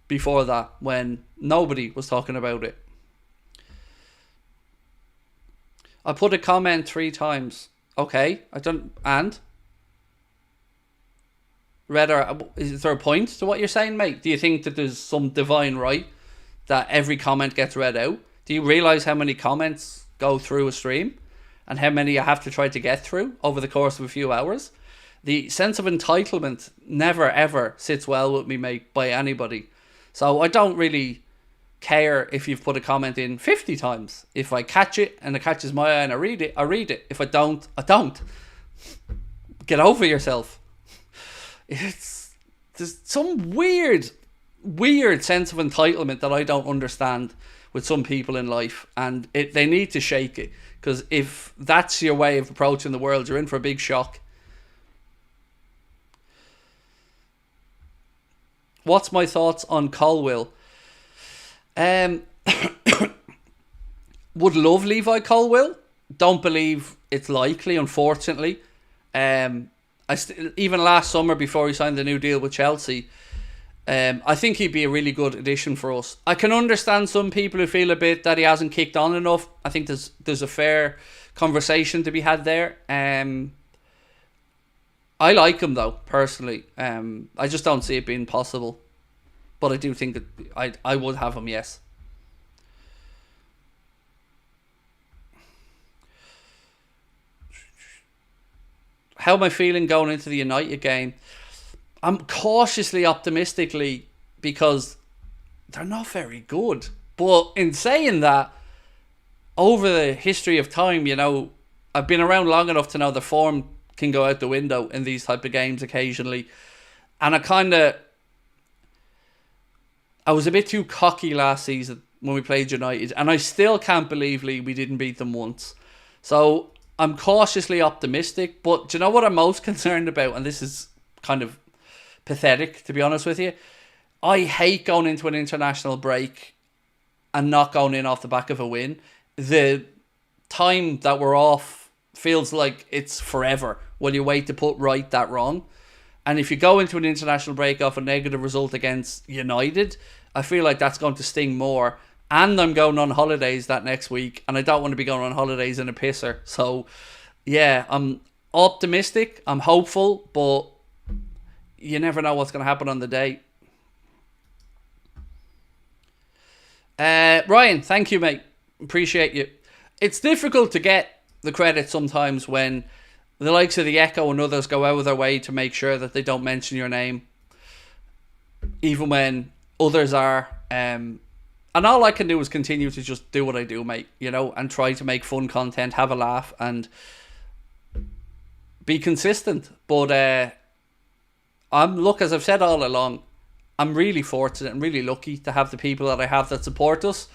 before that, when nobody was talking about it. I put a comment 3 times. Okay, I don't. And? Is there a point to what you're saying, mate? Do you think that there's some divine right that every comment gets read out? Do you realise how many comments go through a stream? And how many you have to try to get through over the course of a few hours? The sense of entitlement never ever sits well with me, mate, by anybody. So I don't really care if you've put a comment in 50 times. If I catch it and it catches my eye and I read it, I read it. If I don't, I don't. Get over yourself. There's some weird sense of entitlement that I don't understand with some people in life, and they need to shake it, because if that's your way of approaching the world, you're in for a big shock. What's my thoughts on Colwill? Would love Levi Colwill. Don't believe it's likely, unfortunately. Even last summer, before he signed the new deal with Chelsea, I think he'd be a really good addition for us. I can understand some people who feel a bit that he hasn't kicked on enough. I think there's a fair conversation to be had there. I like him though, personally. I just don't see it being possible. But I do think that I would have him, yes. How am I feeling going into the United game? I'm cautiously optimistically, because they're not very good. But in saying that, over the history of time, I've been around long enough to know the form can go out the window in these type of games occasionally. And I was a bit too cocky last season when we played United, and I still can't believe we didn't beat them once. So I'm cautiously optimistic, but do you know what I'm most concerned about? And this is kind of pathetic, to be honest with you. I hate going into an international break and not going in off the back of a win. The time that we're off feels like it's forever while you wait to put right that wrong. And if you go into an international break off a negative result against United, I feel like that's going to sting more. and I'm going on holidays that next week, and I don't want to be going on holidays in a pisser. So, yeah, I'm optimistic, I'm hopeful, but you never know what's going to happen on the day. Ryan, thank you, mate. Appreciate you. It's difficult to get the credit sometimes when the likes of the Echo and others go out of their way to make sure that they don't mention your name, even when others are. And all I can do is continue to just do what I do, mate, you know, and try to make fun content, have a laugh, and be consistent. But look, as I've said all along, I'm really fortunate and really lucky to have the people that I have that support us,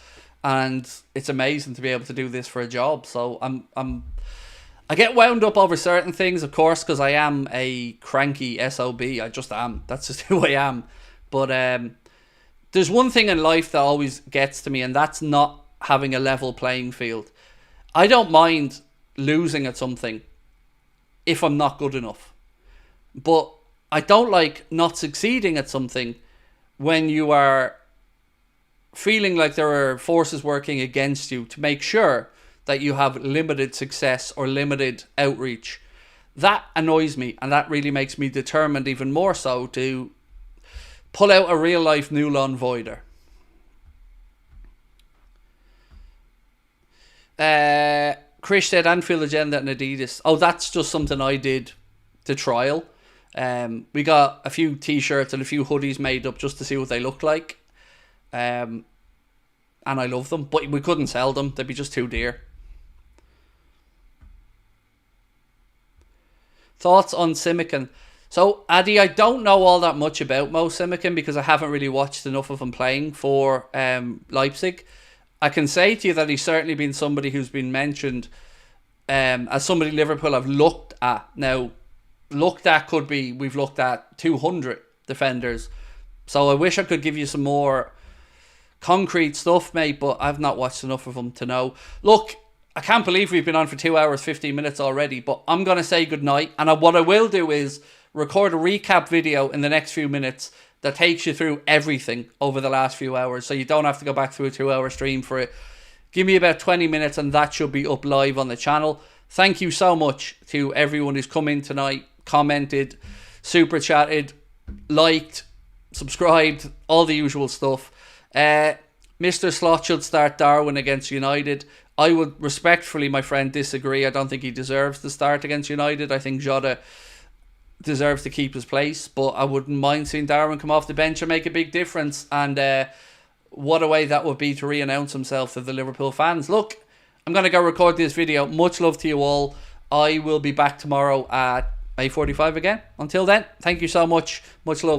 and it's amazing to be able to do this for a job. So I get wound up over certain things, of course, because I am a cranky SOB. I just am. That's just who I am. But there's one thing in life that always gets to me, and that's not having a level playing field. I don't mind losing at something if I'm not good enough, but I don't like not succeeding at something when you are feeling like there are forces working against you to make sure that you have limited success or limited outreach. That annoys me, and that really makes me determined even more so to pull out a real life Nulon Voider. Chris said Anfield Agenda and Adidas. Oh, that's just something I did to trial. We got a few t-shirts and a few hoodies made up just to see what they look like. And I love them, but we couldn't sell them. They'd be just too dear. Thoughts on Simican? So, Addy, I don't know all that much about Mo Simican because I haven't really watched enough of him playing for Leipzig. I can say to you that he's certainly been somebody who's been mentioned as somebody Liverpool have looked at. Now, looked at could be we've looked at 200 defenders. So I wish I could give you some more concrete stuff, mate, but I've not watched enough of him to know. Look, I can't believe we've been on for 2 hours, 15 minutes already, but I'm going to say goodnight. And what I will do is record a recap video in the next few minutes that takes you through everything over the last few hours, so you don't have to go back through a 2 hour stream for it. Give me about 20 minutes and that should be up live on the channel. Thank you so much to everyone who's come in tonight, commented, super chatted, liked, subscribed, all the usual stuff. Mr. Slot should start Darwin against United. I would respectfully, my friend, disagree. I don't think he deserves to start against United. I think Jota deserves to keep his place, but I wouldn't mind seeing Darwin come off the bench and make a big difference. And what a way that would be to re-announce himself to the Liverpool fans. Look, I'm going to go record this video. Much love to you all. I will be back tomorrow at 8:45 again. Until then, thank you so much. Much love.